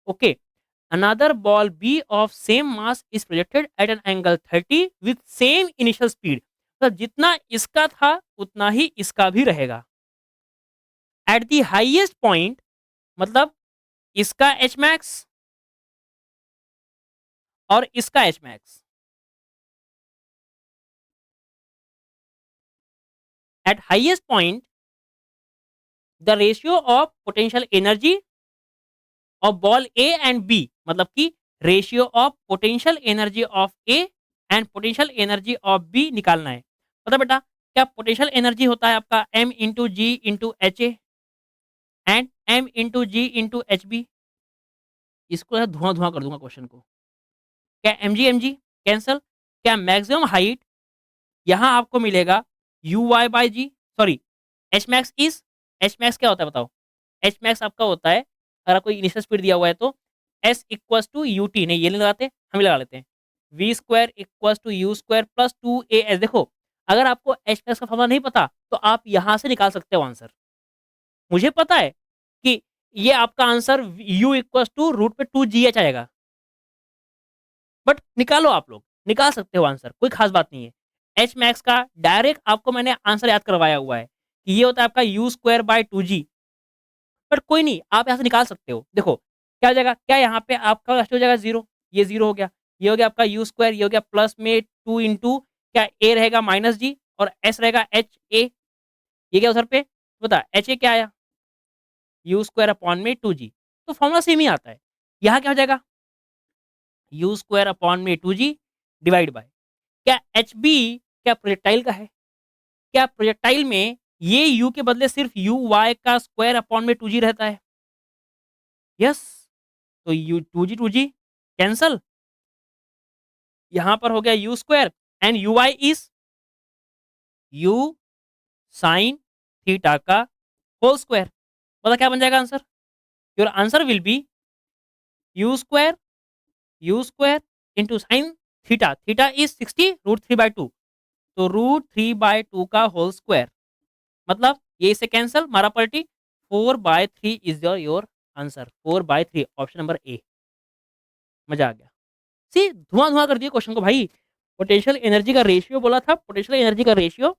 okay. Another ball B of same mass is projected at an angle 30 with same initial speed, मतलब जितना इसका था उतना ही इसका भी रहेगा। एट द हाइएस्ट पॉइंट, मतलब इसका एच मैक्स और इसका H max, at highest point the ratio of potential energy of ball A and B, मतलब कि ratio of potential energy of A and potential energy of B निकालना है। मतलब बेटा, क्या पोटेंशियल एनर्जी होता है आपका m into G into H A and m into G into H B. इसको धुआं धुआं कर दूंगा क्वेश्चन को। क्या एम जी कैंसल, क्या मैक्सिमम हाइट यहाँ आपको मिलेगा U Y by G, sorry, H max is, H max क्या होता है बताओ? एच मैक्स आपका होता है, अगर आपको इनिशियल स्पीड दिया हुआ है तो S equals to U T, नहीं ये नहीं लगाते, हम ही लगा लेते हैं, V square equals to you square plus 2 AS। देखो, अगर आपको एच मैक्स का फॉर्मूला नहीं पता तो आप यहाँ से निकाल सकते हो आंसर। मुझे पता है कि ये आपका answer U equals to root पे 2 GH आएगा, बट निकालो, आप लोग निकाल सकते हो आंसर, कोई खास बात नहीं है। एच मैक्स का डायरेक्ट आपको मैंने आंसर याद करवाया हुआ है कि ये होता है आपका u square by 2G, but कोई नहीं, आप यहाँ से निकाल सकते हो। देखो क्या हो जाएगा, क्या यहाँ पे आपका लास्ट हो जाएगा 0, ये 0 हो गया, ये हो गया आपका यू स्क्वायर, ये हो गया प्लस में 2 इंटू क्या ए रहेगा माइनस जी, और एस रहेगा एच ए, ये क्या उधर पे बता, एच ए क्या आया? यू स्क्वायर अपॉन में 2G, तो फॉर्मूला सेम ही आता है। यहाँ क्या हो जाएगा? यू स्क्वायर अपॉन में 2G डिवाइड बाय क्या एच बी क्या प्रोजेक्टाइल का है? क्या प्रोजेक्टाइल में ये यू के बदले सिर्फ यू वाई का स्क्वायर अपॉन में टू जी रहता है? यस। तो यू टू जी कैंसल, यहाँ पर हो गया U square and U Y is you sine theta का होल स्क्वायर। बता क्या बन जाएगा answer? Your answer will be U square into sine theta, theta is 60 √3/2, तो √3/2 का होल स्क्वायर, मतलब ये इसे कैंसल, मारा पलटी, 4/3 is your answer, 4/3 option number ए। मजा आ गया। सी धुआं धुआं कर दिया क्वेश्चन को भाई। पोटेंशियल एनर्जी का रेशियो बोला था, पोटेंशियल एनर्जी का रेशियो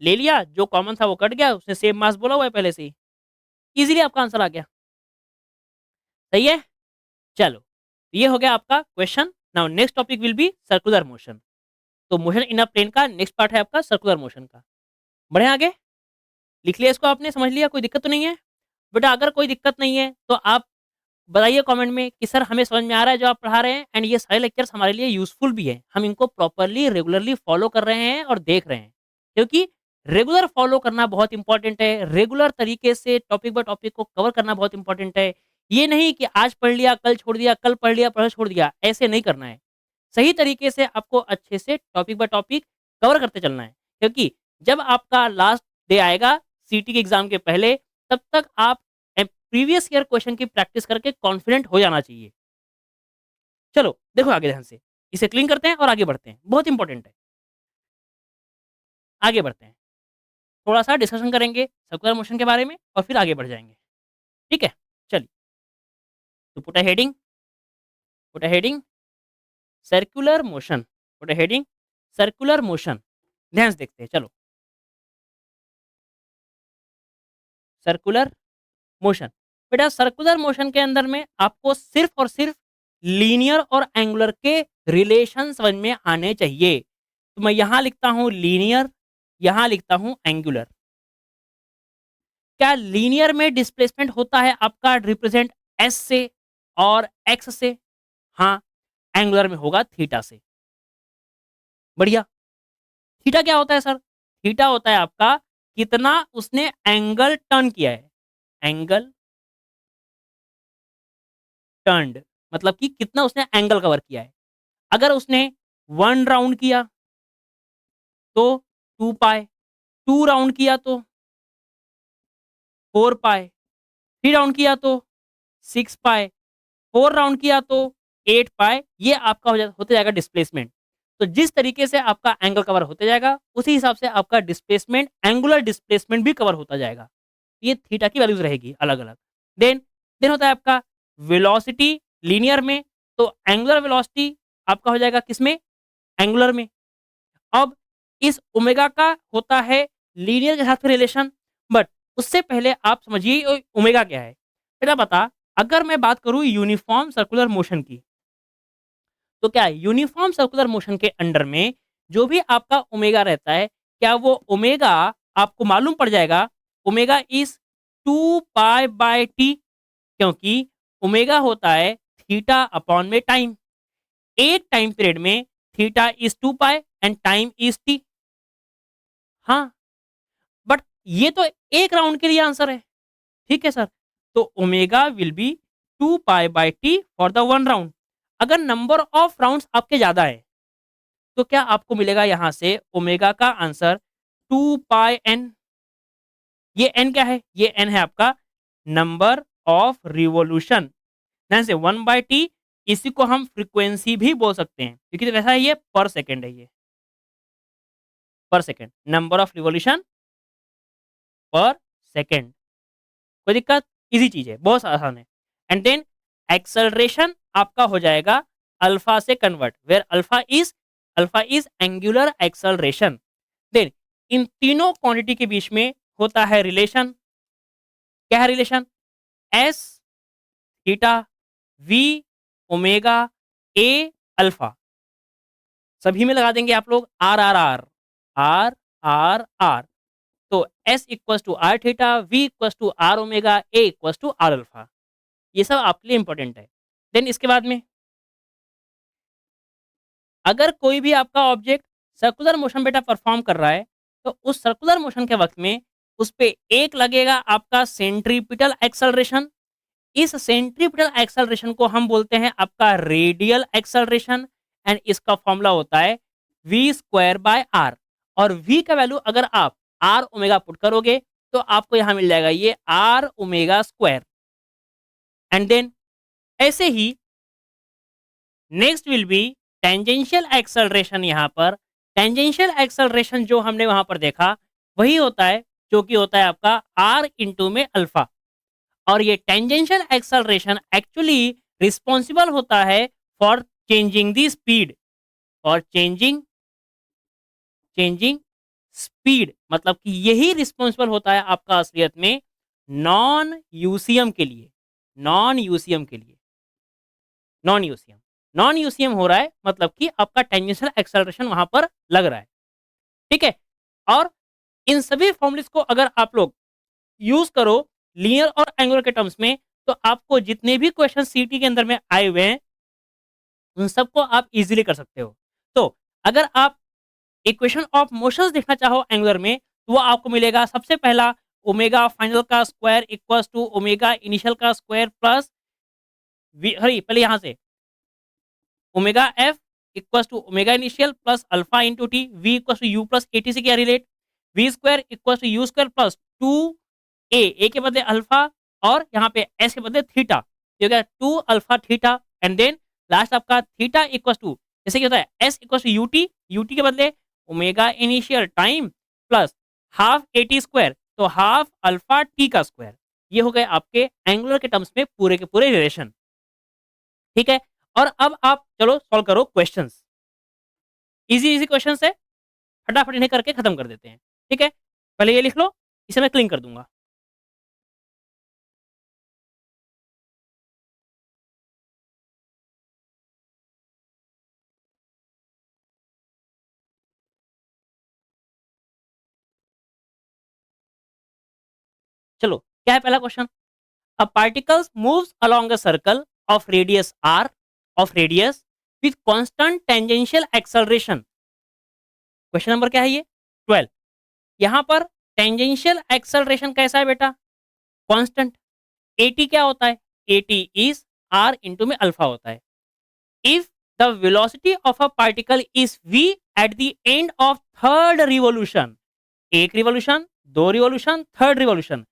ले लिया, जो कॉमन था वो कट गया, उसने सेम मास बोला हुआ है पहले से ही, इजीली आपका आंसर आ गया। सही है। चलो, ये हो गया आपका question. Now next topic will be circular motion. तो मोशन इन अ प्लेन का नेक्स्ट पार्ट है आपका सर्कुलर मोशन का। बढ़े आगे? लिख लिया इसको आपने, समझ लिया, कोई दिक्कत तो नहीं है? बेटा अगर कोई दिक्कत नहीं है तो आप बताइए कमेंट में कि सर हमें समझ में आ रहा है जो आप पढ़ा रहे हैं, एंड ये सारे लेक्चर्स हमारे लिए यूजफुल भी है, हम इनको प्रॉपर्ली रेगुलरली फॉलो कर रहे हैं और देख रहे हैं, क्योंकि रेगुलर फॉलो करना बहुत इंपॉर्टेंट है, रेगुलर तरीके से टॉपिक बाय टॉपिक को कवर करना बहुत इंपॉर्टेंट है। ये नहीं कि आज पढ़ लिया कल छोड़ दिया, कल पढ़ लिया पढ़ छोड़ दिया, ऐसे नहीं करना है। सही तरीके से आपको अच्छे से टॉपिक बाय टॉपिक कवर करते चलना है, क्योंकि जब आपका लास्ट डे आएगा सीटी के एग्जाम के पहले, तब तक आप प्रीवियस ईयर क्वेश्चन की प्रैक्टिस करके कॉन्फिडेंट हो जाना चाहिए। चलो देखो आगे ध्यान से, इसे क्लीन करते हैं और आगे बढ़ते हैं, बहुत इंपॉर्टेंट है। आगे बढ़ते हैं, थोड़ा सा डिस्कशन करेंगे सर्कुलर मोशन के बारे में और फिर आगे बढ़ जाएंगे। ठीक है, चलिए। तो put a heading circular motion, put a heading circular motion. ध्यान से देखते हैं, चलो। सर्कुलर मोशन, बेटा सर्कुलर मोशन के अंदर में आपको सिर्फ और सिर्फ लीनियर और एंगुलर के रिलेशन समझ में आने चाहिए। तो मैं यहां लिखता हूं लीनियर, यहां लिखता हूं एंगुलर। क्या लीनियर में डिस्प्लेसमेंट होता है आपका रिप्रेजेंट एस से और एक्स से? हाँ। एंगुलर में होगा थीटा से। बढ़िया। थीटा क्या होता है सर? थीटा होता है आपका कितना उसने एंगल टर्न किया है, एंगल टर्न्ड, मतलब कि कितना उसने एंगल कवर किया है। अगर उसने 1 राउंड किया तो 2 पाई, 2 राउंड किया तो 4 पाई, 3 राउंड किया तो 6 पाई, 4 राउंड किया तो 8 पाई। ये आपका होते जाएगा डिस्प्लेसमेंट। तो जिस तरीके से आपका एंगल कवर होते जाएगा, उसी हिसाब से आपका डिस्प्लेसमेंट, एंगुलर डिस्प्लेसमेंट भी कवर होता जाएगा। ये थीटा की वैल्यूज रहेगी अलग अलग। देन देन होता है आपका वेलोसिटी लीनियर में, तो एंगुलर वेलोसिटी आपका हो जाएगा किसमें? एंगुलर में। अब इस ओमेगा का होता है लीनियर के साथ रिलेशन, बट उससे पहले आप समझिए ओमेगा क्या है। बेटा बता, अगर मैं बात करूं यूनिफॉर्म सर्कुलर मोशन की, तो क्या यूनिफॉर्म सर्कुलर मोशन के अंडर में जो भी आपका ओमेगा रहता है, क्या वो ओमेगा आपको मालूम पड़ जाएगा? ओमेगा इज 2 पाई/टी, क्योंकि ओमेगा होता है थीटा अपॉन में टाइम। एक टाइम पीरियड में theta is 2 pi and time is T. हाँ, बट ये तो एक राउंड के लिए आंसर है। ठीक है सर। तो ओमेगा विल बी 2 पाई/टी फॉर द 1 राउंड। अगर नंबर ऑफ राउंड्स आपके ज्यादा है, तो क्या आपको मिलेगा यहां से ओमेगा का आंसर 2 पाई एन। ये एन क्या है? ये एन है आपका नंबर ऑफ रिवोल्यूशन। ध्यान से 1/t, इसी को हम फ्रीक्वेंसी भी बोल सकते हैं, क्योंकि वैसा है, ये पर सेकेंड है, ये पर second, number of revolution per second. कोई दिक्कत? इजी चीज है, बहुत आसान है। एंड देन एक्सेलरेशन आपका हो जाएगा अल्फा से convert, where alpha is angular acceleration. Then इन तीनों क्वांटिटी के बीच में होता है रिलेशन। क्या है relation? S theta v omega a alpha, सभी में लगा देंगे आप लोग r are are are are r. तो s equal to r theta, v equal to are omega, a equal to are alpha. ये सब आपके लिए इंपॉर्टेंट है। देन इसके बाद में अगर कोई भी आपका ऑब्जेक्ट सर्कुलर मोशन बेटा परफॉर्म कर रहा है, तो उस सर्कुलर मोशन के वक्त में उस पे एक लगेगा आपका सेंट्रीपिटल एक्सेलरेशन। इस सेंट्रीपिटल एक्सेलरेशन को हम बोलते हैं आपका रेडियल एक्सेलरेशन, एंड इसका फॉर्मूला होता है वी स्क्वायर बाय आर। और वी का वैल्यू अगर आप आर ओमेगा पुट करोगे तो आपको यहां मिल जाएगा ये r omega square. And then ऐसे ही next will be tangential acceleration. यहां पर टेंजेंशियल एक्सेलरेशन जो हमने वहां पर देखा वही होता है जो कि होता है आपका आर इंटू में अल्फा। और ये टेंजेंशियल एक्सेलरेशन एक्चुअली रिस्पॉन्सिबल होता है फॉर चेंजिंग द स्पीड, और चेंजिंग चेंजिंग स्पीड, मतलब कि यही रिस्पॉन्सिबल होता है आपका असलियत में नॉन यूसीएम के लिए। नॉन यूसीएम के लिए नॉन यूसीएम नॉन यूसीएम हो रहा है, मतलब कि आपका टेंजेंशियल एक्सेलरेशन वहां पर लग रहा है। ठीक है। और इन सभी फॉर्मूलेस को अगर आप लोग यूज करो लीनियर और एंगुलर के टर्म्स में, तो आपको जितने भी क्वेश्चन सीटी के अंदर में आए हुए हैं उन सबको आप इजीली कर सकते हो। तो अगर आप इक्वेशन ऑफ मोशंस देखना चाहो एंगुलर में, तो वो आपको मिलेगा सबसे पहला ओमेगा फाइनल का square equals to omega initial का स्क्वायर प्लस हरी पहले यहां से omega f equals to omega initial plus alpha into t v equals to u plus a t से क्या relate v square equals to you square plus two a के बदले alpha और यहाँ पे एस के बदले थीटा, ये हो गया two alpha theta. And then last आपका थीटा इक्वल्स टू जैसे क्या होता है एस इक्वल्स टू यूटी के बदले omega initial time plus half A T square, तो हाफ अल्फा टी का स्क्वायर। ये हो गए आपके एंगुलर के टर्म्स में पूरे के पूरे रिलेशन। ठीक है। और अब आप चलो सॉल्व करो क्वेश्चंस। इजी इजी क्वेश्चन है, फटाफट इन्हें करके खत्म कर देते हैं। ठीक है। पहले ये लिख लो, इसे मैं क्लिंग कर दूंगा। चलो क्या है पहला question. A particles moves along a circle of radius R with constant tangential acceleration. Question number क्या है ये 12। यहां पर टेंजेंशियल एक्सेलरेशन कैसा है बेटा कांस्टेंट। एटी क्या होता है एटी इज आर इंटू में अल्फा होता है। If the velocity of a particle is v at the end of third revolution, एक रिवोल्यूशन, दो रिवोल्यूशन, थर्ड रिवोल्यूशन,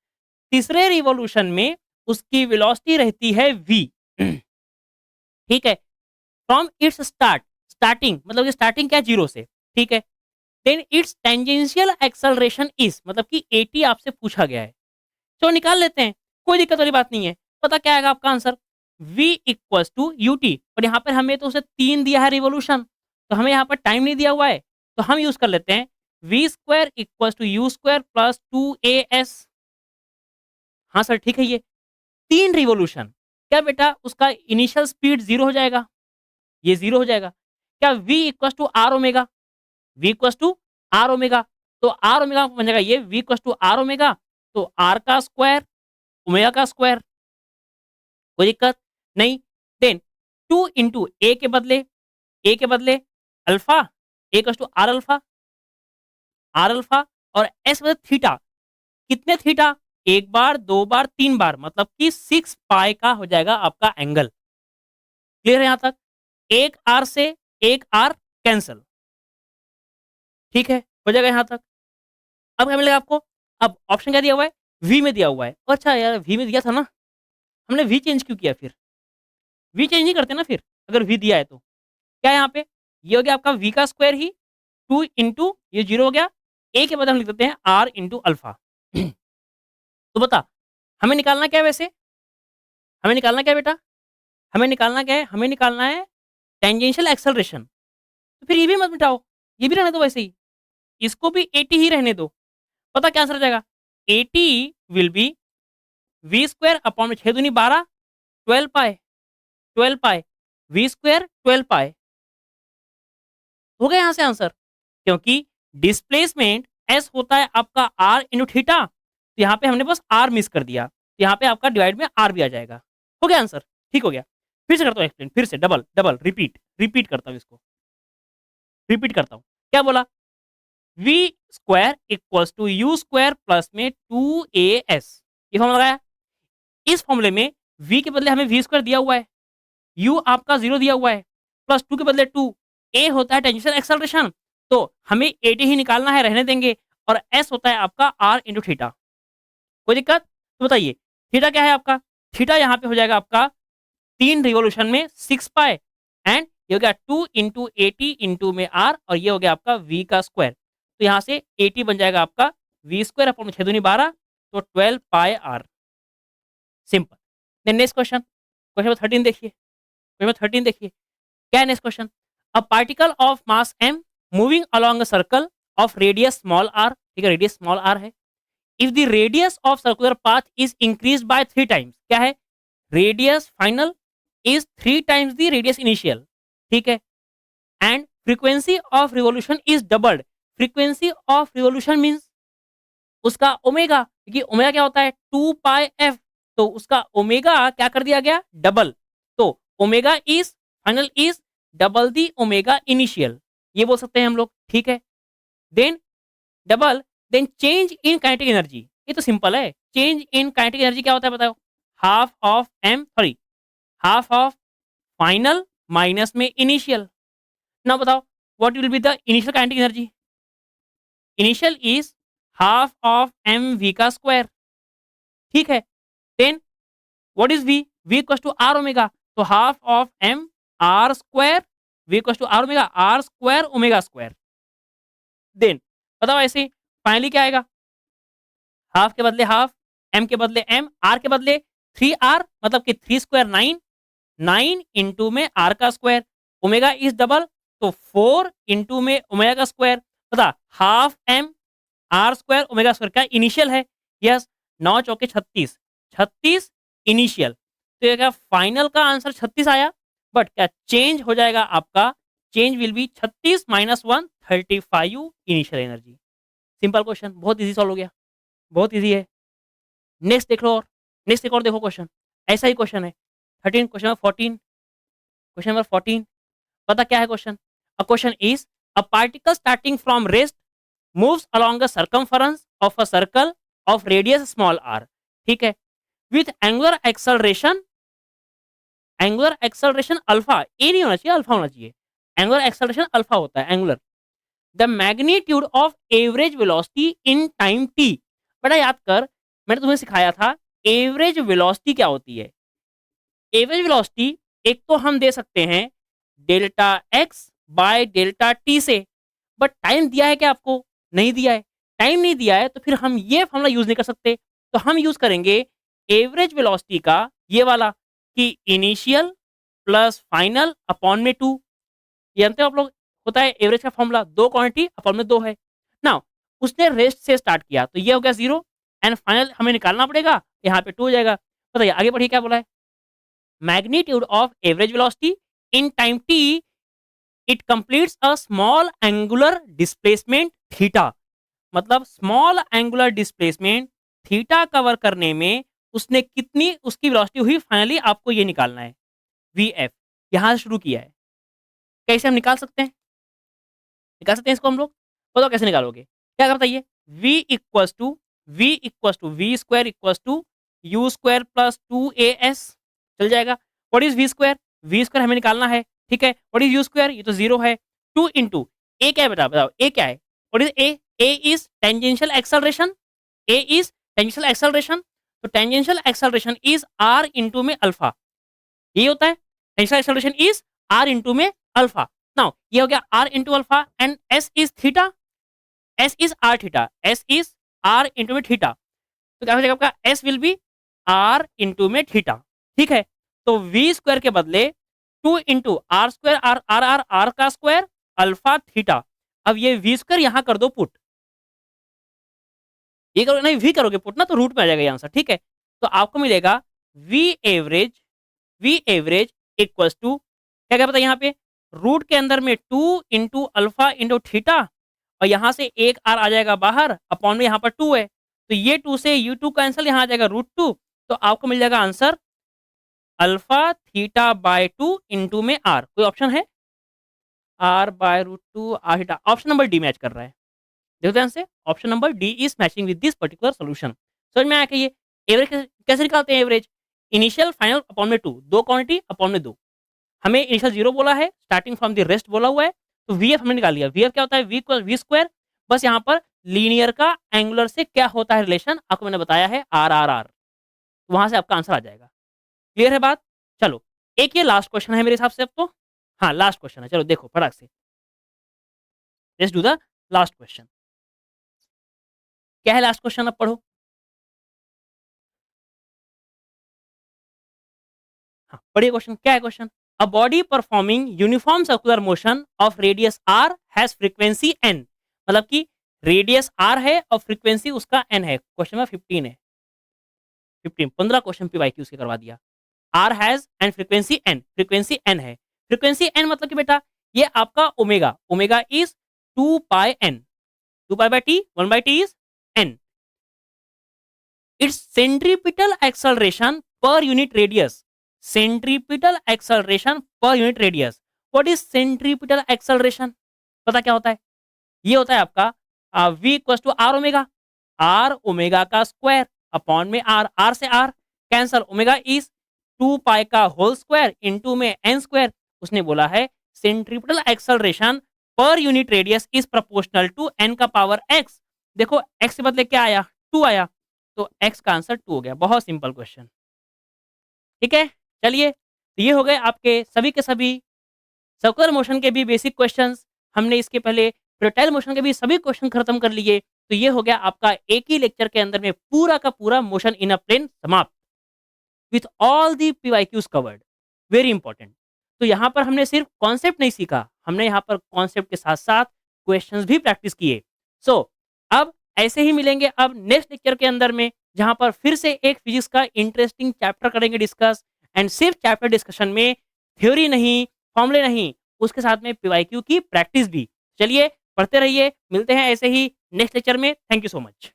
तीसरे रिवोल्यूशन में उसकी वेलोसिटी रहती है v। ठीक है। फ्रॉम इट्स स्टार्टिंग मतलब स्टार्टिंग क्या जीरो से। ठीक है। Then its tangential acceleration is मतलब कि 80 आपसे पूछा गया है, तो निकाल लेते हैं, कोई दिक्कत वाली बात नहीं है। पता क्या आएगा आपका answer v equals to U T, और यहाँ पर हमें तो उसे 3 दिया है रिवोल्यूशन, तो हमें यहाँ पर टाइम नहीं दिया हुआ है, तो हम यूज कर लेते हैं V square equals to you square plus two A S. हाँ सर ठीक है। ये 3 रिवोल्यूशन क्या बेटा उसका इनिशियल स्पीड जीरो हो जाएगा, ये जीरो हो जाएगा। क्या v equals to are omega, v equals to are omega, तो आर ओमेगा बन जाएगा ये v equals to are omega, तो आर का स्क्वायर ओमेगा का स्क्वायर, कोई दिक्कत नहीं। देन 2 इंटू ए के बदले alpha A equals to are alpha और एस बदले थीटा। कितने थीटा एक बार दो बार तीन बार, मतलब कि 6 पाई का हो जाएगा आपका एंगल। क्लियर है यहां तक। एक आर से एक आर कैंसल। ठीक है हो जाएगा यहां तक। अब क्या मिलेगा आपको, अब ऑप्शन क्या दिया हुआ है वी में दिया हुआ है। अच्छा यार वी में दिया था ना, हमने वी चेंज क्यों किया फिर, वी चेंज नहीं करते ना फिर अगर वी दिया है तो। क्या है यहाँ पे ये हो गया आपका वी का स्क्वायर ही 2 इंटू ये जीरो हो गया, ए के बदले हम लिख देते हैं आर इंटू अल्फा। तो बता हमें निकालना क्या है वैसे, हमें निकालना क्या है बेटा, हमें निकालना क्या है, हमें निकालना है टेंजेंशियल एक्सेलरेशन। तो फिर ये भी मत मिटाओ, ये भी रहने दो वैसे ही, इसको भी 80 ही रहने दो। पता क्या आंसर आ जाएगा 80 will be V square upon में 6 दूनी 12 12 पाए वी स्क्वायर 12 पाए। हो गया यहाँ से आंसर, क्योंकि डिस्प्लेसमेंट एस होता है आपका आर इंटू थीटा, तो यहाँ पे हमने बस आर मिस कर दिया, तो यहाँ पे आपका डिवाइड में आर भी आ जाएगा। हो गया आंसर, ठीक हो गया। फिर से करता हूँ एक्सप्लेन, फिर से डबल डबल रिपीट रिपीट करता हूँ इसको। रिपीट करता हूँ, क्या बोला? V square equals to you square plus में 2as, ये फॉर्मूला लगाया। इस फॉर्मूले में v के बदले हमें वी स्क्वायर दिया हुआ है, u आपका 0 दिया हुआ है, प्लस 2 के बदले 2, a होता है टेंजेंशियल एक्सेलरेशन, तो हमें AD ही निकालना है, रहने देंगे, और s होता है आपका r इंटू थीटा। कोई दिक्कत? तो बताइए, थीटा क्या है आपका? थीटा यहाँ पे हो जाएगा आपका 3 रिवॉल्यूशन में 6 पाई, एंड ये हो गया 2 इंटू 80 इंटू में r, और ये हो गया आपका v का स्क्वायर। तो यहाँ से 80 बन जाएगा आपका v स्क्वायर अपॉन 6 दूनी 12, तो 12 pi r। Simple. Then next question, question number 13 देखिए, क्वेश्चन नंबर 13 देखिए, क्या है next question? A particle of mass m moving along a circle of radius small r, ठीक है, रेडियस स्मॉल r है। If the radius of circular path is increase by 3 times, क्या है? Radius final is 3 times the radius initial, ठीक है, and frequency of revolution is doubled. Frequency of revolution means उसका omega, क्योंकि omega क्या होता है? 2 पाई एफ, तो उसका ओमेगा क्या कर दिया गया? डबल। तो omega is final is double the omega initial, ये बोल सकते हैं हम लोग, ठीक है। Then double, then change in kinetic energy, ये तो सिंपल है। चेंज इन काइनेटिक एनर्जी क्या होता है बताओ? Half of m, sorry, half of final minus में इनिशियल। ना बताओ, what will be the initial kinetic energy? Initial is half of m v का स्क्वायर, ठीक है। Then what is v? V equal to are omega, तो half of m are square, v equal to are omega, r square omega square. Then बताओ ऐसे finally क्या आएगा? Half के बदले हाफ, एम के बदले एम, आर के बदले 3r, मतलब कि 3 स्क्वायर 9, 9 इंटू में आर का स्क्वायर, ओमेगा इज डबल, तो 4 इंटू में ओमेगा का स्क्वायर, बता half M are square omega square क्या इनिशियल है? यस, 9 चौके 36, 36 इनिशियल, तो ये क्या फाइनल का आंसर 36 आया, बट क्या चेंज हो जाएगा आपका? Change will be 36 minus 1, 35 initial energy. Simple question, बहुत इजी सॉल्व हो गया, बहुत इजी है। नेक्स्ट देख लो, और नेक्स्ट एक और देखो क्वेश्चन, ऐसा ही क्वेश्चन है 13, क्वेश्चन नंबर 14, क्वेश्चन नंबर 14, पता क्या है question? A question is a particle starting from rest moves along the circumference of a circle of radius small R, ठीक है, with angular acceleration alpha, A नहीं होना चाहिए, अल्फा होना चाहिए, एंगुलर एक्सेलरेशन अल्फा होता है, angular, the magnitude of average velocity in time T. बेटा याद कर, मैंने तुम्हें सिखाया था एवरेज वेलोसिटी क्या होती है। एवरेज वेलोसिटी एक तो हम दे सकते हैं delta x by delta T से, बट टाइम दिया है क्या आपको? नहीं दिया है। टाइम नहीं दिया है तो फिर हम ये फॉर्मूला यूज नहीं कर सकते, तो हम यूज करेंगे एवरेज वेलोसिटी का ये वाला, कि इनिशियल प्लस फाइनल अपॉन में 2, जानते हो आप लोग, होता है एवरेज का फॉर्मूला, 2 क्वांटिटी अपॉन में 2 है ना। उसने रेस्ट से स्टार्ट किया तो ये हो गया 0, एंड फाइनल हमें निकालना पड़ेगा, यहाँ पे 2 हो जाएगा। बताइए आगे बढ़िए क्या बोला है? Magnitude of average velocity in time t, it completes a small angular displacement theta, मतलब small angular displacement theta cover करने में उसने कितनी उसकी वेलोसिटी हुई, फाइनली आपको ये निकालना है वी एफ। यहां से शुरू किया है, कैसे हम निकाल सकते हैं इसको हम लोग, बताओ कैसे निकालोगे? क्या करता है? V square equals to you square plus 2as, चल जाएगा। What is V square? V square हमें निकालना है, ठीक है। What is U square? ये तो 0 है। 2 इंटू ए क्या है बेटा, बताओ ए क्या है? What is a? A is tangential acceleration, a is tangential acceleration, तो tangential acceleration is are into में अल्फा, ये होता है tangential acceleration is are into में अल्फा। नाउ ये हो गया r into alpha, and s is theta, s is r theta, s is are into में थीटा, तो क्या हो जाएगा आपका? S will be r into में थीटा, ठीक है। तो वी स्क्वायर के बदले 2 into R square, R are are R का स्क्वायर अल्फा थीटा। अब ये वी स्क्वायर यहां कर दो पुट, ये करो नहीं, वी करोगे पुट ना, तो रूट में आ जाएगा ये आंसर, ठीक है। तो आपको मिलेगा वी एवरेज इक्वल्स टू क्या क्या पता यहाँ पे, रूट के अंदर में 2 इंटू अल्फा इंटू थीटा, और यहाँ से एक आर आ जाएगा बाहर, अपॉन में यहाँ पर 2 है, तो ये 2 से यू 2 कैंसिल, यहाँ आ जाएगा √2, तो आपको मिल जाएगा answer alpha theta by 2 into में आर। कोई ऑप्शन है? r by root two r theta. Option number D match कर रहा है। देखो ध्यान से, option number D is matching with this particular solution. समझ में आया कि ये एवरेज कैसे निकालते हैं? एवरेज इनिशियल फाइनल अपॉन में 2, दो क्वांटिटी अपॉन में 2। हमें इनिशियल 0 बोला है, स्टार्टिंग फ्रॉम द रेस्ट बोला हुआ है, तो वीएफ हमने निकाल लिया। वीएफ क्या होता है? V equal V square. बस यहाँ पर लीनियर का एंगुलर से क्या होता है रिलेशन, आपको मैंने बताया है आर आर आर। वहां से आपका आंसर आ जाएगा। क्लियर है बात? चलो, एक ये लास्ट क्वेश्चन है मेरे हिसाब से अब तो। हाँ, लास्ट क्वेश्चन है। चलो देखो फटाक से, let's do the last question. क्या है लास्ट क्वेश्चन? अब पढ़ो। हाँ, पढ़िए क्वेश्चन। क्या है question? A body performing uniform circular motion of radius R has frequency N. मतलब कि रेडियस आर है और फ्रीक्वेंसी उसका एन है। क्वेश्चन में 15 है। 15 क्वेश्चन पीवाईक्यू से करवा दिया। R has and frequency n है। फ्रीक्वेंसी एन मतलब कि बेटा ये आपका omega, omega is 2 pi n, 2 pi by t, 1 by t is n. It's centripetal acceleration per unit radius. Centripetal acceleration per unit radius. What is centripetal acceleration? पता क्या होता है? ये होता है आपका v equal to are omega. R omega का square upon में आर, आर से R cancel, omega is 2 pi का होल स्क्वायर इनटू में एन स्क्वायर। उसने बोला है centripetal acceleration per unit radius is proportional to n का पावर एक्स। देखो एक्स के बदले क्या आया? 2 आया, तो एक्स का आंसर 2 हो गया। बहुत सिंपल क्वेश्चन। ठीक है, चलिए, तो ये हो गए आपके सभी के सभी सर्कुलर मोशन के भी बेसिक क्वेश्चंस। हमने इसके पहले प्रोटैल मोशन के भी सभी क्वेश्चन खत्म कर लिए। तो ये हो गया आपका एक ही लेक्चर के अंदर में पूरा का पूरा मोशन इन अ प्लेन समाप्त, with all the PYQs covered. Very important. तो यहाँ पर हमने सिर्फ कॉन्सेप्ट नहीं सीखा, हमने यहाँ पर कॉन्सेप्ट के साथ साथ क्वेश्चंस भी प्रैक्टिस किए। सो अब ऐसे ही मिलेंगे अब नेक्स्ट लेक्चर के अंदर में, जहाँ पर फिर से एक फिजिक्स का इंटरेस्टिंग चैप्टर करेंगे डिस्कस। एंड सिर्फ चैप्टर डिस्कशन में थ्योरी नहीं, फॉर्मूले नहीं, उसके साथ में पीवाईक्यू की प्रैक्टिस भी। चलिए पढ़ते रहिए, मिलते हैं ऐसे ही नेक्स्ट लेक्चर में। Thank you so much.